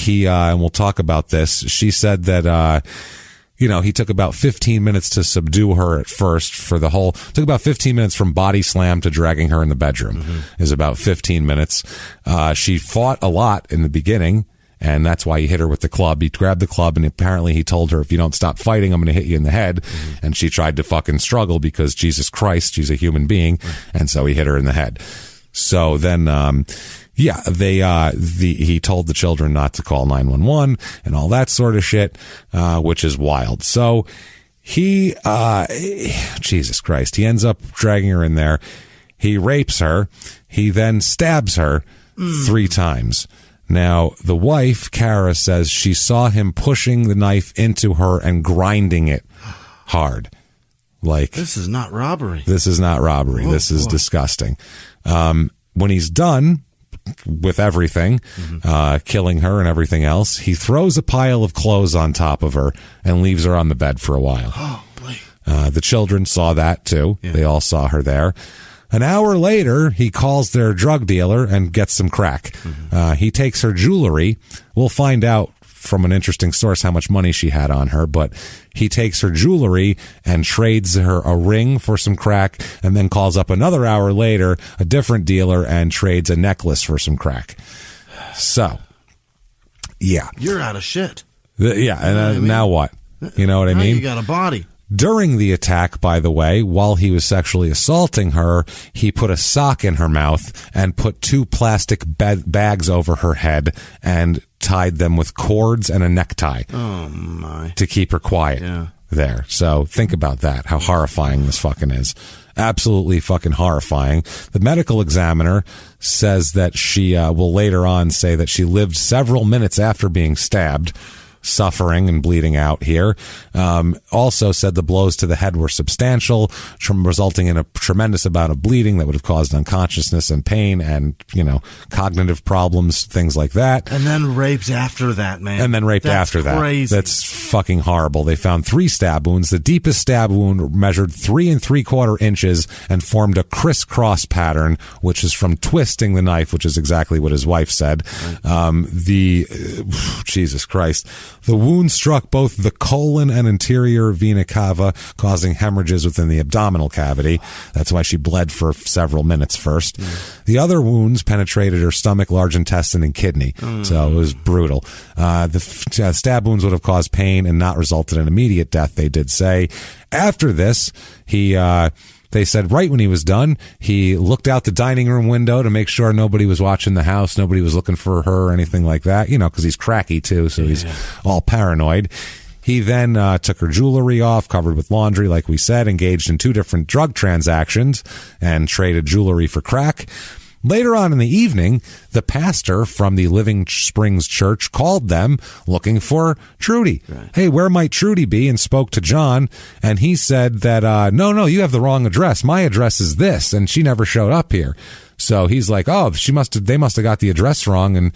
and we'll talk about this, she said that, he took about 15 minutes to subdue her at first took about 15 minutes from body slam to dragging her in the bedroom is about 15 minutes. She fought a lot in the beginning. And that's why he hit her with the club. He grabbed the club, and apparently he told her, if you don't stop fighting, I'm going to hit you in the head. And she tried to fucking struggle because, Jesus Christ, she's a human being. And so he hit her in the head. So then, he told the children not to call 911 and all that sort of shit, which is wild. So Jesus Christ, he ends up dragging her in there. He rapes her. He then stabs her 3 times. Now, the wife, Kara, says she saw him pushing the knife into her and grinding it hard. Like, this is not robbery. This is not robbery. Oh, this is disgusting. When he's done with everything, killing her and everything else, he throws a pile of clothes on top of her and leaves her on the bed for a while. Oh, boy. The children saw that, too. Yeah. They all saw her there. An hour later, he calls their drug dealer and gets some crack. He takes her jewelry. We'll find out from an interesting source how much money she had on her, but he takes her jewelry and trades her a ring for some crack, and then calls up another hour later a different dealer and trades a necklace for some crack. So, yeah. You're out of shit. Now what? You know what I mean? You got a body. During the attack, by the way, while he was sexually assaulting her, he put a sock in her mouth and put 2 plastic bags over her head and tied them with cords and a necktie. Oh, my. To keep her quiet there. So think about that, how horrifying this fucking is. Absolutely fucking horrifying. The medical examiner says that she will later on say that she lived several minutes after being stabbed. suffering and bleeding out here. Also said the blows to the head were substantial, resulting in a tremendous amount of bleeding that would have caused unconsciousness and pain and, cognitive problems, things like that. And then raped after that, man. And then raped after that. Crazy. That's fucking horrible. They found 3 stab wounds. The deepest stab wound measured 3 3/4 inches and formed a crisscross pattern, which is from twisting the knife, which is exactly what his wife said. Jesus Christ. The wound struck both the colon and anterior vena cava, causing hemorrhages within the abdominal cavity. That's why she bled for several minutes first. The other wounds penetrated her stomach, large intestine, and kidney. So it was brutal. The stab wounds would have caused pain and not resulted in immediate death, they did say. After this, they said right when he was done, he looked out the dining room window to make sure nobody was watching the house, nobody was looking for her or anything like that, because he's cracky too, so he's all paranoid. He then took her jewelry off, covered with laundry, like we said, engaged in 2 different drug transactions, and traded jewelry for crack. Later on in the evening, the pastor from the Living Springs Church called them looking for Trudy. Right. Hey, where might Trudy be? And spoke to John, and he said that, no, you have the wrong address. My address is this, and she never showed up here. So he's like, oh, they must have got the address wrong, and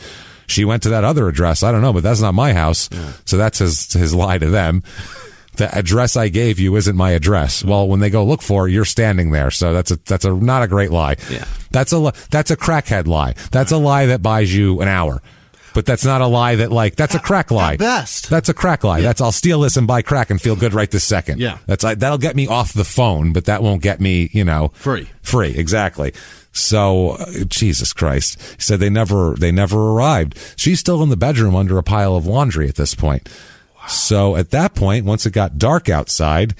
she went to that other address. I don't know, but that's not my house. Yeah. So that's his lie to them. The address I gave you isn't my address. Well, when they go look for it, you're standing there. So that's not a great lie. Yeah. That's a crackhead lie. That's a lie that buys you an hour. But that's not a lie that's a crack lie. At best. That's a crack lie. Yeah. I'll steal this and buy crack and feel good right this second. Yeah. That'll get me off the phone, but that won't get me, Free, exactly. So, Jesus Christ. He said they never arrived. She's still in the bedroom under a pile of laundry at this point. So at that point, once it got dark outside,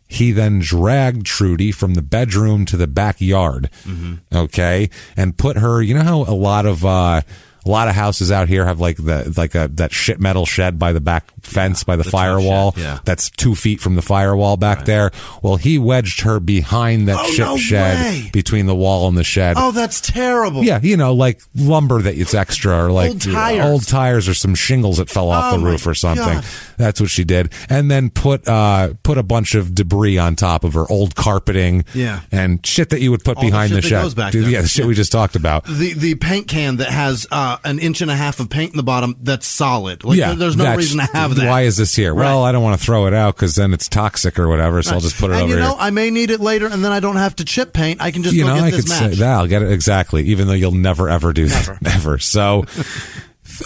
he then dragged Trudy from the bedroom to the backyard, okay, and put her. You know how a lot of houses out here have that shit metal shed by the back fence by the firewall. That's 2 feet from the firewall back there. Well, he wedged her behind that shed between the wall and the shed. Oh, that's terrible. Yeah, like lumber that it's extra, or like old tires or some shingles that fell off the roof or something. God. That's what she did, and then put a bunch of debris on top of her, old carpeting, and shit that you would put behind the shed. The shit we just talked about. The paint can that has an inch and a half of paint in the bottom that's solid. There's no reason to have that. Why is this here? Right. Well, I don't want to throw it out because then it's toxic or whatever, so I'll just put it over here. I may need it later, and then I don't have to chip paint. I can just go get this match. Say, I'll get it exactly, even though you'll never, ever do that. Never. So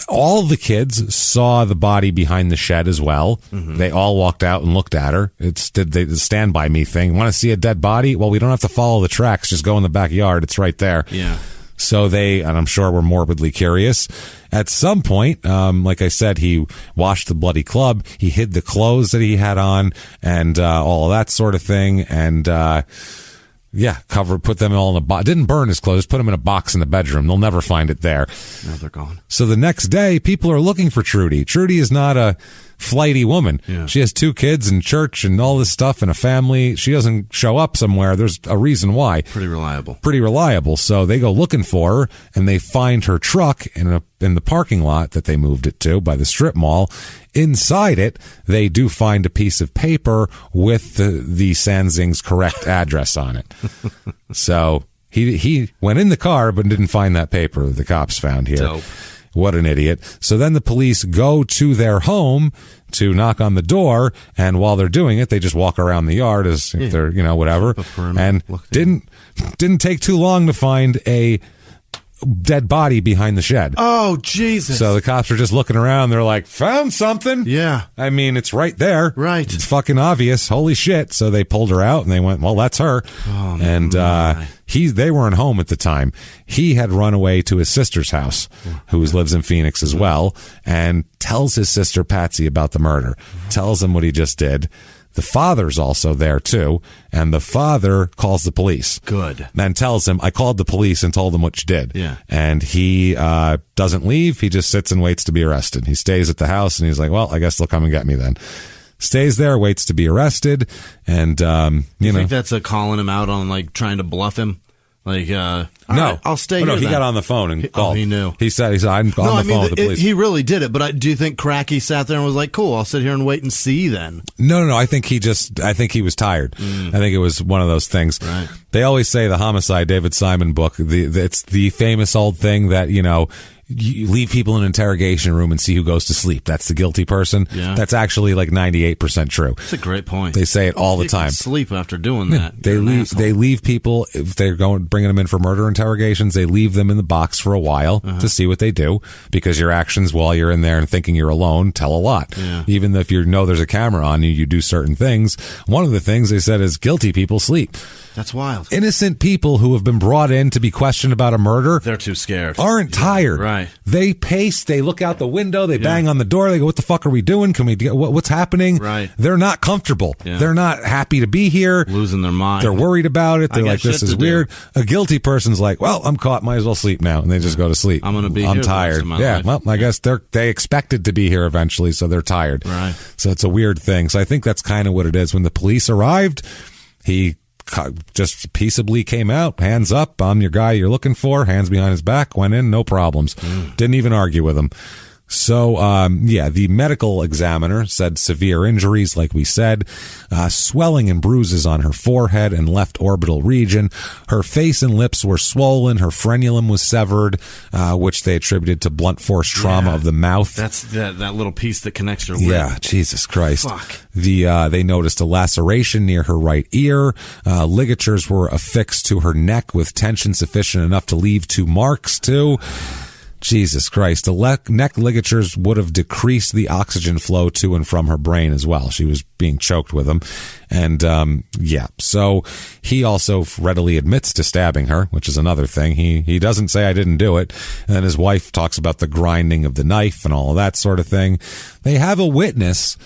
all the kids saw the body behind the shed as well. They all walked out and looked at her. It's the stand by me thing. Want to see a dead body? Well, we don't have to follow the tracks. Just go in the backyard. It's right there. Yeah. So and I'm sure were morbidly curious. At some point, like I said, he washed the bloody club. He hid the clothes that he had on and all of that sort of thing. And put them all in a box. Didn't burn his clothes, put them in a box in the bedroom. They'll never find it there. Now they're gone. So the next day, people are looking for Trudy. Trudy is not a flighty woman. Yeah. She has 2 kids and church and all this stuff and a family. She doesn't show up somewhere. There's a reason why. Pretty reliable. So they go looking for her and they find her truck in the parking lot that they moved it to by the strip mall. Inside it, they do find a piece of paper with the Sanzing's correct address on it. So he went in the car but didn't find that paper that the cops found here. Dope. What an idiot. So then the police go to their home to knock on the door, and while they're doing it, they just walk around the yard as if they're, whatever. And didn't take too long to find a dead body behind the shed. Oh, Jesus. So the cops are just looking around. They're like, found something. Yeah. I mean, it's right there. Right. It's fucking obvious. Holy shit. So they pulled her out and they went, well, that's her. Oh, and they weren't home at the time. He had run away to his sister's house, who lives in Phoenix as well, and tells his sister Patsy about the murder. Tells him what he just did. The father's also there, too, and the father calls the police. Good. And tells him, I called the police and told them what you did. Yeah. And he doesn't leave. He just sits and waits to be arrested. He stays at the house, and he's like, well, I guess they'll come and get me then. Stays there, waits to be arrested, and, you think that's calling him out on, trying to bluff him? Like, no, I'll stay here. No, he got on the phone and called. He knew. He said, I'm on the phone with the police. He really did it, but do you think Cracky sat there and was like, cool, I'll sit here and wait and see then? No. I think he was tired. I think it was one of those things. Right. They always say the Homicide, David Simon book, it's the famous old thing that, you leave people in an interrogation room and see who goes to sleep. That's the guilty person. Yeah. That's actually like 98% true. That's a great point. They say it all the time. Sleep after doing that. They leave people, if they're bringing them in for murder interrogations, they leave them in the box for a while to see what they do, because your actions while you're in there and thinking you're alone tell a lot. Yeah. Even if there's a camera on you, you do certain things. One of the things they said is guilty people sleep. That's wild. Innocent people who have been brought in to be questioned about a murder, they're too scared. Aren't tired. Right. They pace, they look out the window, they bang on the door, they go, what the fuck are we doing? Can we get what's happening? Right. They're not comfortable. Yeah. They're not happy to be here. Losing their mind. They're worried about it. They're like, this is weird. A guilty person's like, well, I'm caught, might as well sleep now. And they just go to sleep. I'm going to be here. I'm tired. Life. Well, I guess they expected to be here eventually, so they're tired. Right. So it's a weird thing. So I think that's kind of what it is. When the police arrived, he just peaceably came out, hands up, I'm your guy you're looking for, hands behind his back, went in, no problems. Didn't even argue with him. So, the medical examiner said severe injuries, like we said, swelling and bruises on her forehead and left orbital region. Her face and lips were swollen. Her frenulum was severed, which they attributed to blunt force trauma of the mouth. That's that little piece that connects her lip. Yeah, Jesus Christ. Fuck. They noticed a laceration near her right ear. Ligatures were affixed to her neck with tension sufficient enough to leave 2 marks, too. Jesus Christ. The neck ligatures would have decreased the oxygen flow to and from her brain as well. She was being choked with them. And, so he also readily admits to stabbing her, which is another thing. He doesn't say I didn't do it. And then his wife talks about the grinding of the knife and all of that sort of thing. They have a witness.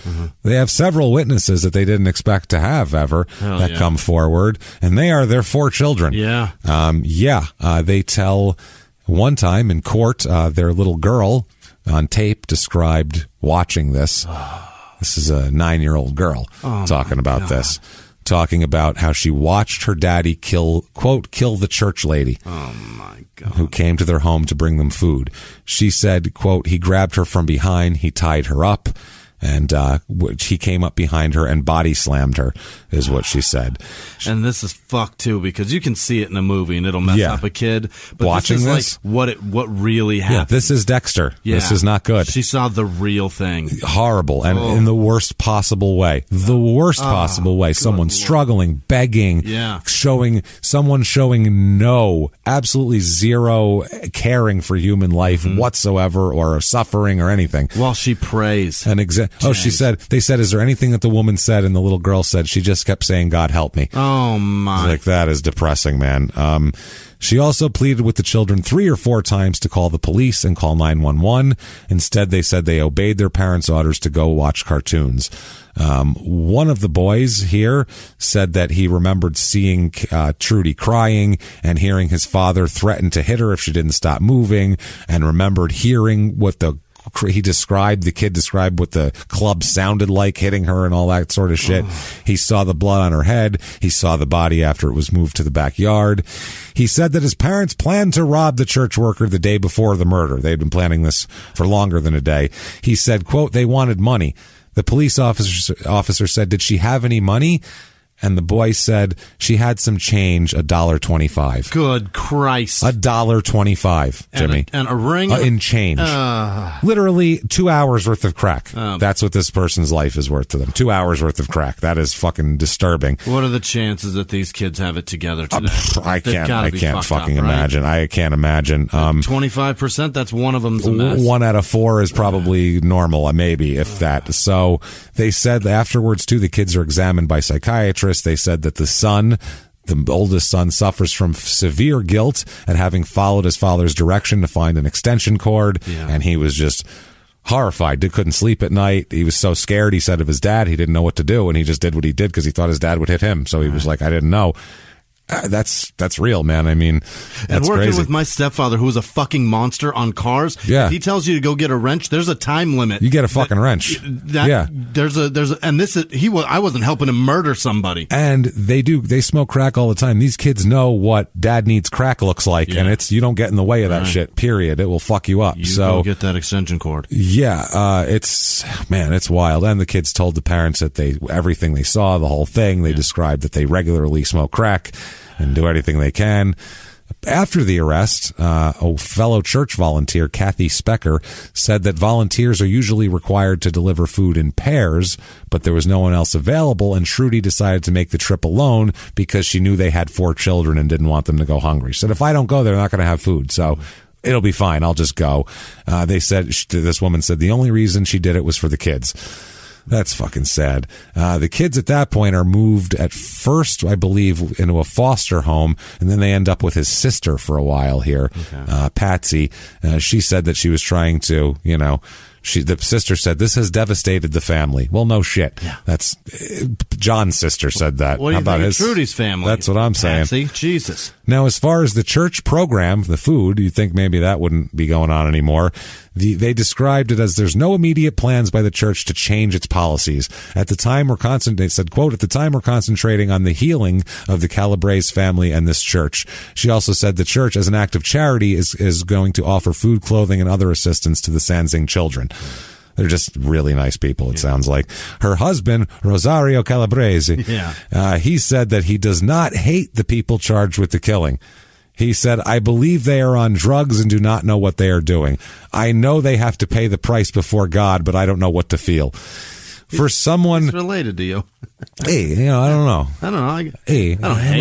They have several witnesses that they didn't expect to have ever come forward. And they are their 4 children. Yeah. They tell... One time in court, their little girl on tape described watching this. This is a 9-year-old girl talking about this, talking about how she watched her daddy kill the church lady. Oh, my God. Who came to their home to bring them food. She said, quote, he grabbed her from behind, he tied her up, and he came up behind her and body slammed her, is what she said. And this is fucked too, because you can see it in a movie and it'll mess up a kid. But watching this is like what really happened. Yeah, this is Dexter. Yeah. This is not good. She saw the real thing. Horrible, and in the worst possible way. The worst possible way. Someone struggling, begging, showing absolutely zero caring for human life whatsoever, or suffering or anything. While she prays. And they said, is there anything that the woman said? And the little girl said, she just kept saying, God help me. Oh, my. Like, that is depressing, man. She also pleaded with the children 3 or 4 times to call the police and call 911. Instead, they said they obeyed their parents' orders to go watch cartoons. One of the boys here said that he remembered seeing Trudy crying and hearing his father threaten to hit her if she didn't stop moving, and remembered hearing what the kid described what the club sounded like hitting her and all that sort of shit. He saw the blood on her head. He saw the body after it was moved to the backyard. He said that his parents planned to rob the church worker the day before the murder. They'd been planning this for longer than a day. He said, quote, they wanted money. The police officer said, did she have any money? And the boy said she had some change, $1.25. Good Christ. $1.25, Jimmy. And a ring? In change. Literally 2 hours worth of crack. That's what this person's life is worth to them. 2 hours worth of crack. That is fucking disturbing. What are the chances that these kids have it together today? I can't fucking imagine. I can't imagine. 25%, that's one of them's a mess. 1 out of 4 is probably normal, maybe, if that. So they said afterwards, too, the kids are examined by psychiatrists. They said that the oldest son, suffers from severe guilt at having followed his father's direction to find an extension cord, and he was just horrified. Couldn't sleep at night. He was so scared, he said, of his dad, he didn't know what to do, and he just did what he did because he thought his dad would hit him. So he was like, I didn't know. That's real, man. I mean, that's and working crazy. with my stepfather, who was a fucking monster on cars. Yeah. If he tells you to go get a wrench, there's a time limit. You get a fucking wrench. I wasn't helping him murder somebody. And they smoke crack all the time. These kids know what dad needs crack looks like, and you don't get in the way of that shit, period. It will fuck you up. So go get that extension cord. Yeah, it's wild. And the kids told the parents that everything they saw, the whole thing, they described that they regularly smoke crack and do anything they can. After the arrest, a fellow church volunteer, Kathy Specker, said that volunteers are usually required to deliver food in pairs, but there was no one else available, and Trudy decided to make the trip alone because she knew they had 4 children and didn't want them to go hungry. She said, if I don't go, they're not going to have food, so it'll be fine. I'll just go. This woman said the only reason she did it was for the kids. That's fucking sad. The kids at that point are moved at first, I believe, into a foster home, and then they end up with his sister for a while here, Patsy. She said that she was trying to, the sister said, this has devastated the family. Well, no shit. Yeah. That's John's sister said that. What do you think of Trudy's family? That's what I'm saying. Patsy? Jesus. Now, as far as the church program, the food, you'd think maybe that wouldn't be going on anymore. They described it as there's no immediate plans by the church to change its policies. At the time, they said, quote, at the time we're concentrating on the healing of the Calabrese family and this church. She also said the church, as an act of charity, is going to offer food, clothing, and other assistance to the Sanzing children. They're just really nice people, it sounds like. Her husband, Rosario Calabrese, he said that he does not hate the people charged with the killing. He said, I believe they are on drugs and do not know what they are doing. I know they have to pay the price before God, but I don't know what to feel. For someone... He's related to you. Hey, I don't know. I don't know. I don't hate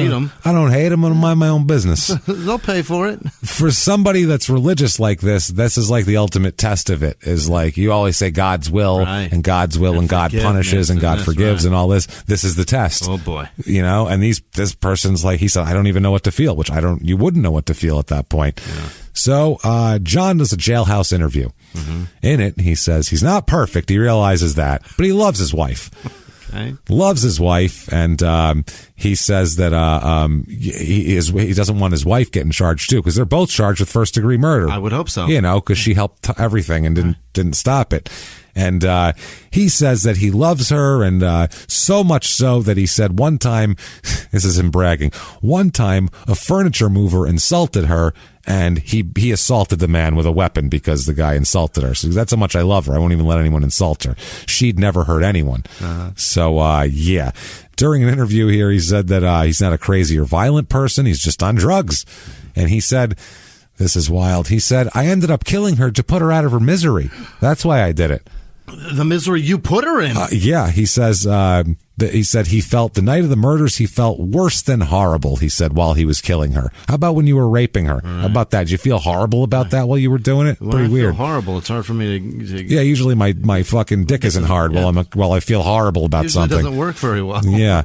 them. I don't hate them. I mind my own business. They'll pay for it. For somebody that's religious like this is like the ultimate test of it. Is like, you always say God's will and God's will and God punishes and God forgives and all this. This is the test. Oh boy. And this person's like, he said, I don't even know what to feel, which you wouldn't know what to feel at that point. Yeah. So John does a jailhouse interview. Mm-hmm. In it, he says he's not perfect. He realizes that, but he loves his wife. Okay. Loves his wife, and he says that he doesn't want his wife getting charged too, because they're both charged with first-degree murder. I would hope so. Because she helped everything and didn't stop it. And he says that he loves her, and so much so that he said one time, this is him bragging, one time a furniture mover insulted her, and he assaulted the man with a weapon because the guy insulted her. So that's how much I love her. I won't even let anyone insult her. She'd never hurt anyone. Uh-huh. So, yeah. During an interview here, he said that he's not a crazy or violent person. He's just on drugs. And he said, this is wild. He said, I ended up killing her to put her out of her misery. That's why I did it. The misery you put her in. Yeah, he says he said he felt the night of the murders, he felt worse than horrible, he said, while he was killing her. How about when you were raping her? Right. How about that? Did you feel horrible about that while you were doing it? Pretty weird. Horrible. It's hard for me to Yeah, usually my fucking dick isn't hard while I feel horrible about usually something. It doesn't work very well. Yeah.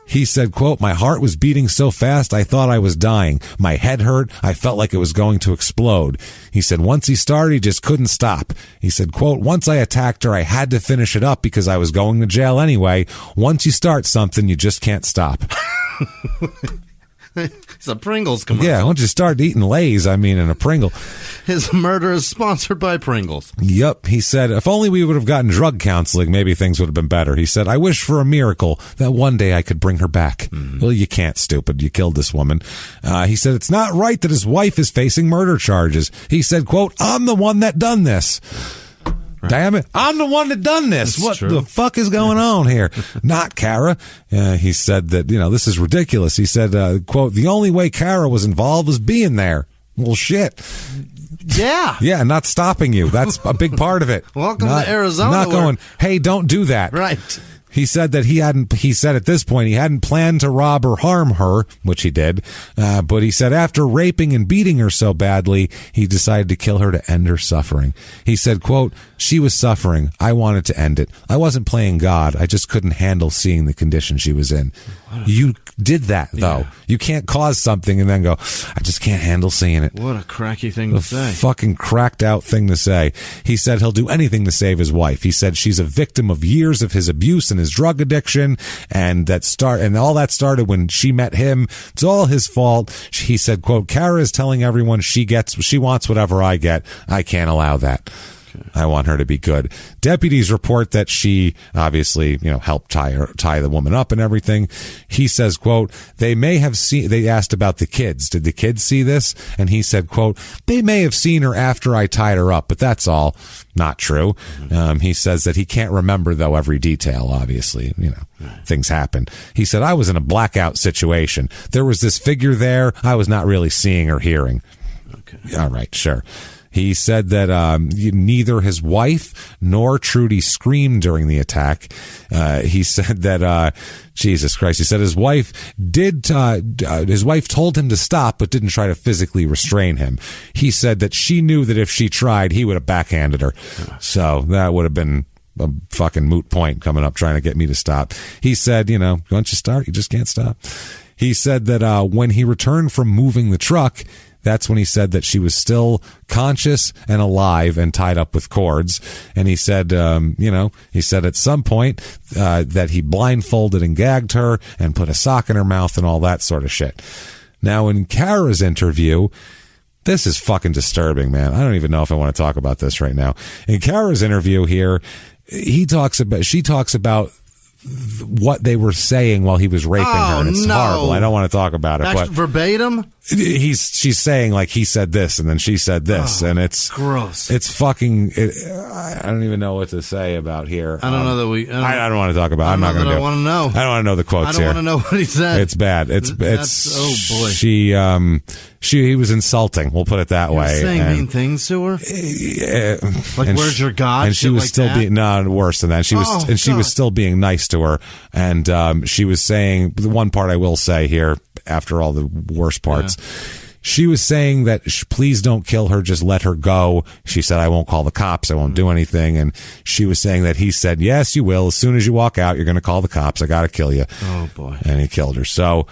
He said, quote, my heart was beating so fast I thought I was dying. My head hurt. I felt like it was going to explode. He said once he started, he just couldn't stop. He said, quote, once I attacked her, I had to finish it up because I was going to jail anyway. Once you start something, you just can't stop. It's a Pringles commercial. Yeah, once you start eating Lay's, in a Pringle. His murder is sponsored by Pringles. Yep. He said, if only we would have gotten drug counseling, maybe things would have been better. He said, I wish for a miracle that one day I could bring her back. Mm. Well, you can't, stupid. You killed this woman. He said, it's not right that his wife is facing murder charges. He said, quote, I'm the one that done this. Damn it. I'm the one that done this. What the fuck is going on here? Not Kara. He said that, this is ridiculous. He said, quote, the only way Kara was involved was being there. Well, shit. Yeah. Yeah, not stopping you. That's a big part of it. Welcome to Arizona. Not going, hey, don't do that. Right. He said that he said at this point he hadn't planned to rob or harm her, which he did, but he said after raping and beating her so badly, he decided to kill her to end her suffering. He said, quote, she was suffering. I wanted to end it. I wasn't playing God. I just couldn't handle seeing the condition she was in. You did that, though. Yeah. You can't cause something and then go, I just can't handle seeing it. What a cracky thing to say. Fucking cracked out thing to say. He said he'll do anything to save his wife. He said she's a victim of years of his abuse and his his drug addiction, and all that started when she met him. It's all his fault. He said, quote, Kara is telling everyone she wants whatever I get. I can't allow that. I want her to be good. Deputies report that she obviously, helped tie the woman up and everything. He says, quote, they asked about the kids. Did the kids see this? And he said, quote, they may have seen her after I tied her up, but that's all. Not true. He says that he can't remember, though, every detail, obviously. Things happen. He said, I was in a blackout situation. There was this figure there. I was not really seeing or hearing. Okay. All right, sure. He said that neither his wife nor Trudy screamed during the attack. He said that, Jesus Christ, he said his wife told him to stop, but didn't try to physically restrain him. He said that she knew that if she tried, he would have backhanded her. So that would have been a fucking moot point coming up trying to get me to stop. He said, once you start, you just can't stop. He said that when he returned from moving the truck, that's when he said that she was still conscious and alive and tied up with cords. And he said, he said at some point that he blindfolded and gagged her and put a sock in her mouth and all that sort of shit. Now, in Kara's interview, this is fucking disturbing, man. I don't even know if I want to talk about this right now. In Kara's interview here, she talks about what they were saying while he was raping her, and it's horrible. I don't want to talk about it. But verbatim? She's saying like he said this and then she said this, and it's gross. It's fucking. I don't even know what to say about here. I don't know that we. I don't want to talk about. I'm not going to. I want to know. I don't want to know the quotes here. I don't want to know what he said. It's bad. It's. Oh boy. He was insulting. We'll put it that way. Saying mean things to her. Where's your God? And she was still being worse than that. She was still being nice to her, and she was saying the one part I will say here after all the worst parts. She was saying that please don't kill her, just let her go. She said, I won't call the cops, I won't do anything. And she was saying that he said, yes, you will. As soon as you walk out, you're going to call the cops. I got to kill you. Oh, boy. And he killed her. So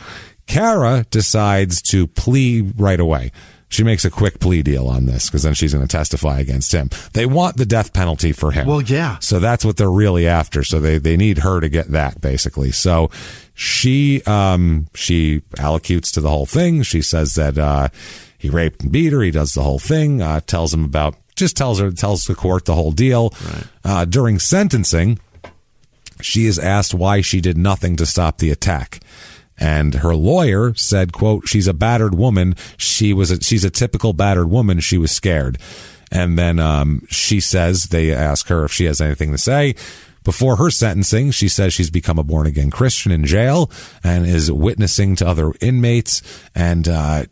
Kara decides to plea right away. She makes a quick plea deal on this because then she's going to testify against him. They want the death penalty for him. Well, yeah. So that's what they're really after. So they need her to get that, basically. So she allocutes to the whole thing. She says that he raped and beat her. He does the whole thing. Tells the court the whole deal. Right. During sentencing, she is asked why she did nothing to stop the attack. And her lawyer said, quote, she's a battered woman. She's a typical battered woman. She was scared. And then she says, they ask her if she has anything to say. Before her sentencing, she says she's become a born-again Christian in jail and is witnessing to other inmates, and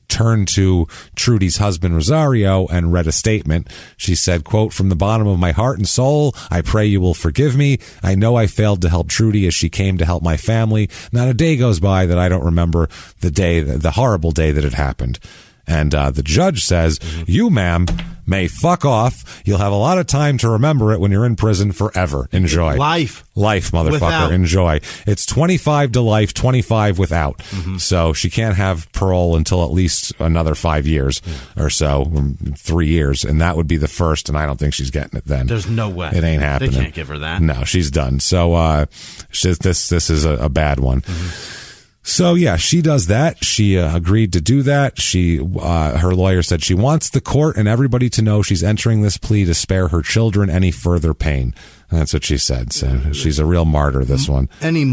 turned to Trudy's husband, Rosario, and read a statement. She said, quote, from the bottom of my heart and soul, I pray you will forgive me. I know I failed to help Trudy as she came to help my family. Not a day goes by that I don't remember the horrible day that it happened. And the judge says, you, ma'am, may fuck off. You'll have a lot of time to remember it when you're in prison forever. Enjoy. Life, motherfucker. Without. Enjoy. It's 25 to life, 25 without. Mm-hmm. So she can't have parole until at least another 5 years or so, 3 years. And that would be the first, and I don't think she's getting it then. There's no way. It ain't happening. They can't give her that. No, she's done. So this is a bad one. Mm-hmm. So yeah, she does that. She agreed to do that. Her lawyer said she wants the court and everybody to know she's entering this plea to spare her children any further pain. And that's what she said. So she's a real martyr, this one. Any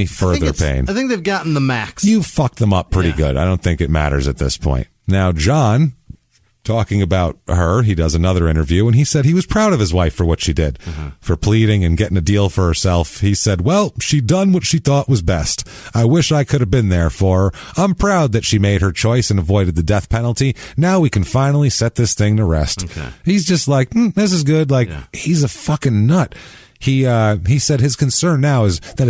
further pain. I think they've gotten the max. You fucked them up pretty good. I don't think it matters at this point. Now, John, talking about her, he does another interview, and he said he was proud of his wife for what she did, for pleading and getting a deal for herself. He said, well, she done what she thought was best. I wish I could have been there for her. I'm proud that she made her choice and avoided the death penalty. Now we can finally set this thing to rest. Okay. He's just like, this is good. He's a fucking nut. He said his concern now is that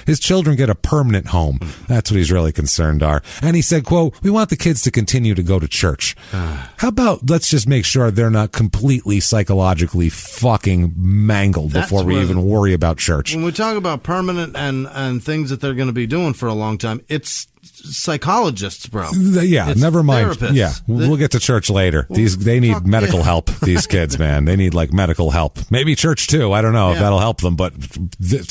his children get a permanent home. That's what he's really concerned are. And he said, quote, we want the kids to continue to go to church. How about let's just make sure they're not completely psychologically fucking mangled before we even worry about church. When we talk about permanent and things that they're going to be doing for a long time, it's psychologists, bro. Yeah, it's never mind. Therapists. Yeah, we'll get to church later. They need medical help. These kids, man, they need like medical help. Maybe church too. I don't know if that'll help them, but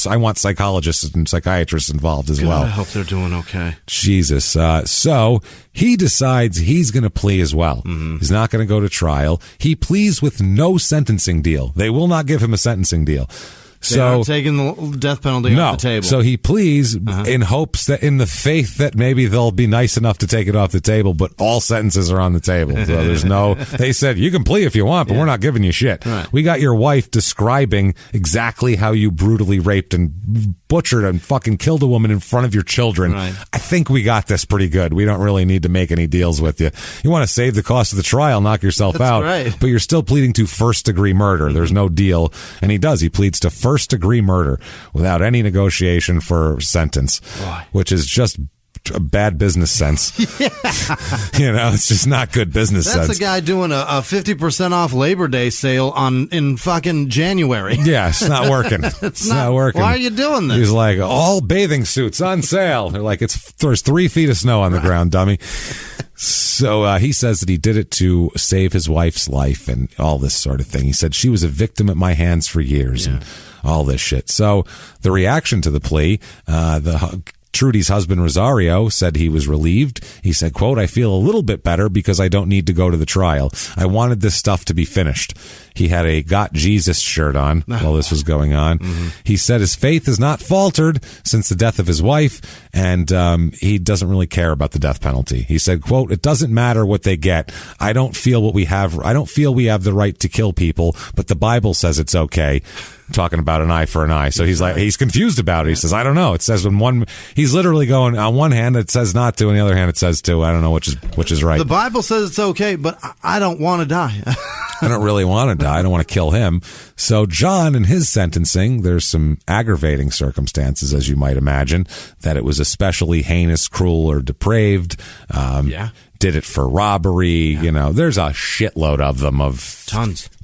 I want psychologists and psychiatrists involved as well. I hope they're doing okay. Jesus. So he decides he's going to plea as well. He's not going to go to trial. He pleads with no sentencing deal. They will not give him a sentencing deal. They're not taking the death penalty off the table. So he pleads in hopes that, in the faith that maybe they'll be nice enough to take it off the table, but all sentences are on the table. So there's no, they said, you can plea if you want, but we're not giving you shit. Right. We got your wife describing exactly how you brutally raped and butchered and fucking killed a woman in front of your children. Right. I think we got this pretty good. We don't really need to make any deals with you. You want to save the cost of the trial, knock yourself out. Right. But you're still pleading to first-degree murder. There's no deal. And he does. He pleads to first-degree murder without any negotiation for sentence, which is just a bad business sense. You know, it's just not good business sense. That's a guy doing a 50% off Labor Day sale in fucking January. Yeah, it's not working. it's not working. Why are you doing this? He's like, all bathing suits on sale. They're like, there's 3 feet of snow on the ground, dummy. So he says that he did it to save his wife's life and all this sort of thing. He said she was a victim at my hands for years and all this shit. So the reaction to the plea, Trudy's husband, Rosario, said he was relieved. He said, quote, I feel a little bit better because I don't need to go to the trial. I wanted this stuff to be finished. He had a Got Jesus shirt on while this was going on. He said his faith has not faltered since the death of his wife, and he doesn't really care about the death penalty. He said, quote, it doesn't matter what they get. I don't feel we have the right to kill people, but the Bible says it's okay. Talking about an eye for an eye. So he's confused about it. He says, I don't know. It says he's literally going, on one hand it says not to, on the other hand it says to. I don't know which is right. The Bible says it's okay, but I don't want to die. I don't really want to die. I don't want to kill him. So John, in his sentencing, there's some aggravating circumstances, as you might imagine, that it was especially heinous, cruel, or depraved. Did it for robbery. You know, there's a shitload of them,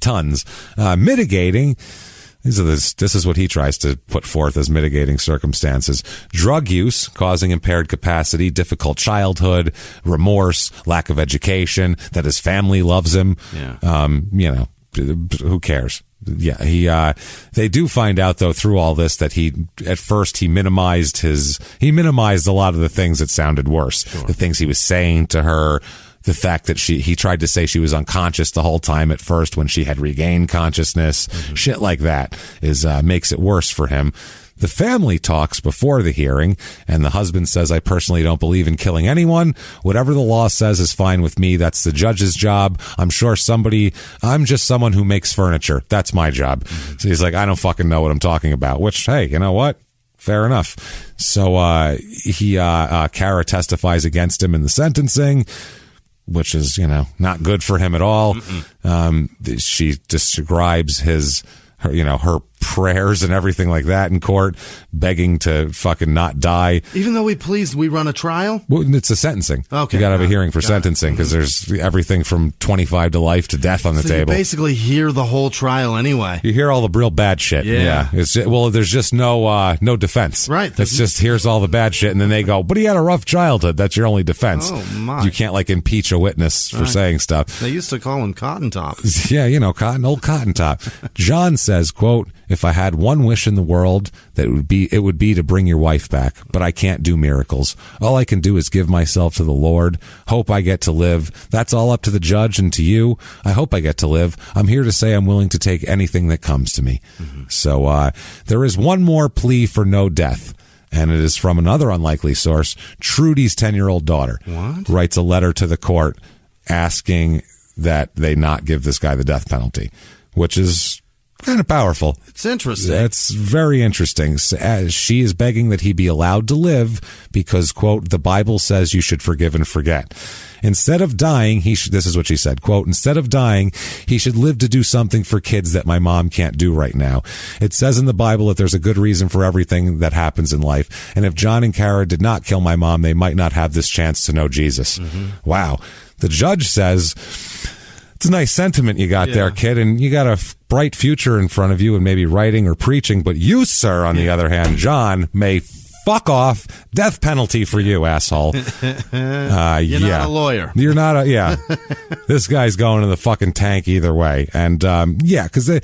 tons. Mitigating. This is what he tries to put forth as mitigating circumstances. Drug use, causing impaired capacity, difficult childhood, remorse, lack of education, that his family loves him. You know, who cares? Yeah, they do find out though through all this that at first he minimized a lot of the things that sounded worse. Sure. The things he was saying to her, the fact that he tried to say she was unconscious the whole time at first when she had regained consciousness. Shit like that makes it worse for him. The family talks before the hearing, and the husband says, I personally don't believe in killing anyone. Whatever the law says is fine with me. That's the judge's job. I'm just someone who makes furniture. That's my job. So he's like, I don't fucking know what I'm talking about, which, hey, you know what? Fair enough. So Kara testifies against him in the sentencing, which is, you know, not good for him at all. She describes her prayers and everything like that in court, begging to fucking not die. Even though we run a trial? Well, it's a sentencing. Okay. You got to have a hearing for sentencing because there's everything from 25 to life to death on the table. You basically hear the whole trial anyway. You hear all the real bad shit. Yeah. There's just no defense. Right. It's just here's all the bad shit, and then they go, but he had a rough childhood. That's your only defense. Oh, my. You can't impeach a witness for saying stuff. They used to call him Cotton Top. Yeah, old Cotton Top. John says, quote, if I had one wish in the world, it would be to bring your wife back, but I can't do miracles. All I can do is give myself to the Lord. Hope I get to live. That's all up to the judge and to you. I hope I get to live. I'm here to say I'm willing to take anything that comes to me. So there is one more plea for no death, and it is from another unlikely source. Trudy's 10-year-old daughter writes a letter to the court asking that they not give this guy the death penalty, which is kind of powerful. It's interesting. It's very interesting. She is begging that he be allowed to live because, quote, the Bible says you should forgive and forget. Instead of dying, this is what she said, quote, instead of dying, he should live to do something for kids that my mom can't do right now. It says in the Bible that there's a good reason for everything that happens in life. And if John and Kara did not kill my mom, they might not have this chance to know Jesus. Wow. The judge says, it's a nice sentiment you got there, kid, and you got a bright future in front of you and maybe writing or preaching. But you, sir, on the other hand, John, may fuck off. Death penalty for you, asshole. You're not a lawyer. You're not a, This guy's going to the fucking tank either way. And, because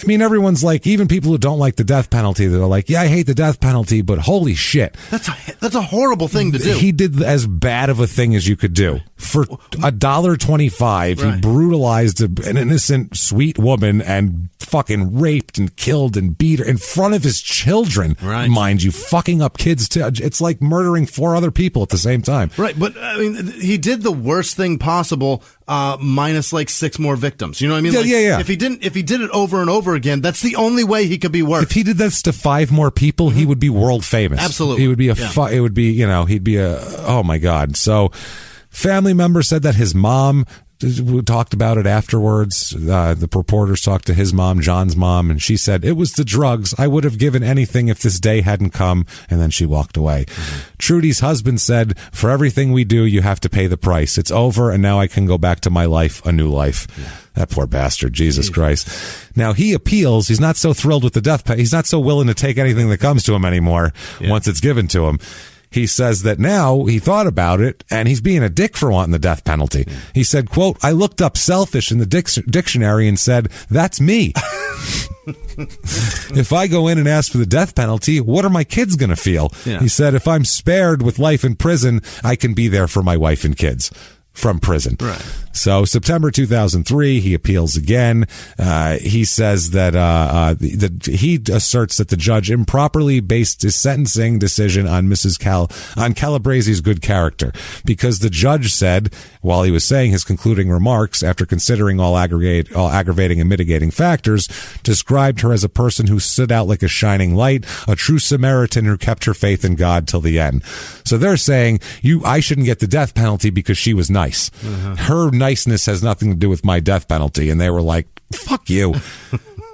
everyone's like, even people who don't like the death penalty, they're like, I hate the death penalty, but holy shit. That's a horrible thing to do. He did as bad of a thing as you could do. For $1.25, he brutalized an innocent, sweet woman and fucking raped and killed and beat her in front of his children, mind you, fucking up kids too. It's like murdering 4 other people at the same time. Right, but he did the worst thing possible, minus like 6 more victims. You know what I mean? If he did it over and over again, that's the only way he could be worse. If he did this to 5 more people, he would be world famous. Absolutely, he would be it would be, he'd be oh my God. So, family member said that his mom. We talked about it afterwards. The reporters talked to his mom, John's mom, and she said, it was the drugs. I would have given anything if this day hadn't come. And then she walked away. Trudy's husband said, for everything we do, you have to pay the price. It's over, and now I can go back to my life, a new life. That poor bastard, Jesus Christ. Now, he appeals. He's not so thrilled with the death penalty. He's not so willing to take anything that comes to him anymore once it's given to him. He says that now he thought about it, and he's being a dick for wanting the death penalty. He said, quote, I looked up selfish in the dictionary and said, that's me. If I go in and ask for the death penalty, what are my kids going to feel? He said, if I'm spared with life in prison, I can be there for my wife and kids. From prison. Right. So September 2003, he appeals again. He says that he asserts that the judge improperly based his sentencing decision on on Calabresi's good character, because the judge said, while he was saying his concluding remarks, after considering all aggravating and mitigating factors, described her as a person who stood out like a shining light, a true Samaritan who kept her faith in God till the end. So they're saying, I shouldn't get the death penalty because she was nice. Her niceness has nothing to do with my death penalty. And they were like, fuck you.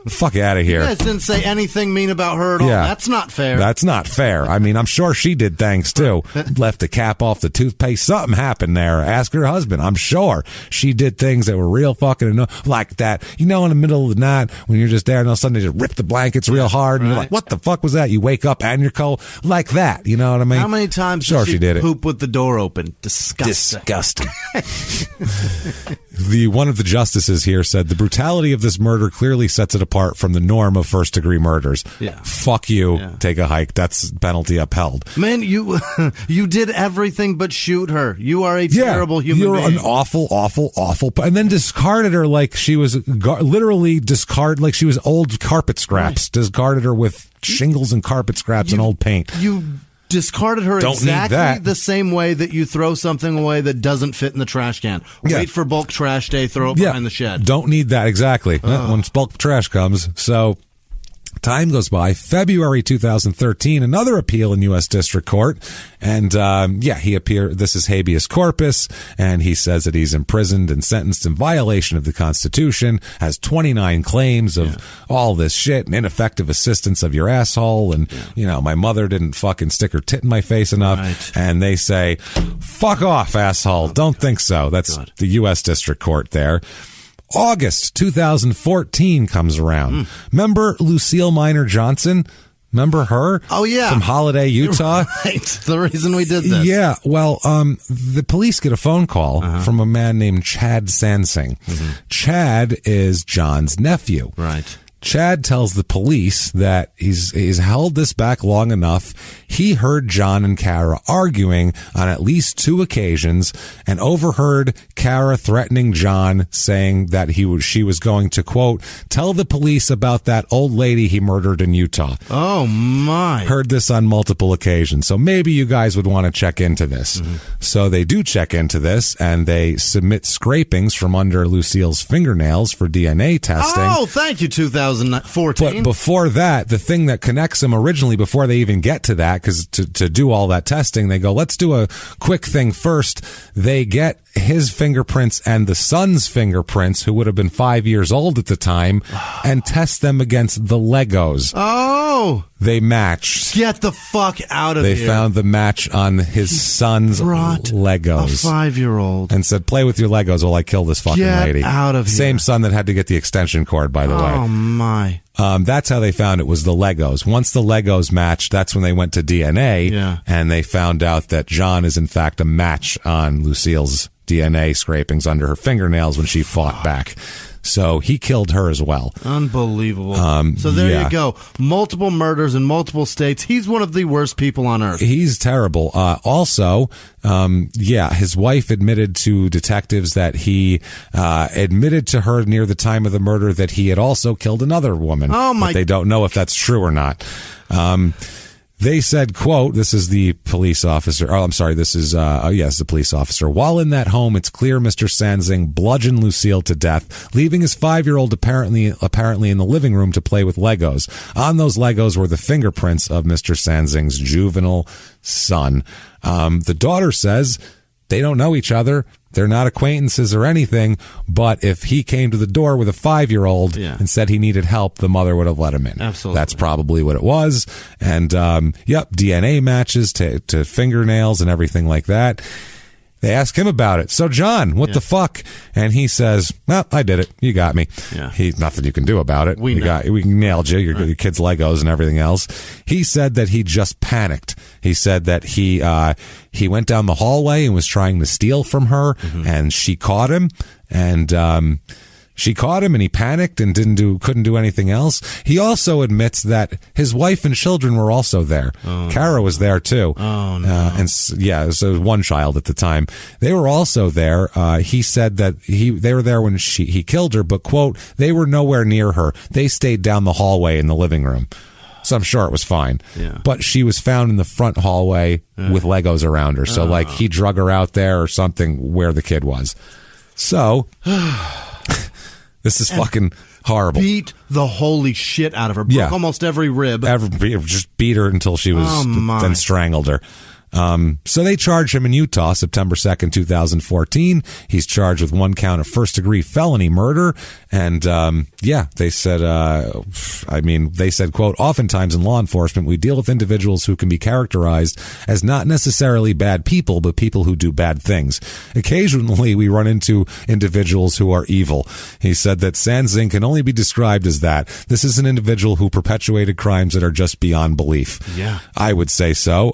Fuck out of here. You guys didn't say anything mean about her at all. That's not fair. That's not fair. I'm sure she did things too. Left the cap off the toothpaste. Something happened there. Ask her husband. I'm sure she did things that were real fucking like that. In the middle of the night when you're just there and all of a sudden they just rip the blankets real hard and you're like, what the fuck was that? You wake up and you're cold like that. You know what I mean? How many times she did it. Poop with the door open? Disgusting. One of the justices here said the brutality of this murder clearly sets it apart from the norm of first-degree murders. Fuck you. Take a hike. That's penalty upheld. Man, you did everything but shoot her. You are a terrible human being. You're an awful, and then discarded her like she was like she was old carpet scraps. Discarded her with shingles and carpet scraps and old paint. You discarded her exactly the same way that you throw something away that doesn't fit in the trash can. Wait for bulk trash day, throw it behind the shed. Don't need that, exactly. When bulk trash comes. So time goes by. February 2013, another appeal in U.S. District Court. And, he appeared. This is habeas corpus. And he says that he's imprisoned and sentenced in violation of the Constitution, has 29 claims of all this shit and ineffective assistance of your asshole. And, my mother didn't fucking stick her tit in my face enough. Right. And they say, fuck off, asshole. Don't think so. That's the U.S. District Court there. August 2014 comes around. Remember Lucille Minor Johnson? Remember her? Oh, yeah. From Holladay, Utah? Right. The reason we did this. Yeah. Well, the police get a phone call from a man named Chad Sansing. Chad is John's nephew. Right. Chad tells the police that he's held this back long enough. He heard John and Kara arguing on at least 2 occasions and overheard Kara threatening John, saying that she was going to, quote, tell the police about that old lady he murdered in Utah. Oh, my. Heard this on multiple occasions. So maybe you guys would want to check into this. So they do check into this, and they submit scrapings from under Lucille's fingernails for DNA testing. Oh, thank you, 2014. But before that, the thing that connects them originally, before they even get to that, because to do all that testing, they go, let's do a quick thing first. They get his fingerprints and the son's fingerprints, who would have been 5 years old at the time, and test them against the Legos. Oh! They matched. Get the fuck out of here. They found the match on his son's Legos. A 5-year-old. And said, play with your Legos while I kill this fucking lady. Get out of here. Same son that had to get the extension cord, by the way. Oh, my. That's how they found it, was the Legos. Once the Legos matched, that's when they went to DNA, and they found out that John is, in fact, a match on Lucille's DNA scrapings under her fingernails when she fought back. So he killed her as well. Unbelievable. So there you go. Multiple murders in multiple states. He's one of the worst people on earth. He's terrible. Also, his wife admitted to detectives that he admitted to her near the time of the murder that he had also killed another woman. Oh, my. But they don't know if that's true or not. They said, quote, this is the police officer. Oh, I'm sorry. This is, the police officer. While in that home, it's clear Mr. Sansing bludgeoned Lucille to death, leaving his 5-year-old apparently in the living room to play with Legos. On those Legos were the fingerprints of Mr. Sansing's juvenile son. The daughter says they don't know each other. They're not acquaintances or anything, but if he came to the door with a 5-year-old and said he needed help, the mother would have let him in. Absolutely. That's probably what it was. And, DNA matches to fingernails and everything like that. They ask him about it. So, John, what the fuck? And he says, well, I did it. You got me. Yeah. Nothing you can do about it. We nailed you. Your kid's Legos and everything else. He said that he just panicked. He said that he went down the hallway and was trying to steal from her, and she caught him, and he panicked and couldn't do anything else. He also admits that his wife and children were also there. Kara was there too. Oh, no. So one child at the time. They were also there. He said that they were there when he killed her, but, quote, they were nowhere near her. They stayed down the hallway in the living room. So I'm sure it was fine. Yeah. But she was found in the front hallway with Legos around her. So like he drug her out there or something where the kid was. So this is fucking horrible. Beat the holy shit out of her. Broke almost every rib. Just beat her until she was, then strangled her. So they charged him in Utah, September 2nd, 2014. He's charged with 1 count of first-degree felony murder. And, they said, quote, oftentimes in law enforcement, we deal with individuals who can be characterized as not necessarily bad people, but people who do bad things. Occasionally, we run into individuals who are evil. He said that Sansing can only be described as that. This is an individual who perpetuated crimes that are just beyond belief. Yeah. I would say so.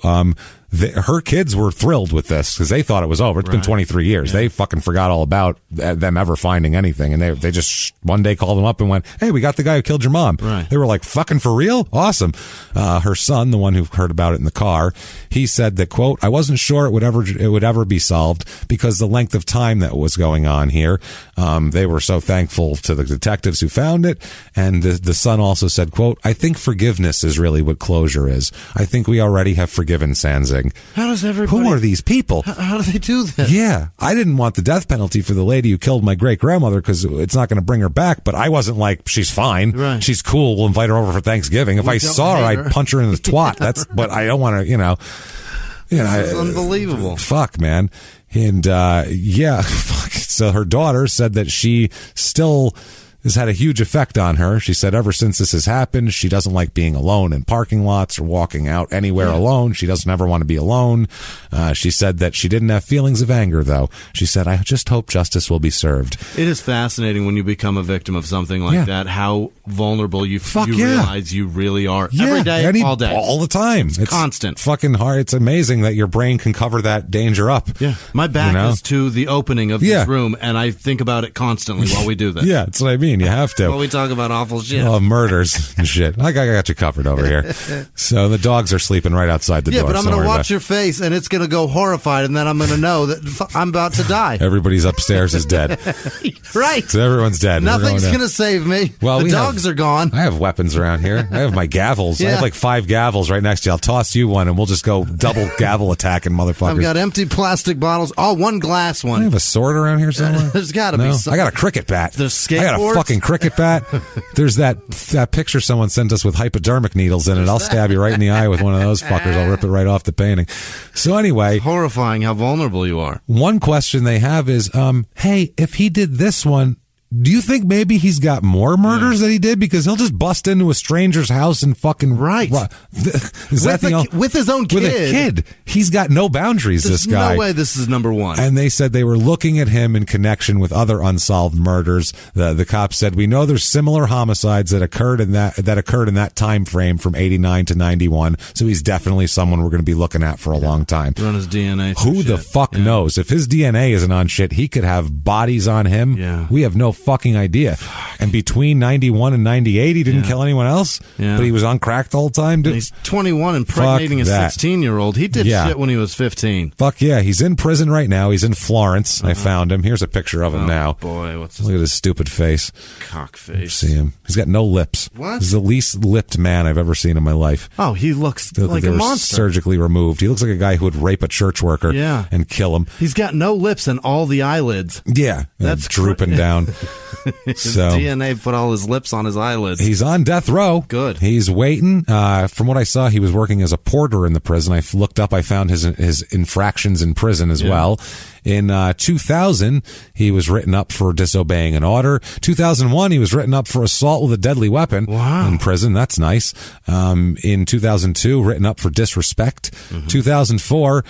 Her kids were thrilled with this because they thought it was over. It's been 23 years. Yeah. They fucking forgot all about them ever finding anything. And they just one day called them up and went, hey, we got the guy who killed your mom. Right. They were like, fucking for real? Awesome. Her son, the one who heard about it in the car, he said that, quote, I wasn't sure it would ever be solved because the length of time that was going on here. They were so thankful to the detectives who found it. And the son also said, quote, I think forgiveness is really what closure is. I think we already have forgiven Sansing. How does everybody... Who are these people? How do they do this? Yeah. I didn't want the death penalty for the lady who killed my great-grandmother because it's not going to bring her back, but I wasn't like, she's fine. Right. She's cool. We'll invite her over for Thanksgiving. If I saw her, I'd punch her in the twat. But I don't want to, It's unbelievable. Fuck, man. And, fuck. So her daughter said that she still... This had a huge effect on her. She said ever since this has happened, she doesn't like being alone in parking lots or walking out anywhere alone. She doesn't ever want to be alone. She said that she didn't have feelings of anger, though. She said, I just hope justice will be served. It is fascinating when you become a victim of something like that, how vulnerable you realize you really are. Every day, all day. All the time. It's constant. Fucking hard. It's amazing that your brain can cover that danger up. Yeah. My back is to the opening of this room, and I think about it constantly while we do this. Yeah, that's what I mean. You have to. While we talk about awful shit. Oh, murders and shit. I got you covered over here. So the dogs are sleeping right outside the door. Yeah, but I'm going to watch your face, and it's going to go horrified, and then I'm going to know that I'm about to die. Everybody's upstairs is dead. Right. So everyone's dead. Nothing's going to save me. Well, the dogs are gone. I have weapons around here. I have my gavels. I have like 5 gavels right next to you. I'll toss you one, and we'll just go double gavel attacking motherfuckers. I've got empty plastic bottles. Oh, one glass one. I have a sword around here somewhere. There's got to be something. I got a cricket bat. There's skateboards. I got a fucking cricket bat. There's that picture someone sent us with hypodermic needles in it. I'll stab you right in the eye with one of those fuckers. I'll rip it right off the painting. So anyway. It's horrifying how vulnerable you are. One question they have is, hey, if he did this one, do you think maybe he's got more murders that he did? Because he'll just bust into a stranger's house and fucking with his own kid. With a kid. He's got no boundaries, this guy. There's no way this is number one. And they said they were looking at him in connection with other unsolved murders. The cops said, we know there's similar homicides that occurred in that time frame from 89 to 91. So he's definitely someone we're going to be looking at for a long time. Run his DNA. Who the fuck knows? If his DNA isn't on shit, he could have bodies on him. Yeah. We have no fucking idea. And between 91 and 98, he didn't kill anyone else. Yeah. But he was on crack the whole time. And he's 21 impregnating a 16-year-old. He did shit when he was 15. Fuck yeah. He's in prison right now. He's in Florence. I found him. Here's a picture of him now. Boy, look at his stupid face. Cock face. See him. He's got no lips. What? He's the least lipped man I've ever seen in my life. Oh, he looks like a monster. Surgically removed. He looks like a guy who would rape a church worker and kill him. He's got no lips and all the eyelids. Yeah. That's drooping down. His DNA put all his lips on his eyelids. He's on death row. Good. He's waiting. From what I saw, he was working as a porter in the prison. I looked up. I found his infractions in prison as well. In 2000, he was written up for disobeying an order. 2001, he was written up for assault with a deadly weapon in prison. That's nice. In 2002, written up for disrespect. 2004,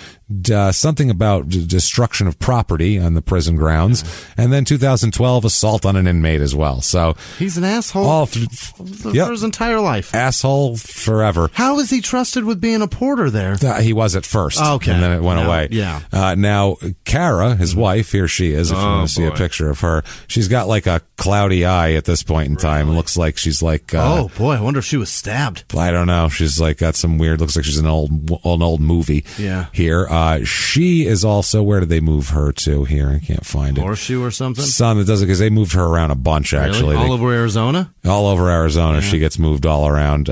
something about destruction of property on the prison grounds. And then 2012, assault on an inmate as well. So he's an asshole for his entire life. Asshole forever. How is he trusted with being a porter there? He was at first. Okay. And then it went away. Yeah. Now, Kara, his wife, here she is, if you want to see a picture of her. She's got like a cloudy eye at this point in time. It looks like she's like... oh, boy, I wonder if she was stabbed. I don't know. She's like got some weird... Looks like she's in an old movie here. She is also... Where did they move her to here? I can't find it. Horseshoe or something? Some that does it because they moved her around a bunch, actually. All over Arizona? All over Arizona. She gets moved all around.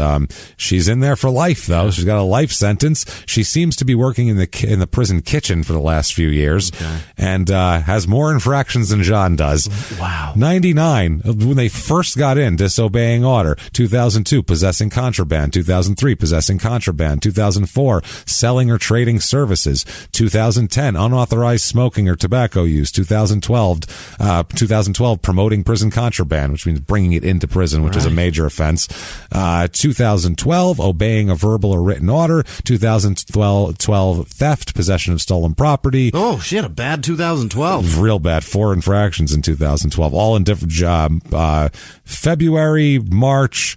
She's in there for life, though. She's got a life sentence. She seems to be working in the prison kitchen for the last few years. And has more infractions than John does. Wow. 99, when they first got in, disobeying order. 2002, possessing contraband. 2003, possessing contraband. 2004, selling or trading services. 2010, unauthorized smoking or tobacco use. 2012, promoting prison contraband, which means bringing it into prison, which is a major offense. 2012, obeying a verbal or written order. 2012, theft, possession of stolen property. Oh, she had a bad 2012. Real bad. 4 infractions in 2012, all in different February, March,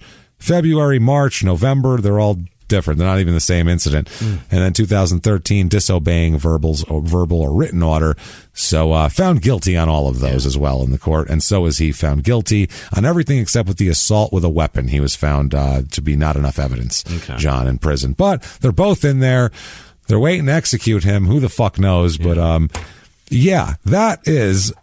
November. They're all different. They're not even the same incident. And then 2013, disobeying verbal or written order. So found guilty on all of those as well in the court. And so is he found guilty on everything except with the assault with a weapon. He was found to be not enough evidence, John, in prison. But they're both in there. They're waiting to execute him. Who the fuck knows? But that is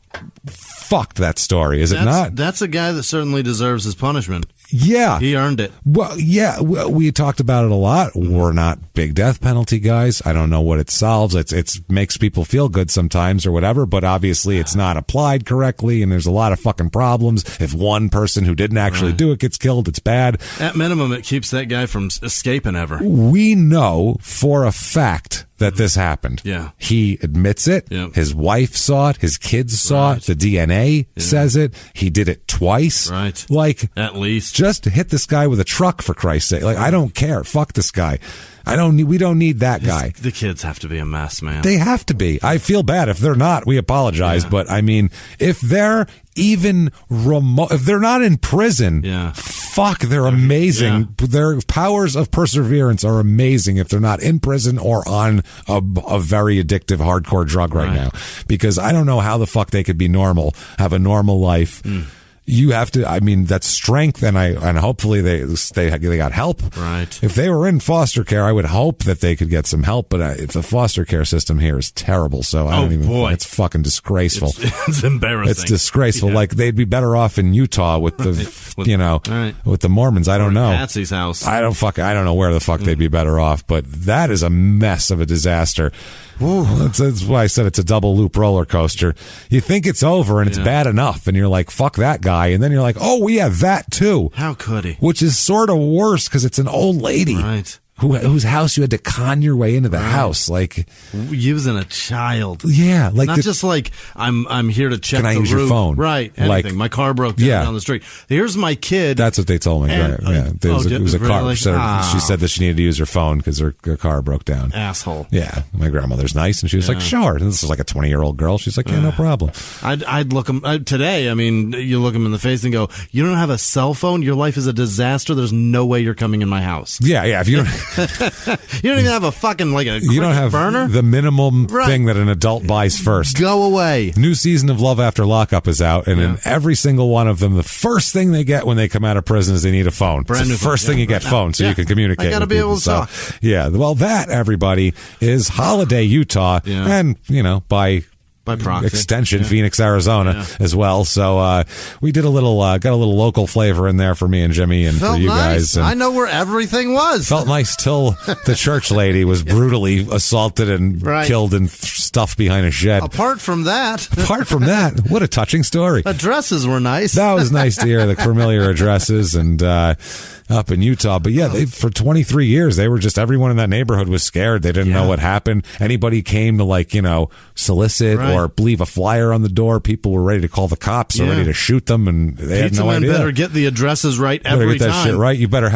fucked, that story, is it not? That's a guy that certainly deserves his punishment. Yeah. He earned it. Well, yeah, we talked about it a lot. We're not big death penalty guys. I don't know what it solves. It makes people feel good sometimes or whatever, but obviously it's not applied correctly, and there's a lot of fucking problems. If one person who didn't actually do it gets killed, it's bad. At minimum, it keeps that guy from escaping ever. We know for a fact that this happened. Yeah. He admits it. Yep. His wife saw it. His kids saw it. The DNA says it. He did it twice. Right. Like, at least. Just hit this guy with a truck, for Christ's sake. Like, I don't care. Fuck this guy. We don't need that guy. The kids have to be a mess, man. They have to be. I feel bad. If they're not, we apologize. But I mean, if they're even remote, if they're not in prison, fuck, they're amazing. Their powers of perseverance are amazing if they're not in prison or on a very addictive, hardcore drug right now. Because I don't know how the fuck they could be normal, have a normal life. You have to, I mean, that's strength, and hopefully they got help. Right. If they were in foster care, I would hope that they could get some help, but if the foster care system here is terrible, so I don't even, it's fucking disgraceful. It's embarrassing. It's disgraceful. Yeah. Like, they'd be better off in Utah with the, with the Mormons. I don't know. Patsy's house. I don't know where the fuck they'd be better off, but that is a mess of a disaster. That's why I said it's a double loop roller coaster. You think it's over and it's bad enough, and you're like, fuck that guy, and then you're like, oh yeah, that too. How could he? Which is sort of worse because it's an old lady. Right. whose house you had to con your way into the house, like using a child. Yeah, like not just like I'm here to check. Can I use roof. your phone? Right. Anything. Like, my car broke down the street. Here's my kid. That's what they told me. And, right. Yeah, it was a car. Really? She said that she needed to use her phone because her car broke down. Asshole. Yeah, my grandmother's nice, and she was like, sure. And this is like a 20-year-old girl. She's like, yeah, no problem. I'd look them today. I mean, you look them in the face and go, you don't have a cell phone. Your life is a disaster. There's no way you're coming in my house. Yeah. If you don't, you don't even have a fucking you don't have burner. The minimum thing that an adult buys first. Go away. New season of Love After Lockup is out, and in every single one of them, the first thing they get when they come out of prison is they need a phone. Brand new first thing you get, phone, so you can communicate. I got to be able to talk. Yeah, well, that everybody is Holladay, Utah, and by proxy. Extension, Phoenix, Arizona, as well. So we did got a little local flavor in there for me and Jimmy and felt for you nice. guys. And I know where everything was. Felt nice till the church lady was brutally assaulted and killed and stuffed behind a shed. Apart from that, what a touching story. Addresses were nice. That was nice to hear, the familiar addresses and up in Utah. But yeah, for 23 years, they were just, everyone in that neighborhood was scared. They didn't know what happened. Anybody came to solicit or leave a flyer on the door, people were ready to call the cops or ready to shoot them, and they had no idea. Better get the addresses right every get that time. Shit right. You better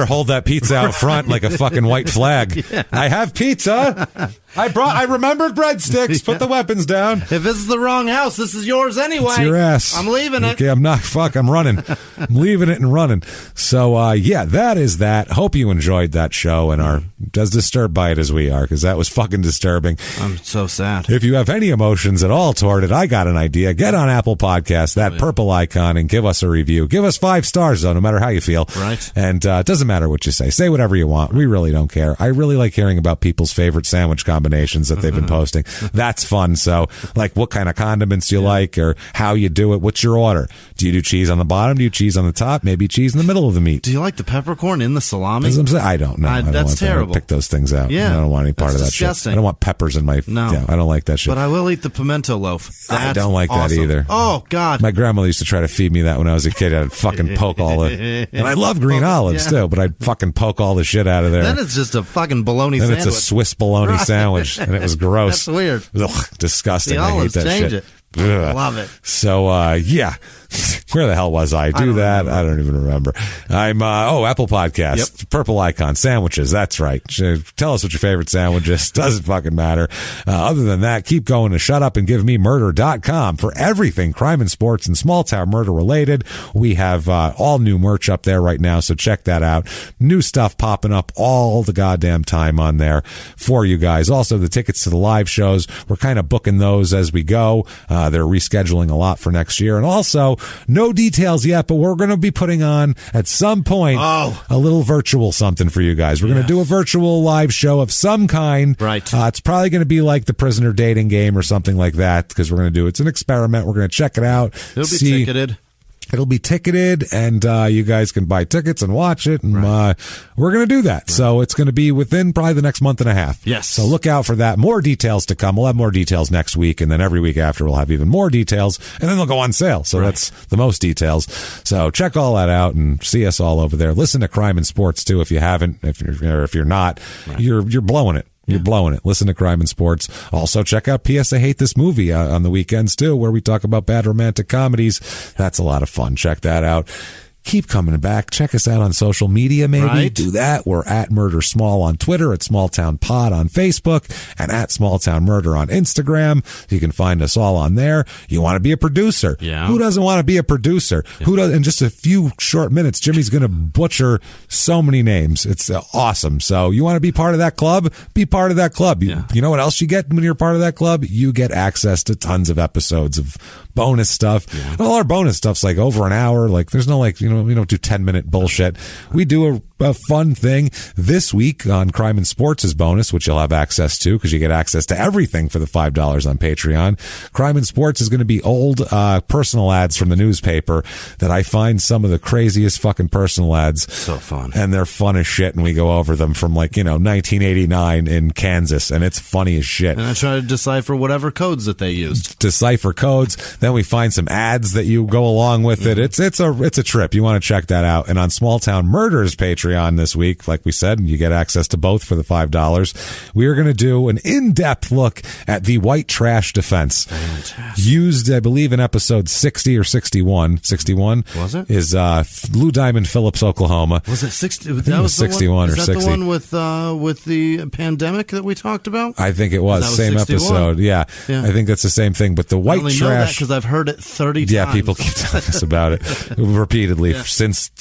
hold that pizza out front like a fucking white flag. I have pizza. I remembered breadsticks. Put the weapons down. If this is the wrong house, this is yours anyway. It's your ass. I'm leaving it. Okay, I'm not. Fuck, I'm running. I'm leaving it and running. So, that is that. Hope you enjoyed that show and are as disturbed by it as we are, because that was fucking disturbing. I'm so sad. If you have any emotions at all toward it, I got an idea. Get on Apple Podcasts, that purple icon, and give us a review. Give us 5 stars, though, no matter how you feel. Right. And it doesn't matter what you say. Say whatever you want. We really don't care. I really like hearing about people's favorite sandwich combinations that they've been posting. That's fun. So, like, what kind of condiments you like, or how you do it. What's your order? Do you do cheese on the bottom? Do you cheese on the top? Maybe cheese in the middle of the meat? Do you like the peppercorn in the salami? I don't know. That's terrible. Pick those things out. Yeah. I don't want any part of that disgusting. shit. I don't want peppers in my... No. Yeah, I don't like that shit. But I will eat the pimento loaf. I don't like that either. Oh, God. My grandmother used to try to feed me that when I was a kid. I'd fucking poke all the... And I love green olives, too, but I'd fucking poke all the shit out of there. Then it's just a fucking bologna sandwich. Then it's a Swiss bologna sandwich, and it was gross. That's weird. Ugh, disgusting. The I hate that change shit. It. Love it. So, where the hell was I? I don't even remember. I'm, Apple Podcasts, purple icon, sandwiches. That's right. Tell us what your favorite sandwich is. Doesn't fucking matter. Other than that, keep going to shutupandgivememurder.com for everything crime and sports and small town murder related. We have, all new merch up there right now. So check that out. New stuff popping up all the goddamn time on there for you guys. Also, the tickets to the live shows, we're kind of booking those as we go. They're rescheduling a lot for next year. And also, no details yet, but we're going to be putting on at some point a little virtual something for you guys. We're going to do a virtual live show of some kind. Right. It's probably going to be like the prisoner dating game or something like that, because we're going to do it's an experiment. We're going to check it out. It'll be ticketed. It'll be ticketed, and you guys can buy tickets and watch it, and we're going to do that. Right. So it's going to be within probably the next month and a half. Yes. So look out for that. More details to come. We'll have more details next week, and then every week after we'll have even more details, and then they'll go on sale. So that's the most details. So check all that out and see us all over there. Listen to Crime and Sports, too, if you haven't. If you're not, you're blowing it. You're blowing it. Listen to Crime and Sports. Also, check out P.S. I Hate This Movie on the weekends, too, where we talk about bad romantic comedies. That's a lot of fun. Check that out. Keep coming back. Check us out on social media, maybe. Right. Do that. We're at Murder Small on Twitter, at Small Town Pod on Facebook, and at Small Town Murder on Instagram. You can find us all on there. You want to be a producer. Yeah. Who doesn't want to be a producer? Yeah. Who does? In just a few short minutes, Jimmy's going to butcher so many names. It's awesome. So you want to be part of that club? Be part of that club. You know what else you get when you're part of that club? You get access to tons of episodes of bonus stuff. Yeah. And all our bonus stuff's like over an hour. Like there's no we don't do 10-minute bullshit. We do a fun thing this week on Crime and Sports as bonus, which you'll have access to because you get access to everything for the $5 on Patreon. Crime and Sports is going to be old personal ads from the newspaper that I find some of the craziest fucking personal ads. So fun. And they're fun as shit, and we go over them from 1989 in Kansas, and it's funny as shit. And I try to decipher whatever codes that they used. Decipher codes. Then we find some ads that you go along with it. It's a trip. You want to check that out. And on Small Town Murders Patreon this week, like we said, you get access to both for the $5. We are going to do an in-depth look at the white trash defense. Fantastic. Used, I believe, in episode 60 or 61. 61? Was it? Is Lou Diamond Phillips, Oklahoma. Was it 60? That was 61 or 60. Is that the one with the pandemic that we talked about? I think it was. Same 61? Episode. Yeah. I think that's the same thing. But the white trash. I know that because I've heard it 30 times. Yeah, people keep telling us about it repeatedly since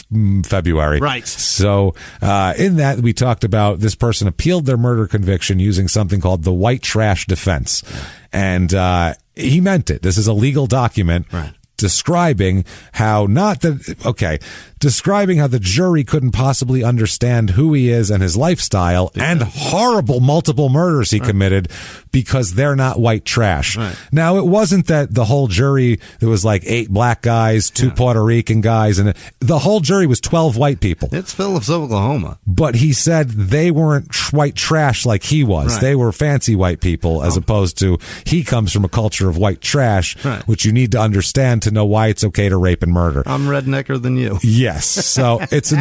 February. Right. So in that, we talked about this person appealed their murder conviction using something called the white trash defense. And he meant it. This is a legal document. Right. Describing how describing how the jury couldn't possibly understand who he is and his lifestyle and horrible multiple murders he committed because they're not white trash. Right. Now, it wasn't that the whole jury, there was like 8 black guys, 2 Puerto Rican guys, and the whole jury was 12 white people. It's Phillips, Oklahoma. But he said they weren't white trash like he was. Right. They were fancy white people as opposed to he comes from a culture of white trash, which you need to understand to know why it's okay to rape and murder. I'm rednecker than you. Yes. So it's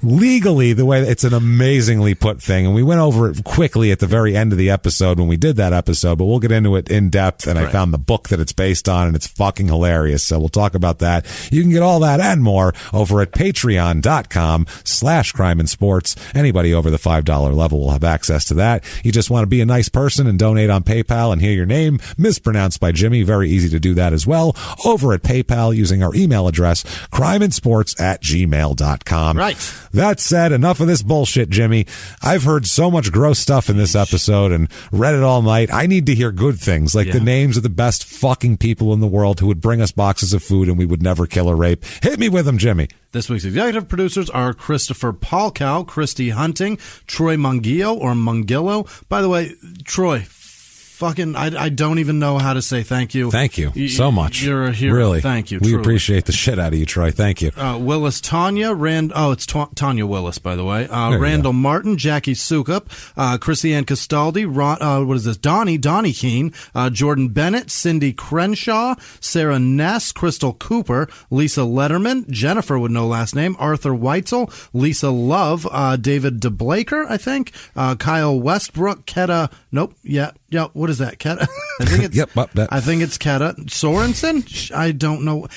legally the way it's an amazingly put thing. And we went over it quickly at the very end of the episode when we did that episode, but we'll get into it in depth. And I found the book that it's based on and it's fucking hilarious. So we'll talk about that. You can get all that and more over at patreon.com/crime and sports. Anybody over the $5 level will have access to that. You just want to be a nice person and donate on PayPal and hear your name mispronounced by Jimmy. Very easy to do that as well. Over at PayPal using our email address, crimeandsports@gmail.com. Right. That said, enough of this bullshit, Jimmy. I've heard so much gross stuff in this episode and read it all night. I need to hear good things, like the names of the best fucking people in the world who would bring us boxes of food and we would never kill or rape. Hit me with them, Jimmy. This week's executive producers are Christopher Palcow, Christy Hunting, Troy Mungillo or Mungillo. By the way, Troy, I don't even know how to say thank you. Thank you so much. You're a hero. Really. Thank you. We truly appreciate the shit out of you, Troy. Thank you. Willis Tanya, it's Tanya Willis, by the way. Randall Martin, Jackie Sukup, Chrissy-Ann Castaldi, Donnie Keene, Jordan Bennett, Cindy Crenshaw, Sarah Ness, Crystal Cooper, Lisa Letterman, Jennifer with no last name, Arthur Weitzel, Lisa Love, David DeBlaker, I think, Kyle Westbrook, Keta, what is that, Keta? I think it's I think it's Keta Sorensen. I don't know.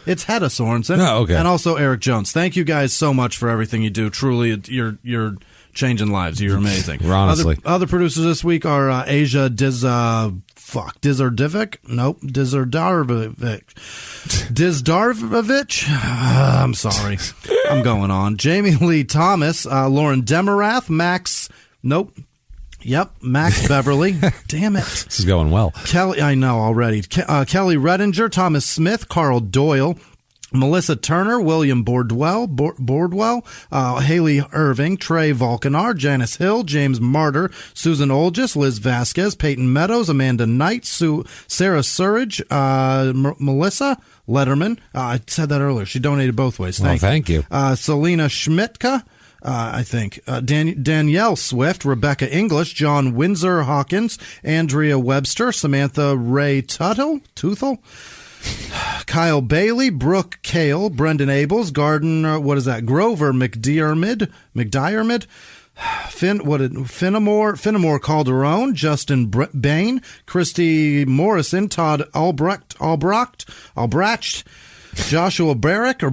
It's Hedda Sorensen. Oh, okay. And also Eric Jones. Thank you guys so much for everything you do. Truly, you're changing lives. You're amazing. Honestly. Other producers this week are Asia Dizardovic. Nope, Dizdarvich. I'm sorry. I'm going on. Jamie Lee Thomas, Lauren Demarath, Max. Nope. Yep, Max Beverly. Damn it. This is going well. Kelly, I know already. Kelly Redinger, Thomas Smith, Carl Doyle, Melissa Turner, William Bordwell, Haley Irving, Trey Volcanar, Janice Hill, James Martyr, Susan Olgis, Liz Vasquez, Peyton Meadows, Amanda Knight, Sarah Surridge, Melissa Letterman. I said that earlier. She donated both ways. Thank you. Selena Schmidtka. I think Danielle Swift, Rebecca English, John Windsor Hawkins, Andrea Webster, Samantha Ray Tuttle, Kyle Bailey, Brooke Kale, Brendan Abels, Grover McDiarmid, Finnemore Calderon, Justin Bain, Christy Morrison, Todd Albrecht, Joshua Barak,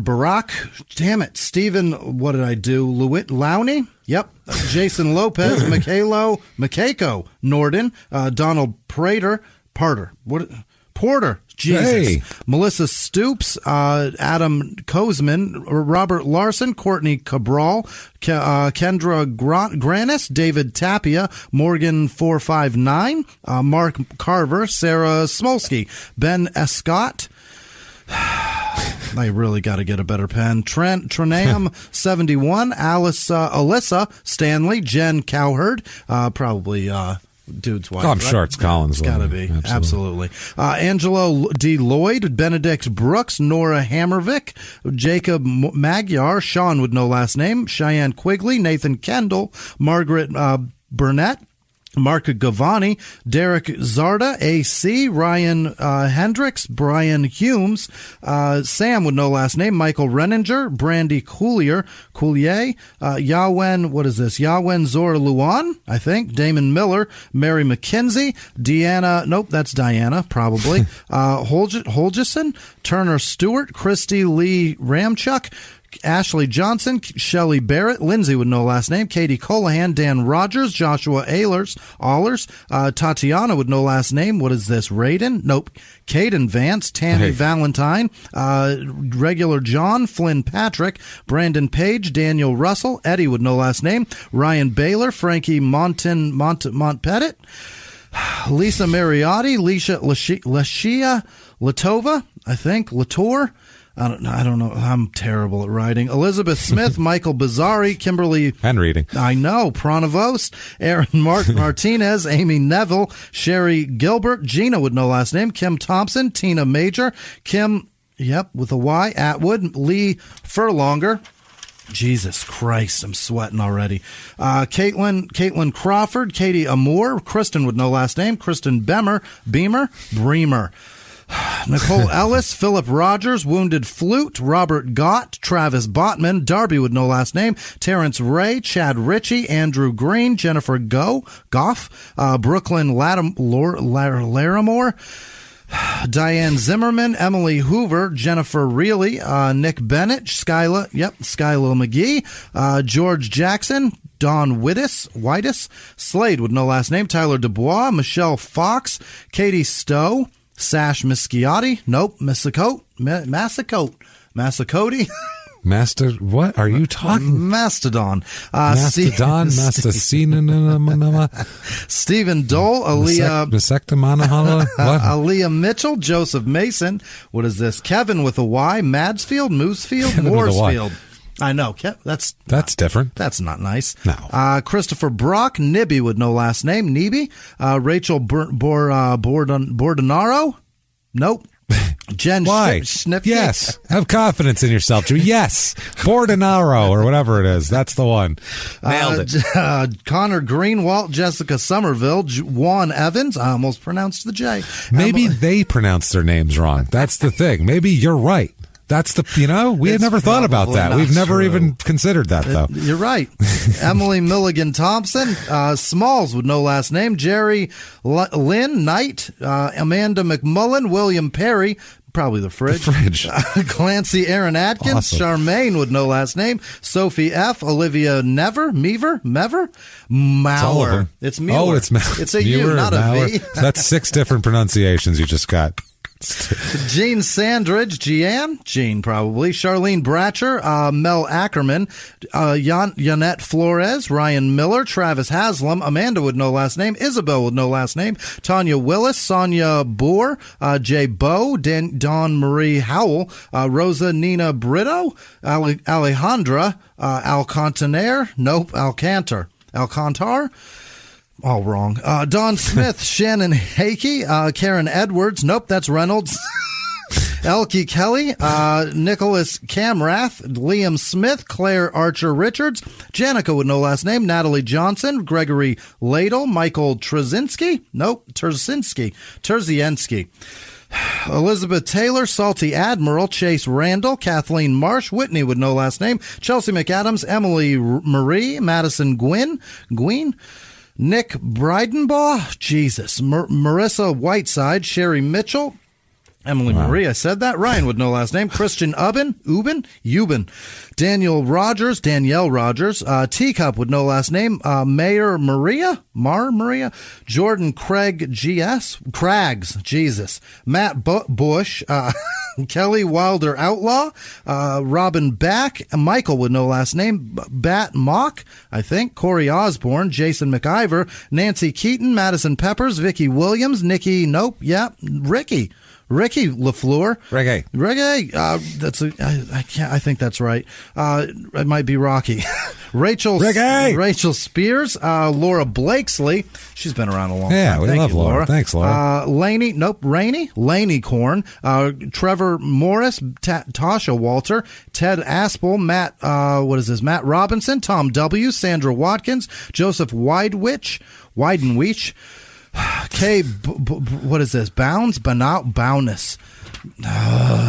damn it, Stephen, what did I do? Lowney? Yep. Jason Lopez, Makako Norden, Donald Porter, Jesus. Hey. Melissa Stoops, Adam Kozman, Robert Larson, Courtney Cabral, Kendra Granis, David Tapia, Morgan 459, Mark Carver, Sarah Smolsky, Ben Escott. I really got to get a better pen. Trenam 71, Alyssa Stanley, Jen Cowherd, probably dude's wife. I'm sure it's Collins. It's got to be. Absolutely. Angelo D. Lloyd, Benedict Brooks, Nora Hammervick, Jacob Magyar, Sean with no last name, Cheyenne Quigley, Nathan Kendall, Margaret Burnett, Mark Gavani, Derek Zarda, AC, Ryan Hendricks, Brian Humes, Sam with no last name, Michael Renninger, Brandy Coulier, Yawen Zor Luan, I think, Damon Miller, Mary McKenzie, Deanna, nope, that's Diana, probably, Holgeson, Turner Stewart, Christy Lee Ramchuk, Ashley Johnson, Shelley Barrett, Lindsay with no last name, Katie Colahan, Dan Rogers, Joshua Allers, Tatiana with no last name. What is this? Raiden? Nope. Caden Vance, Tammy Valentine, regular John, Flynn Patrick, Brandon Page, Daniel Russell, Eddie with no last name, Ryan Baylor, Frankie Montpettit, Lisa Mariotti, Lashia Latova, I think, Latour. I don't know. I'm terrible at writing. Elizabeth Smith, Michael Bizzari, Kimberly. And reading. I know. Pronovost, Aaron Martinez, Amy Neville, Sherry Gilbert, Gina with no last name, Kim Thompson, Tina Major, Kim, with a Y, Atwood, Lee Furlonger. Jesus Christ, I'm sweating already. Caitlin Crawford, Katie Amour, Kristen with no last name, Kristen Bremer. Nicole Ellis, Philip Rogers, Wounded Flute, Robert Gott, Travis Botman, Darby with no last name, Terrence Ray, Chad Ritchie, Andrew Green, Jennifer Goff, Brooklyn Larimore, Diane Zimmerman, Emily Hoover, Jennifer Reilly, Nick Bennett, Skyla McGee, George Jackson, Don Whitus, Slade with no last name, Tyler Dubois, Michelle Fox, Katie Stowe, Sash Misciotti, nope, Massacote, Master, what are you talking? Mastodon. Mastodon, Stephen Dole, Aaliyah Mitchell, Joseph Mason. What is this? Kevin with a Y, Madsfield, Moosefield, Mooresfield. I know. That's different. That's not nice. No. Christopher Brock, Nibby with no last name, Nibby. Rachel Bordenaro. Nope. Jen Why? Yes. Have confidence in yourself, Drew. Yes. Bordenaro or whatever it is. That's the one. Nailed it. Connor Greenwalt, Jessica Somerville, Juan Evans. I almost pronounced the J. Maybe they pronounced their names wrong. That's the thing. Maybe you're right. That's we had never thought about that. We've never even considered that, though. You're right. Emily Milligan Thompson, Smalls with no last name, Jerry Lynn Knight, Amanda McMullen, William Perry, probably the fridge. Clancy Aaron Atkins, awesome. Charmaine with no last name, Sophie F, Olivia Mever, Mauer. It's Mueller. Oh, it's Mauer. It's a U, not a V. That's 6 different pronunciations you just got. Jean Sandridge, Jean probably, Charlene Bratcher, Mel Ackerman, Yannette Flores, Ryan Miller, Travis Haslam, Amanda with no last name, Isabel with no last name, Tanya Willis, Sonia Boer, Jay Bowe, Dawn Marie Howell, Rosa Nina Brito, Alejandra, Alcantar, all wrong. Don Smith, Shannon Hakey, Karen Edwards. Nope, that's Reynolds. Elkie Kelly, Nicholas Camrath, Liam Smith, Claire Archer Richards, Janica with no last name, Natalie Johnson, Gregory Ladle, Michael Trzynski, Elizabeth Taylor, Salty Admiral, Chase Randall, Kathleen Marsh, Whitney with no last name, Chelsea McAdams, Emily Marie, Madison Gwynn, Nick Breidenbaugh, Jesus, Marissa Whiteside, Sherry Mitchell, Emily Marie, I said that. Ryan with no last name, Christian Ubin, Danielle Rogers, Teacup with no last name, Mayor Maria, Jordan Craggs, Jesus, Matt Bush, Kelly Wilder Outlaw, Robin Back, Michael with no last name, Bat Mock, I think, Corey Osborne, Jason McIver, Nancy Keaton, Madison Peppers, Vicky Williams, Nikki, Ricky. Ricky LaFleur. Reggae. I think that's right. It might be Rocky. Rachel Spears. Laura Blakesley. She's been around a long time. Yeah, we love Laura. Thanks, Laura. Laney Korn. Trevor Morris. Tasha Walter. Ted Aspel. Matt Robinson. Tom W. Sandra Watkins. Joseph Weidenwich. What is this? Bowness.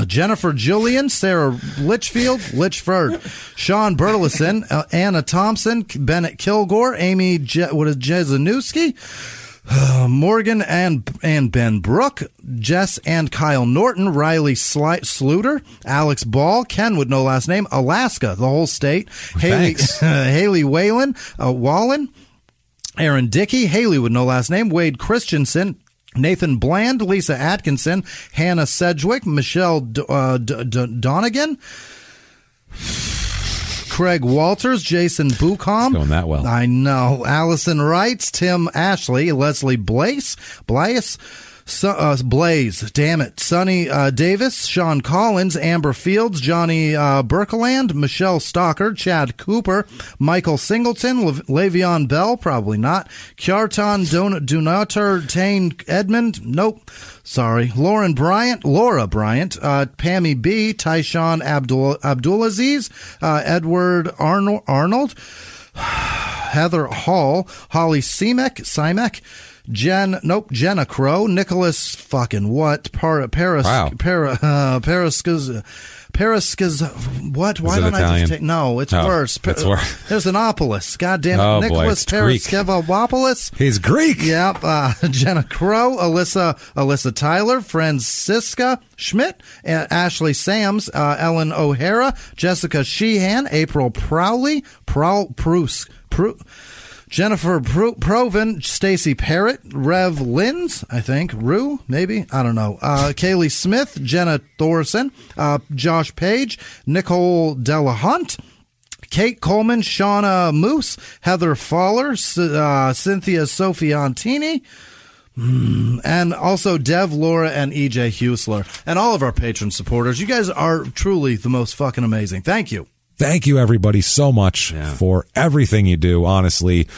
Jennifer Julian, Sarah Litchford, Sean Burleson, Anna Thompson, Bennett Kilgore, Amy Jezanuski, Morgan and Ben Brook, Jess and Kyle Norton, Riley Sluter, Alex Ball, Ken with no last name, Alaska, the whole state, Haley Wallen, Aaron Dickey, Haley with no last name, Wade Christensen, Nathan Bland, Lisa Atkinson, Hannah Sedgwick, Michelle Donegan, Craig Walters, Jason Bucom. It's going that well. I know. Allison Wrights, Tim Ashley, Leslie Blaze, damn it, Sonny Davis, Sean Collins, Amber Fields, Johnny Berkeland, Michelle Stalker, Chad Cooper, Michael Singleton, Le'Veon Bell, probably not, Kjartan Donater Tane Edmund, nope, sorry, Laura Bryant, Pammy B, Tyshawn Abdulaziz, Edward Arnold, Heather Hall, Holly Simek, Jenna Crow, Nicholas fucking what? Periscas, what? Why don't Italian? I just take? No, it's worse. It's worse. There's an Opolis. God damn it. Nicholas Periskevopoulos. He's Greek. Yep. Jenna Crow, Alyssa Tyler, Francisca Schmidt, Ashley Sams, Ellen O'Hara, Jessica Sheehan, April Prowley, Jennifer Proven, Stacy Parrott, Rev Lins, I think, Rue, maybe, I don't know, Kaylee Smith, Jenna Thorson, Josh Page, Nicole Delahunt, Kate Coleman, Shauna Moose, Heather Fowler, Cynthia Sofiantini, and also Dev, Laura, and EJ Husler, and all of our patron supporters. You guys are truly the most fucking amazing. Thank you. Thank you, everybody, so much for everything you do. Honestly,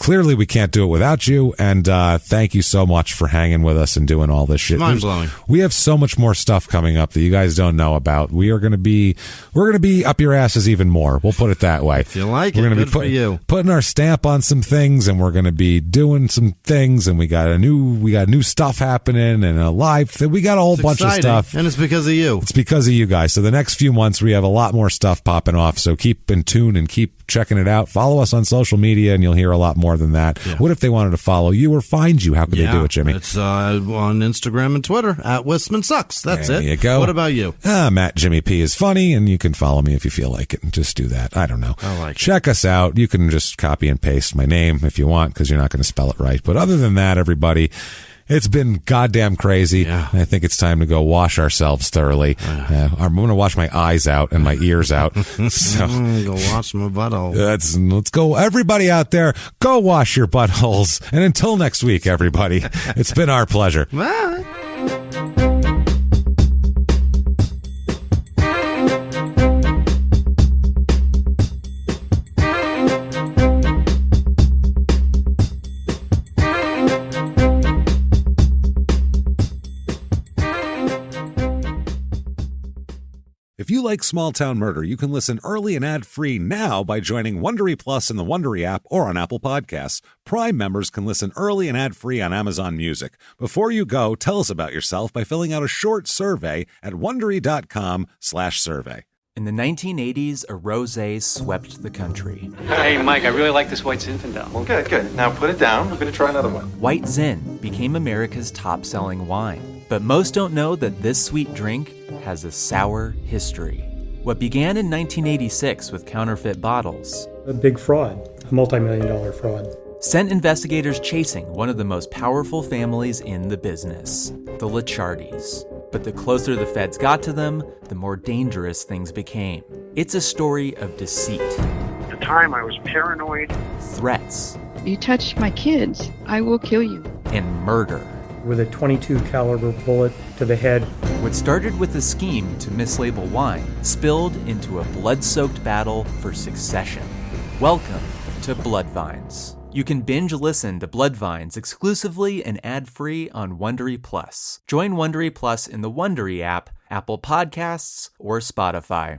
clearly we can't do it without you, and thank you so much for hanging with us and doing all this shit. Mind-blowing. We have so much more stuff coming up that you guys don't know about. We're going to be up your asses even more. We'll put it that way. If you like we're it, gonna good for you. Putting our stamp on some things, and we're going to be doing some things, and we got new stuff happening, and a live thing. We got a whole bunch of stuff, and it's because of you. It's because of you guys. So the next few months we have a lot more stuff popping off. So keep in tune and keep checking it out. Follow us on social media, and you'll hear a lot more than that. Yeah. What if they wanted to follow you or find you? How could they do it, Jimmy? It's on Instagram and Twitter at Whisman Sucks. That's it. There you go. What about you? Matt Jimmy P is funny, and you can follow me if you feel like it. And just do that. I don't know. I like Check us out. You can just copy and paste my name if you want, because you're not going to spell it right. But other than that, everybody, it's been goddamn crazy. Yeah. I think it's time to go wash ourselves thoroughly. I'm going to wash my eyes out and my ears out. So go wash my butthole. Let's go. Everybody out there, go wash your buttholes. And until next week, everybody, it's been our pleasure. Bye. If you like Small Town Murder, you can listen early and ad-free now by joining Wondery Plus in the Wondery app or on Apple Podcasts. Prime members can listen early and ad-free on Amazon Music. Before you go, tell us about yourself by filling out a short survey at Wondery.com/survey. In the 1980s, a rosé swept the country. Hey, Mike, I really like this White Zinfandel. Well, good. Now put it down. We're going to try another one. White Zin became America's top-selling wine. But most don't know that this sweet drink has a sour history. What began in 1986 with counterfeit bottles. A big fraud, a multi-million-dollar fraud. Sent investigators chasing one of the most powerful families in the business, the Licciardis. But the closer the feds got to them, the more dangerous things became. It's a story of deceit. At the time, I was paranoid. Threats. You touch my kids, I will kill you. And murder. with a .22 caliber bullet to the head. What started with a scheme to mislabel wine spilled into a blood-soaked battle for succession. Welcome to Bloodvines. You can binge listen to Bloodvines exclusively and ad-free on Wondery Plus. Join Wondery Plus in the Wondery app, Apple Podcasts, or Spotify.